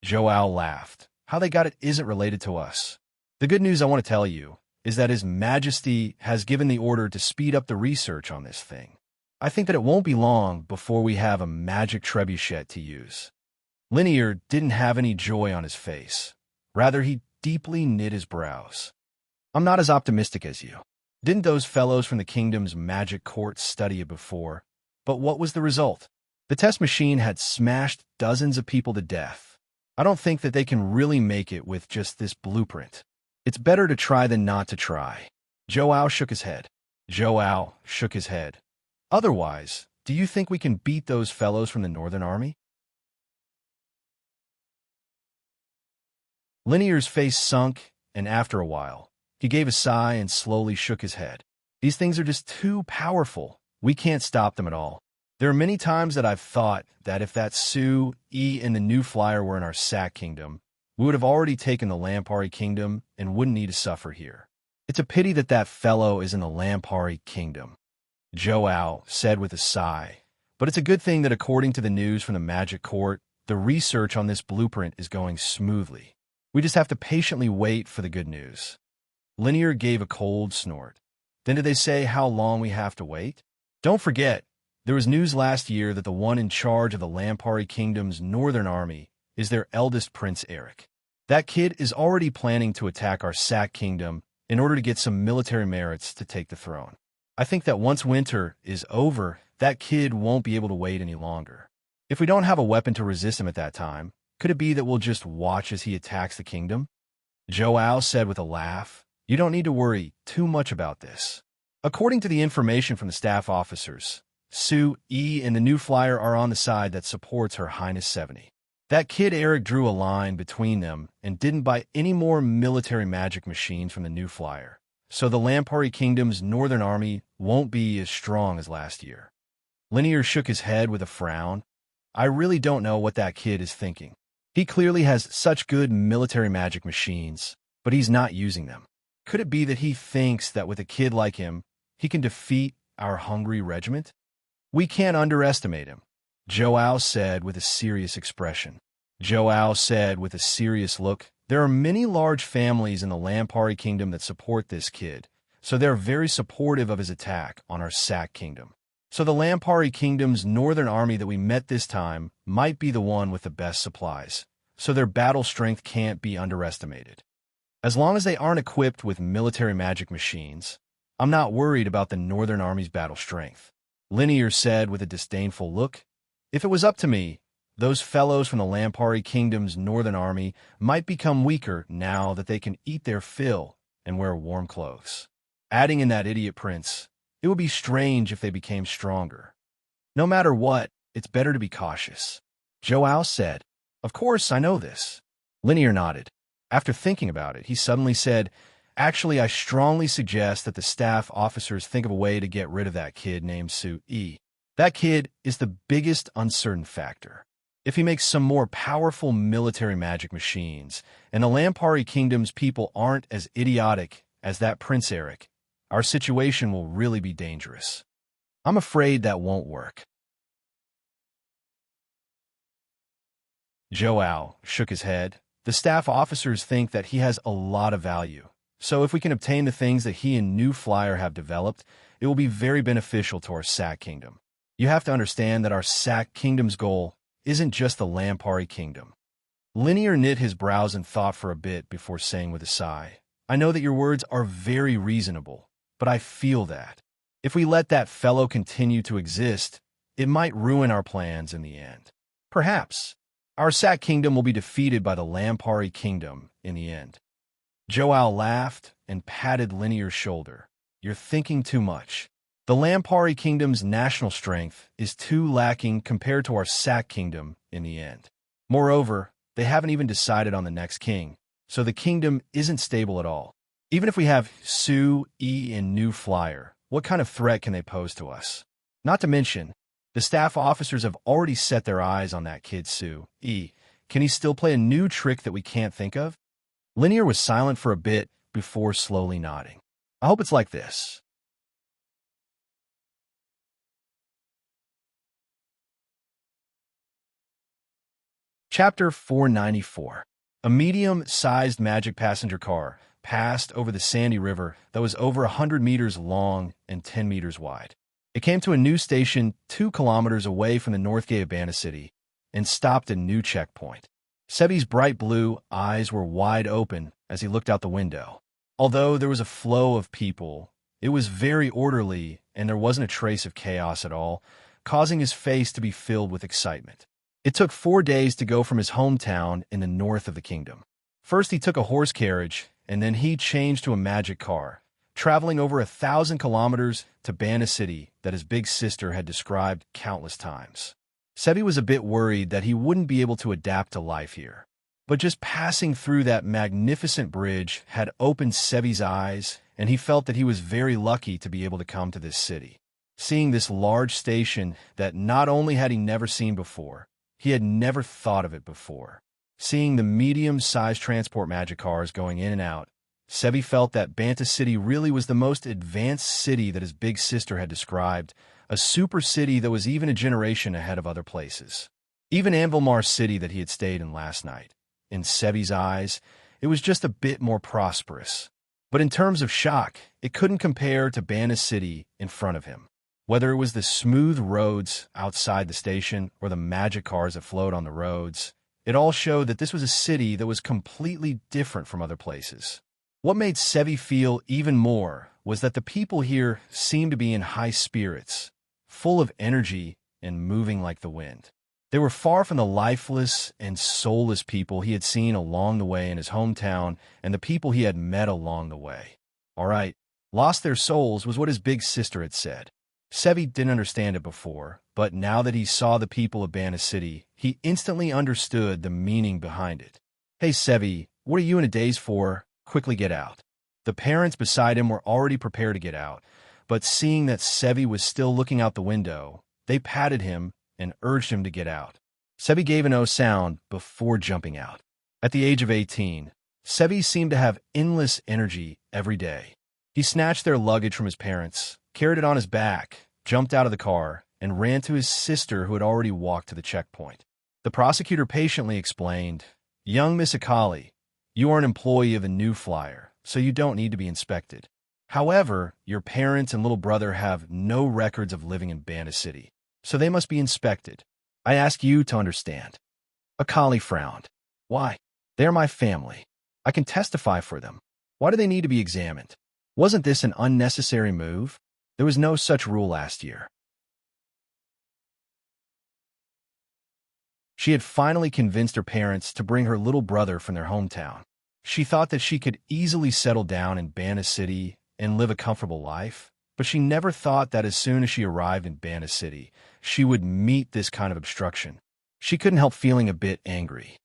Speaker 1: Joao laughed. How they got it isn't related to us. The good news I want to tell you is that His Majesty has given the order to speed up the research on this thing. I think that it won't be long before we have a magic trebuchet to use. Linear didn't have any joy on his face. Rather, he deeply knit his brows. I'm not as optimistic as you. Didn't those fellows from the kingdom's magic court study it before? But what was the result? The test machine had smashed dozens of people to death. I don't think that they can really make it with just this blueprint. It's better to try than not to try. Joao shook his head. Joao shook his head. Otherwise, do you think we can beat those fellows from the Northern Army? Linear's face sunk, and after a while, he gave a sigh and slowly shook his head. These things are just too powerful. We can't stop them at all. There are many times that I've thought that if that Su, E, and the new flyer were in our Sack Kingdom, we would have already taken the Lampari Kingdom and wouldn't need to suffer here. It's a pity that that fellow is in the Lampari Kingdom, Joao said with a sigh. But it's a good thing that according to the news from the Magic Court, the research on this blueprint is going smoothly. We just have to patiently wait for the good news. Linear gave a cold snort. Then did they say how long we have to wait? Don't forget, there was news last year that the one in charge of the Lampari Kingdom's northern army is their eldest Prince Eric. That kid is already planning to attack our Sack Kingdom in order to get some military merits to take the throne. I think that once winter is over, that kid won't be able to wait any longer. If we don't have a weapon to resist him at that time, could it be that we'll just watch as he attacks the kingdom? Joao said with a laugh. You don't need to worry too much about this. According to the information from the staff officers, Su, E, and the new flyer are on the side that supports Her Highness 70. That kid Eric drew a line between them and didn't buy any more military magic machines from the new flyer, so the Lampari Kingdom's northern army won't be as strong as last year. Linear shook his head with a frown. I really don't know what that kid is thinking. He clearly has such good military magic machines, but he's not using them. Could it be that he thinks that with a kid like him, he can defeat our hungry regiment? We can't underestimate him, Joao said with a serious expression. Joao said with a serious look, there are many large families in the Lampari Kingdom that support this kid, so they're very supportive of his attack on our Sack Kingdom. So the Lampari Kingdom's northern army that we met this time might be the one with the best supplies, so their battle strength can't be underestimated. As long as they aren't equipped with military magic machines, I'm not worried about the northern army's battle strength, Linear said with a disdainful look. If it was up to me, those fellows from the Lampari Kingdom's northern army might become weaker now that they can eat their fill and wear warm clothes. Adding in that idiot prince, it would be strange if they became stronger. No matter what, it's better to be cautious, Joao said. Of course, I know this. Linear nodded. After thinking about it, he suddenly said, actually, I strongly suggest that the staff officers think of a way to get rid of that kid named Su E. That kid is the biggest uncertain factor. If he makes some more powerful military magic machines, and the Lampari Kingdom's people aren't as idiotic as that Prince Eric, our situation will really be dangerous. I'm afraid that won't work. Joao shook his head. The staff officers think that he has a lot of value. So if we can obtain the things that he and New Flyer have developed, it will be very beneficial to our Sack Kingdom. You have to understand that our Sack Kingdom's goal isn't just the Lampari Kingdom. Linear knit his brows in thought for a bit before saying with a sigh, I know that your words are very reasonable, but I feel that if we let that fellow continue to exist, it might ruin our plans in the end. Perhaps our Sack Kingdom will be defeated by the Lampari Kingdom in the end. Joao laughed and patted Linear's shoulder. You're thinking too much. The Lampari Kingdom's national strength is too lacking compared to our Sack Kingdom in the end. Moreover, they haven't even decided on the next king, so the kingdom isn't stable at all. Even if we have Su, E, and New Flyer, what kind of threat can they pose to us? Not to mention, the staff officers have already set their eyes on that kid Su, E. Can he still play a new trick that we can't think of? Linear was silent for a bit before slowly nodding. I hope it's like this. Chapter 494. A medium-sized magic passenger car passed over the sandy river that was over 100 meters long and 10 meters wide. It came to a new station 2 kilometers away from the north gate of Bana City and stopped a new checkpoint. Sebi's bright blue eyes were wide open as he looked out the window. Although there was a flow of people, it was very orderly and there wasn't a trace of chaos at all, causing his face to be filled with excitement. It took 4 days to go from his hometown in the north of the kingdom. First he took a horse carriage, and then he changed to a magic car, traveling over 1,000 kilometers to Bana City that his big sister had described countless times. Sebi was a bit worried that he wouldn't be able to adapt to life here. But just passing through that magnificent bridge had opened Sebi's eyes, and he felt that he was very lucky to be able to come to this city. seeing this large station that not only had he never seen before, he had never thought of it before. Seeing the medium-sized transport magic cars going in and out, Sevi felt that Banta City really was the most advanced city that his big sister had described, a super city that was even a generation ahead of other places. Even Anvilmar City that he had stayed in last night. In Sevi's eyes, it was just a bit more prosperous. But in terms of shock, it couldn't compare to Banta City in front of him. Whether it was the smooth roads outside the station or the magic cars that flowed on the roads, it all showed that this was a city that was completely different from other places. What made Sevi feel even more was that the people here seemed to be in high spirits, full of energy and moving like the wind. They were far from the lifeless and soulless people he had seen along the way in his hometown and the people he had met along the way. All right, lost their souls was what his big sister had said. Sevi didn't understand it before, but now that he saw the people of Banta City, he instantly understood the meaning behind it. Hey Sevi, what are you in a daze for? Quickly get out. The parents beside him were already prepared to get out, but seeing that Sevi was still looking out the window, they patted him and urged him to get out. Sevi gave an "oh" sound before jumping out. At the age of 18, Sevi seemed to have endless energy every day. He snatched their luggage from his parents, carried it on his back, jumped out of the car, and ran to his sister who had already walked to the checkpoint. The prosecutor patiently explained, "Young Miss Akali, you are an employee of the New Flyer, so you don't need to be inspected. However, your parents and little brother have no records of living in Banta City, so they must be inspected. I ask you to understand." Akali frowned. "Why? They are my family. I can testify for them. Why do they need to be examined? Wasn't this an unnecessary move? There was no such rule last year." She had finally convinced her parents to bring her little brother from their hometown. She thought that she could easily settle down in Banta City and live a comfortable life, but she never thought that as soon as she arrived in Banta City, she would meet this kind of obstruction. She couldn't help feeling a bit angry.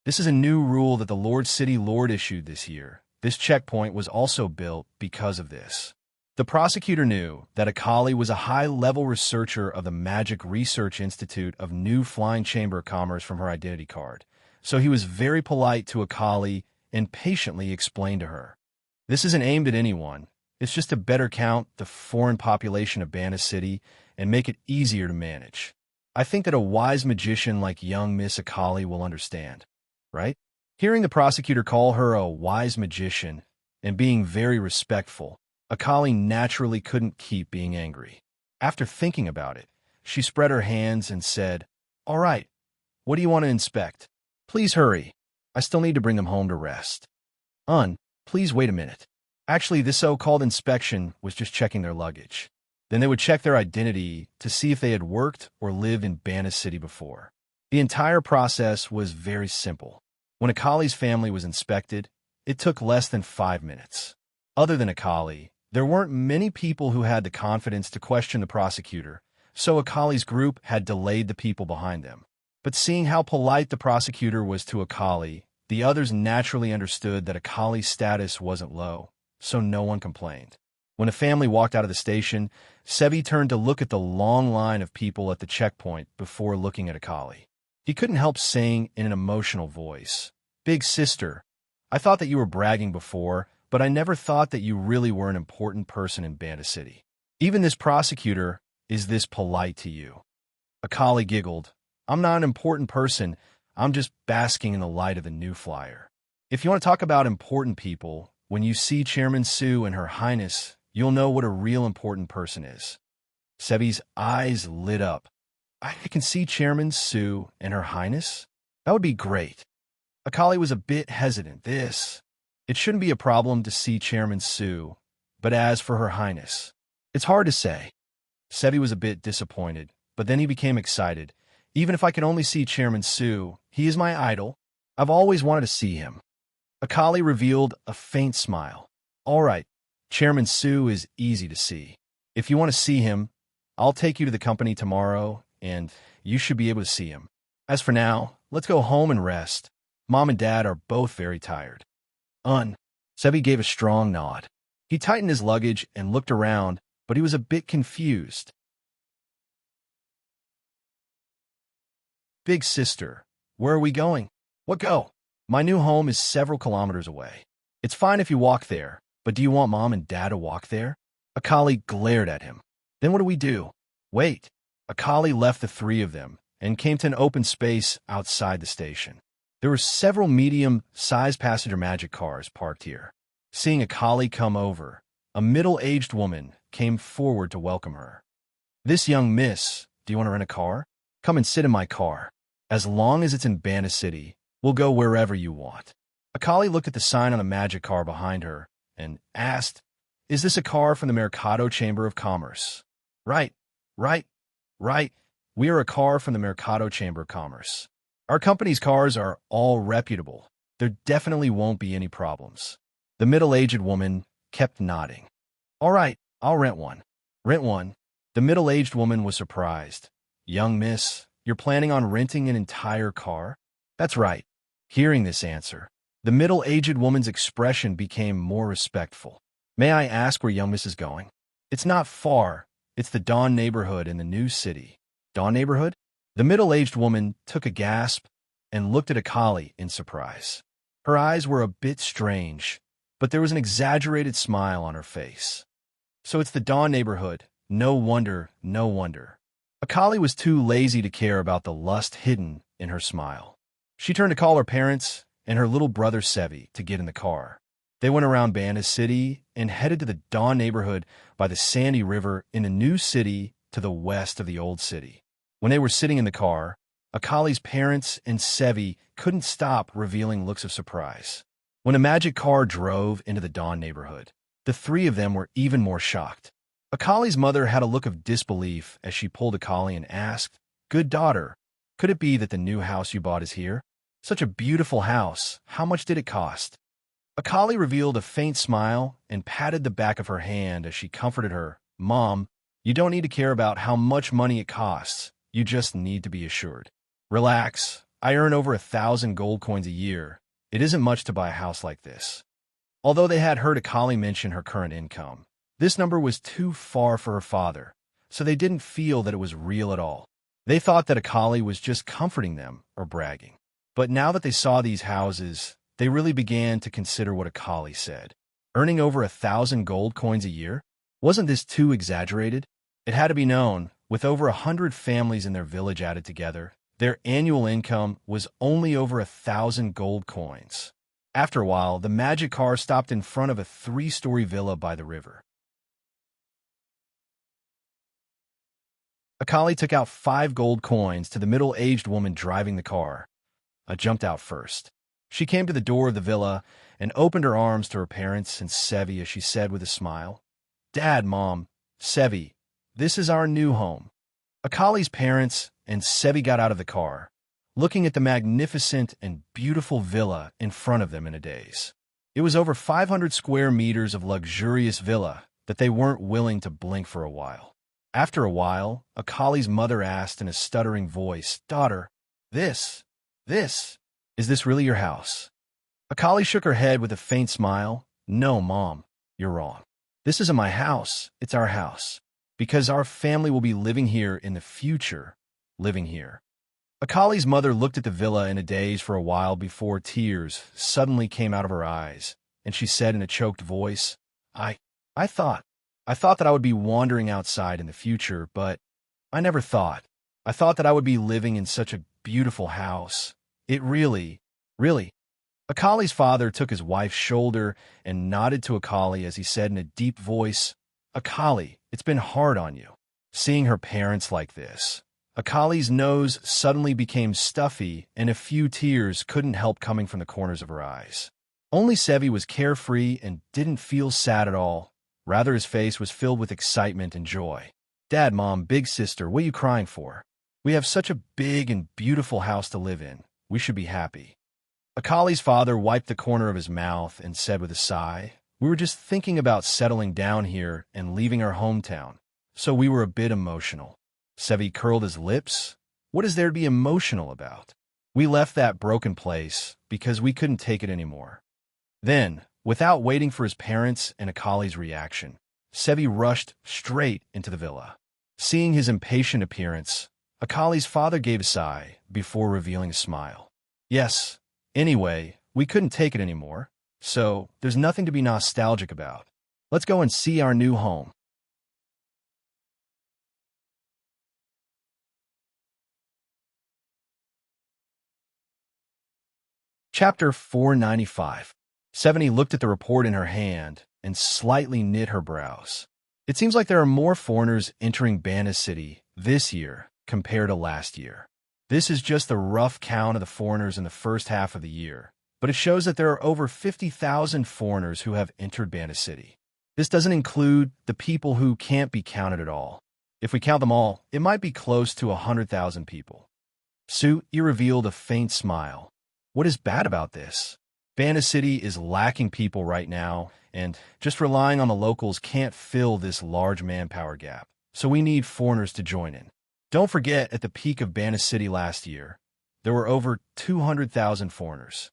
Speaker 1: This is a new rule that the Lord City Lord issued this year. This checkpoint was also built because of this. The prosecutor knew that Akali was a high-level researcher of the Magic Research Institute of New Flying Chamber of Commerce from her identity card, so he was very polite to Akali and patiently explained to her. This isn't aimed at anyone. It's just to better count the foreign population of Banta City and make it easier to manage. I think that a wise magician like young Miss Akali will understand, right? Hearing the prosecutor call her a wise magician and being very respectful, Akali naturally couldn't keep being angry. After thinking about it, she spread her hands and said, "All right, what do you want to inspect? Please hurry. I still need to bring them home to rest." Please wait a minute. Actually, this so-called inspection was just checking their luggage. Then they would check their identity to see if they had worked or lived in Banta City before. The entire process was very simple. When Akali's family was inspected, it took less than 5 minutes. Other than Akali, there weren't many people who had the confidence to question the prosecutor, so Akali's group had delayed the people behind them. But seeing how polite the prosecutor was to Akali, the others naturally understood that Akali's status wasn't low, so no one complained. When the family walked out of the station, Sevi turned to look at the long line of people at the checkpoint before looking at Akali. He couldn't help saying in an emotional voice, "Big sister, I thought that you were bragging before, but I never thought that you really were an important person in Banta City. Even this prosecutor is this polite to you." Akali giggled. "I'm not an important person. I'm just basking in the light of the New Flyer. If you want to talk about important people, when you see Chairman Sue and Her Highness, you'll know what a real important person is." Sevi's eyes lit up. "I can see Chairman Sue and Her Highness? That would be great." Akali was a bit hesitant. It shouldn't be a problem to see Chairman Sue, but as for Her Highness, it's hard to say. Sevi was a bit disappointed, but then he became excited. "Even if I could only see Chairman Sue, he is my idol. I've always wanted to see him." Akali revealed a faint smile. "All right, Chairman Sue is easy to see. If you want to see him, I'll take you to the company tomorrow, and you should be able to see him. As for now, let's go home and rest. Mom and Dad are both very tired." Sevi gave a strong nod. He tightened his luggage and looked around, but he was a bit confused. Big sister, where are we going? What go? My new home is several kilometers away. It's fine if you walk there, but do you want mom and dad to walk there? Akali glared at him. Then what do we do? Wait. Akali left the three of them and came to an open space outside the station. There were several medium-sized passenger magic cars parked here. Seeing Akali come over, a middle-aged woman came forward to welcome her. This young miss, do you want to rent a car? Come and sit in my car. As long as it's in Bana City, we'll go wherever you want. Akali looked at the sign on the magic car behind her and asked, is this a car from the Mercado Chamber of Commerce? Right. We are a car from the Mercado Chamber of Commerce. Our company's cars are all reputable. There definitely won't be any problems. The middle-aged woman kept nodding. All right, I'll rent one. Rent one. The middle-aged woman was surprised. Young miss, you're planning on renting an entire car? That's right. Hearing this answer, the middle-aged woman's expression became more respectful. May I ask where young miss is going? It's not far. It's the Dawn neighborhood in the new city. Dawn neighborhood? The middle-aged woman took a gasp and looked at Akali in surprise. Her eyes were a bit strange, but there was an exaggerated smile on her face. So it's the Dawn neighborhood. No wonder. Akali was too lazy to care about the lust hidden in her smile. She turned to call her parents and her little brother Sevi to get in the car. They went around Bana City and headed to the Dawn neighborhood by the Sandy River in a new city to the west of the old city. When they were sitting in the car, Akali's parents and Sevi couldn't stop revealing looks of surprise. When a magic car drove into the Dawn neighborhood, the three of them were even more shocked. Akali's mother had a look of disbelief as she pulled Akali and asked, "Good daughter, could it be that the new house you bought is here? Such a beautiful house. How much did it cost?" Akali revealed a faint smile and patted the back of her hand as she comforted her. "Mom, you don't need to care about how much money it costs. You just need to be assured. Relax. I earn over 1,000 gold coins a year. It isn't much to buy a house like this." Although they had heard Akali mention her current income, this number was too far for her father, so they didn't feel that it was real at all. They thought that Akali was just comforting them or bragging. But now that they saw these houses, they really began to consider what Akali said. Earning over 1,000 gold coins a year? Wasn't this too exaggerated? It had to be known, with over 100 families in their village added together, their annual income was only over 1,000 gold coins. After a while, the magic car stopped in front of a 3-story villa by the river. Akali took out 5 gold coins to the middle-aged woman driving the car. I jumped out first. She came to the door of the villa and opened her arms to her parents and Sevi as she said with a smile, "Dad, Mom, Sevi, this is our new home." Akali's parents and Sevi got out of the car, looking at the magnificent and beautiful villa in front of them in a daze. It was over 500 square meters of luxurious villa that they weren't willing to blink for a while. After a while, Akali's mother asked in a stuttering voice, "Daughter, is this really your house?" Akali shook her head with a faint smile. "No, Mom, you're wrong. This isn't my house, it's our house. Because our family will be living here in the future, living here." Akali's mother looked at the villa in a daze for a while before tears suddenly came out of her eyes, and she said in a choked voice, I thought that I would be wandering outside in the future, but I never thought. I thought that I would be living in such a beautiful house. It really. Akali's father took his wife's shoulder and nodded to Akali as he said in a deep voice, "Akali, it's been hard on you." Seeing her parents like this, Akali's nose suddenly became stuffy and a few tears couldn't help coming from the corners of her eyes. Only Sevi was carefree and didn't feel sad at all. Rather, his face was filled with excitement and joy. "Dad, Mom, big sister, what are you crying for? We have such a big and beautiful house to live in. We should be happy." Akali's father wiped the corner of his mouth and said with a sigh, "We were just thinking about settling down here and leaving our hometown, so we were a bit emotional." Sevi curled his lips. "What is there to be emotional about? We left that broken place because we couldn't take it anymore." Then, without waiting for his parents and Akali's reaction, Sevi rushed straight into the villa. Seeing his impatient appearance, Akali's father gave a sigh before revealing a smile. Yes. Anyway, we couldn't take it anymore, so there's nothing to be nostalgic about. Let's go and see our new home. Chapter 495. 70 looked at the report in her hand and slightly knit her brows. It seems like there are more foreigners entering Bana City this year compared to last year. This is just the rough count of the foreigners in the first half of the year, but it shows that there are over 50,000 foreigners who have entered Bana City. This doesn't include the people who can't be counted at all. If we count them all, it might be close to 100,000 people. Sue revealed a faint smile. What is bad about this? Bana City is lacking people right now, and just relying on the locals can't fill this large manpower gap, so we need foreigners to join in. Don't forget, at the peak of Bana City last year, there were over 200,000 foreigners.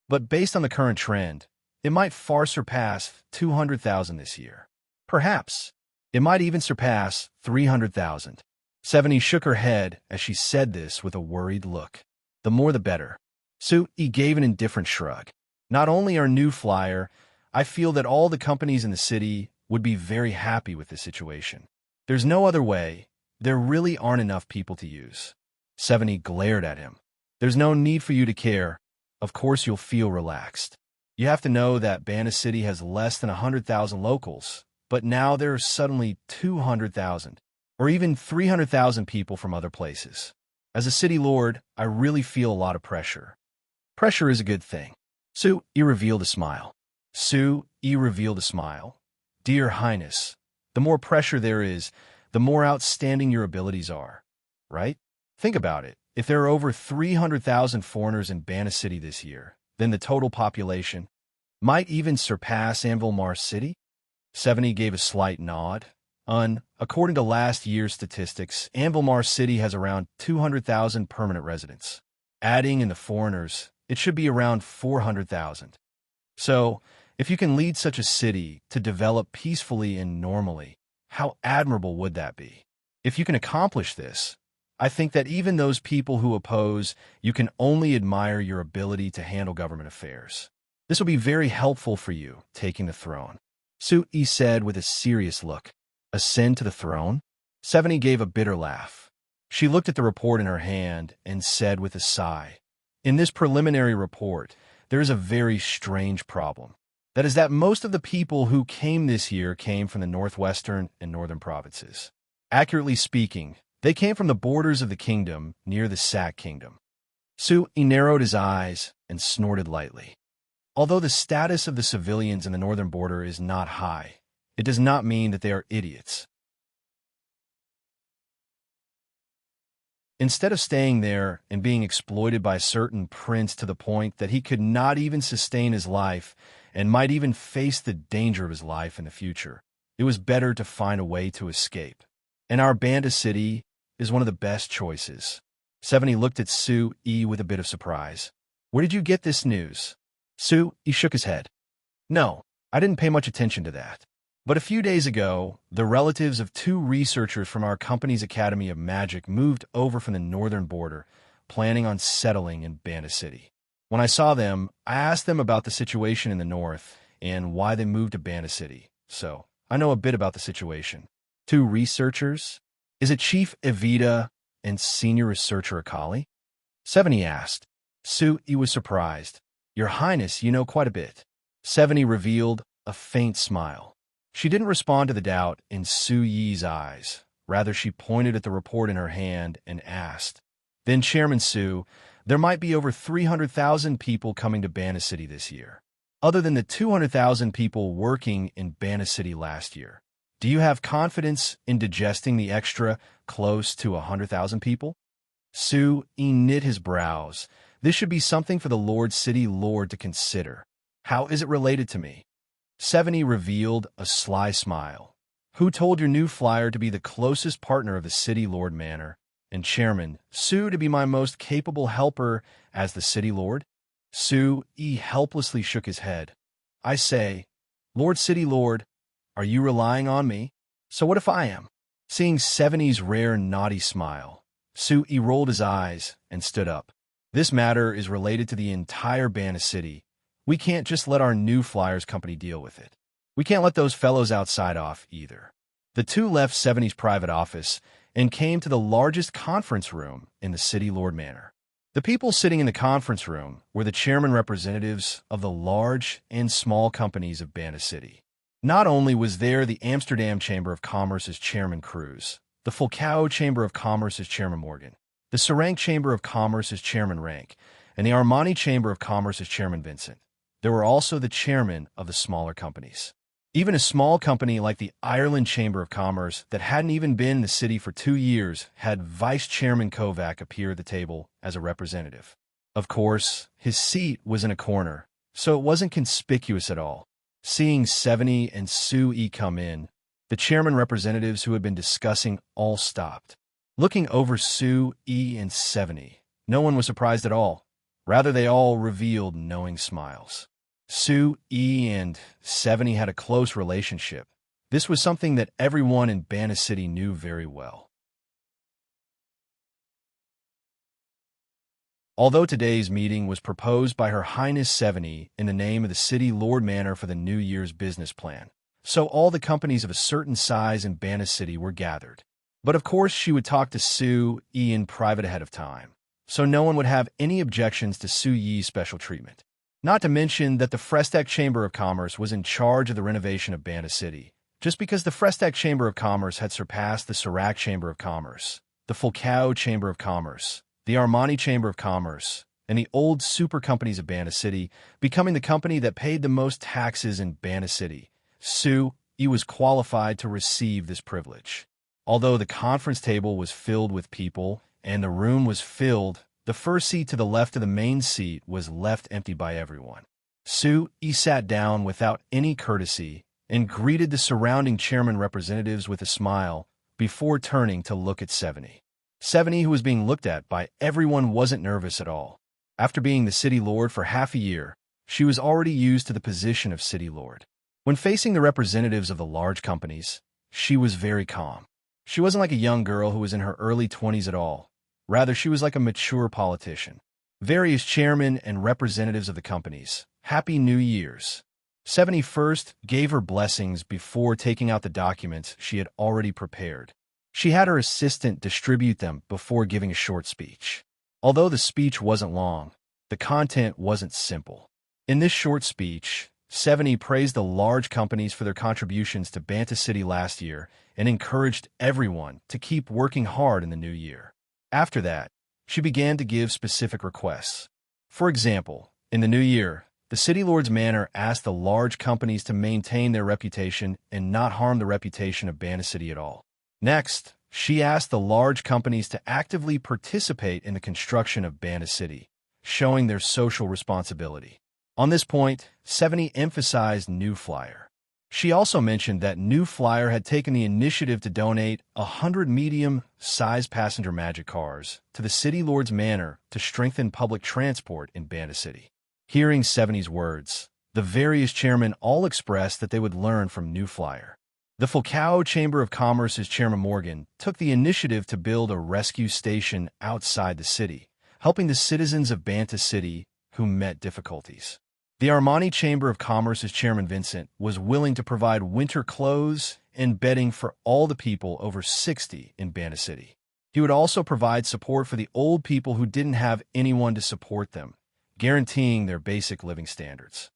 Speaker 1: But based on the current trend, it might far surpass 200,000 this year. Perhaps. It might even surpass 300,000. 70 shook her head as she said this with a worried look. The more the better. Sue gave an indifferent shrug. Not only our new flyer, I feel that all the companies in the city would be very happy with this situation. There's no other way. There really aren't enough people to use. 70 glared at him. There's no need for you to care. Of course you'll feel relaxed. You have to know that Bana City has less than 100,000 locals, but now there are suddenly 200,000, or even 300,000 people from other places. As a city lord, I really feel a lot of pressure. Pressure is a good thing. Sue revealed a smile. Dear Highness, the more pressure there is, the more outstanding your abilities are, right? Think about it. If there are over 300,000 foreigners in Bana City this year, then the total population might even surpass Anvilmar City? 70 gave a slight nod. According to last year's statistics, Anvilmar City has around 200,000 permanent residents. Adding in the foreigners, it should be around 400,000. So, if you can lead such a city to develop peacefully and normally, how admirable would that be? If you can accomplish this, I think that even those people who oppose you can only admire your ability to handle government affairs. This will be very helpful for you, taking the throne. Sue said with a serious look. Ascend to the throne? 70 gave a bitter laugh. She looked at the report in her hand and said with a sigh, in this preliminary report, there is a very strange problem. That is that most of the people who came this year came from the northwestern and northern provinces. Accurately speaking, they came from the borders of the kingdom near the Sac Kingdom. Sue narrowed his eyes and snorted lightly. Although the status of the civilians in the northern border is not high, it does not mean that they are idiots. Instead of staying there and being exploited by a certain prince to the point that he could not even sustain his life and might even face the danger of his life in the future, it was better to find a way to escape. And our Bana City is one of the best choices. 70 looked at Sue with a bit of surprise. Where did you get this news? Sue shook his head. No, I didn't pay much attention to that. But a few days ago, the relatives of 2 researchers from our company's Academy of Magic moved over from the northern border, planning on settling in Bana City. When I saw them, I asked them about the situation in the north and why they moved to Bana City, so I know a bit about the situation. 2 researchers? Is it Chief Evita and Senior Researcher Akali? 70 asked. Sue was surprised. Your Highness, you know quite a bit. 70 revealed a faint smile. She didn't respond to the doubt in Suyi's eyes. Rather, she pointed at the report in her hand and asked, Then, Chairman Sue, there might be over 300,000 people coming to Bana City this year, other than the 200,000 people working in Bana City last year. Do you have confidence in digesting the extra close to 100,000 people? Sue knit his brows. This should be something for the Lord City Lord to consider. How is it related to me? 70 revealed a sly smile. Who told your new flyer to be the closest partner of the City Lord Manor, and Chairman Sue to be my most capable helper as the City Lord? Sue helplessly shook his head. I say, Lord City Lord, are you relying on me? So what if I am? Seeing 70's rare naughty smile, Sue rolled his eyes and stood up. This matter is related to the entire Bana City. We can't just let our new flyers company deal with it. We can't let those fellows outside off either. The two left 70's private office and came to the largest conference room in the City Lord Manor. The people sitting in the conference room were the chairman representatives of the large and small companies of Bana City. Not only was there the Amsterdam Chamber of Commerce's Chairman Cruz, the Fulcao Chamber of Commerce's Chairman Morgan, the Serene Chamber of Commerce's Chairman Rank, and the Armani Chamber of Commerce's Chairman Vincent. There were also the chairmen of the smaller companies. Even a small company like the Ireland Chamber of Commerce that hadn't even been in the city for 2 years had Vice Chairman Kovac appear at the table as a representative. Of course, his seat was in a corner, so it wasn't conspicuous at all. Seeing 70 and Sue come in, the chairman representatives who had been discussing all stopped. Looking over Sue and 70, no one was surprised at all. Rather, they all revealed knowing smiles. Sue and 70 had a close relationship. This was something that everyone in Bana City knew very well. Although today's meeting was proposed by Her Highness 70 in the name of the City Lord Manor for the New Year's business plan, so all the companies of a certain size in Bana City were gathered. But of course she would talk to Sue in private ahead of time, so no one would have any objections to Sue Yi's special treatment. Not to mention that the Frestac Chamber of Commerce was in charge of the renovation of Bana City, just because the Frestac Chamber of Commerce had surpassed the Serac Chamber of Commerce, the Fulcao Chamber of Commerce, the Armani Chamber of Commerce, and the old super companies of Bana City, becoming the company that paid the most taxes in Bana City. Sue was qualified to receive this privilege. Although the conference table was filled with people and the room was filled, the first seat to the left of the main seat was left empty by everyone. Sue sat down without any courtesy and greeted the surrounding chairman representatives with a smile before turning to look at 70. 70, who was being looked at by everyone, wasn't nervous at all. After being the city lord for half a year, she was already used to the position of city lord. When facing the representatives of the large companies, she was very calm. She wasn't like a young girl who was in her early 20s at all. Rather, she was like a mature politician. Various chairmen and representatives of the companies, Happy New Year's. 70 first gave her blessings before taking out the documents she had already prepared. She had her assistant distribute them before giving a short speech. Although the speech wasn't long, the content wasn't simple. In this short speech, 70 praised the large companies for their contributions to Bana City last year and encouraged everyone to keep working hard in the new year. After that, she began to give specific requests. For example, in the new year, the City Lord's Manor asked the large companies to maintain their reputation and not harm the reputation of Bana City at all. Next, she asked the large companies to actively participate in the construction of Bana City, showing their social responsibility. On this point, 70 emphasized New Flyer. She also mentioned that New Flyer had taken the initiative to donate 100 medium-sized passenger magic cars to the City Lord's Manor to strengthen public transport in Bana City. Hearing 70's words, the various chairmen all expressed that they would learn from New Flyer. The Fulcao Chamber of Commerce's Chairman Morgan took the initiative to build a rescue station outside the city, helping the citizens of Bana City who met difficulties. The Armani Chamber of Commerce's Chairman Vincent was willing to provide winter clothes and bedding for all the people over 60 in Bana City. He would also provide support for the old people who didn't have anyone to support them, guaranteeing their basic living standards.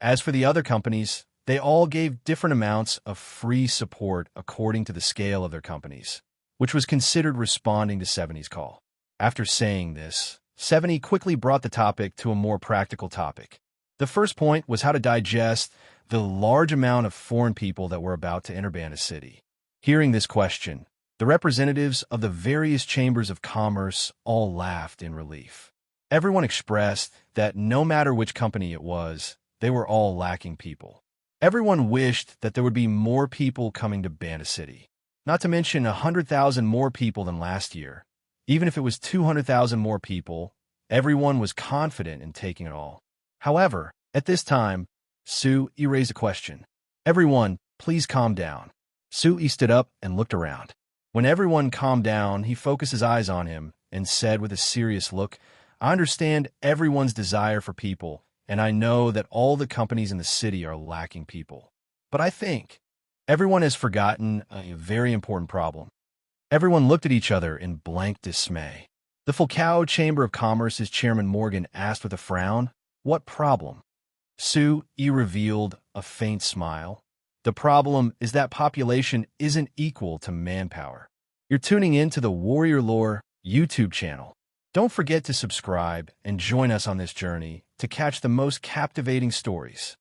Speaker 1: As for the other companies, they all gave different amounts of free support according to the scale of their companies, which was considered responding to 70's call. After saying this, 70 quickly brought the topic to a more practical topic. The first point was how to digest the large amount of foreign people that were about to enter Bana City. Hearing this question, the representatives of the various chambers of commerce all laughed in relief. Everyone expressed that no matter which company it was, they were all lacking people. Everyone wished that there would be more people coming to Bana City, not to mention 100,000 more people than last year. Even if it was 200,000 more people, everyone was confident in taking it all. However, at this time, Sue raised a question. Everyone, please calm down. Sui stood up and looked around. When everyone calmed down, he focused his eyes on him and said with a serious look, I understand everyone's desire for people, and I know that all the companies in the city are lacking people. But I think everyone has forgotten a very important problem. Everyone looked at each other in blank dismay. The Fulcao Chamber of Commerce's Chairman Morgan asked with a frown, What problem? Sui revealed a faint smile. The problem is that population isn't equal to manpower. You're tuning in to the Warrior Lore YouTube channel. Don't forget to subscribe and join us on this journey to catch the most captivating stories.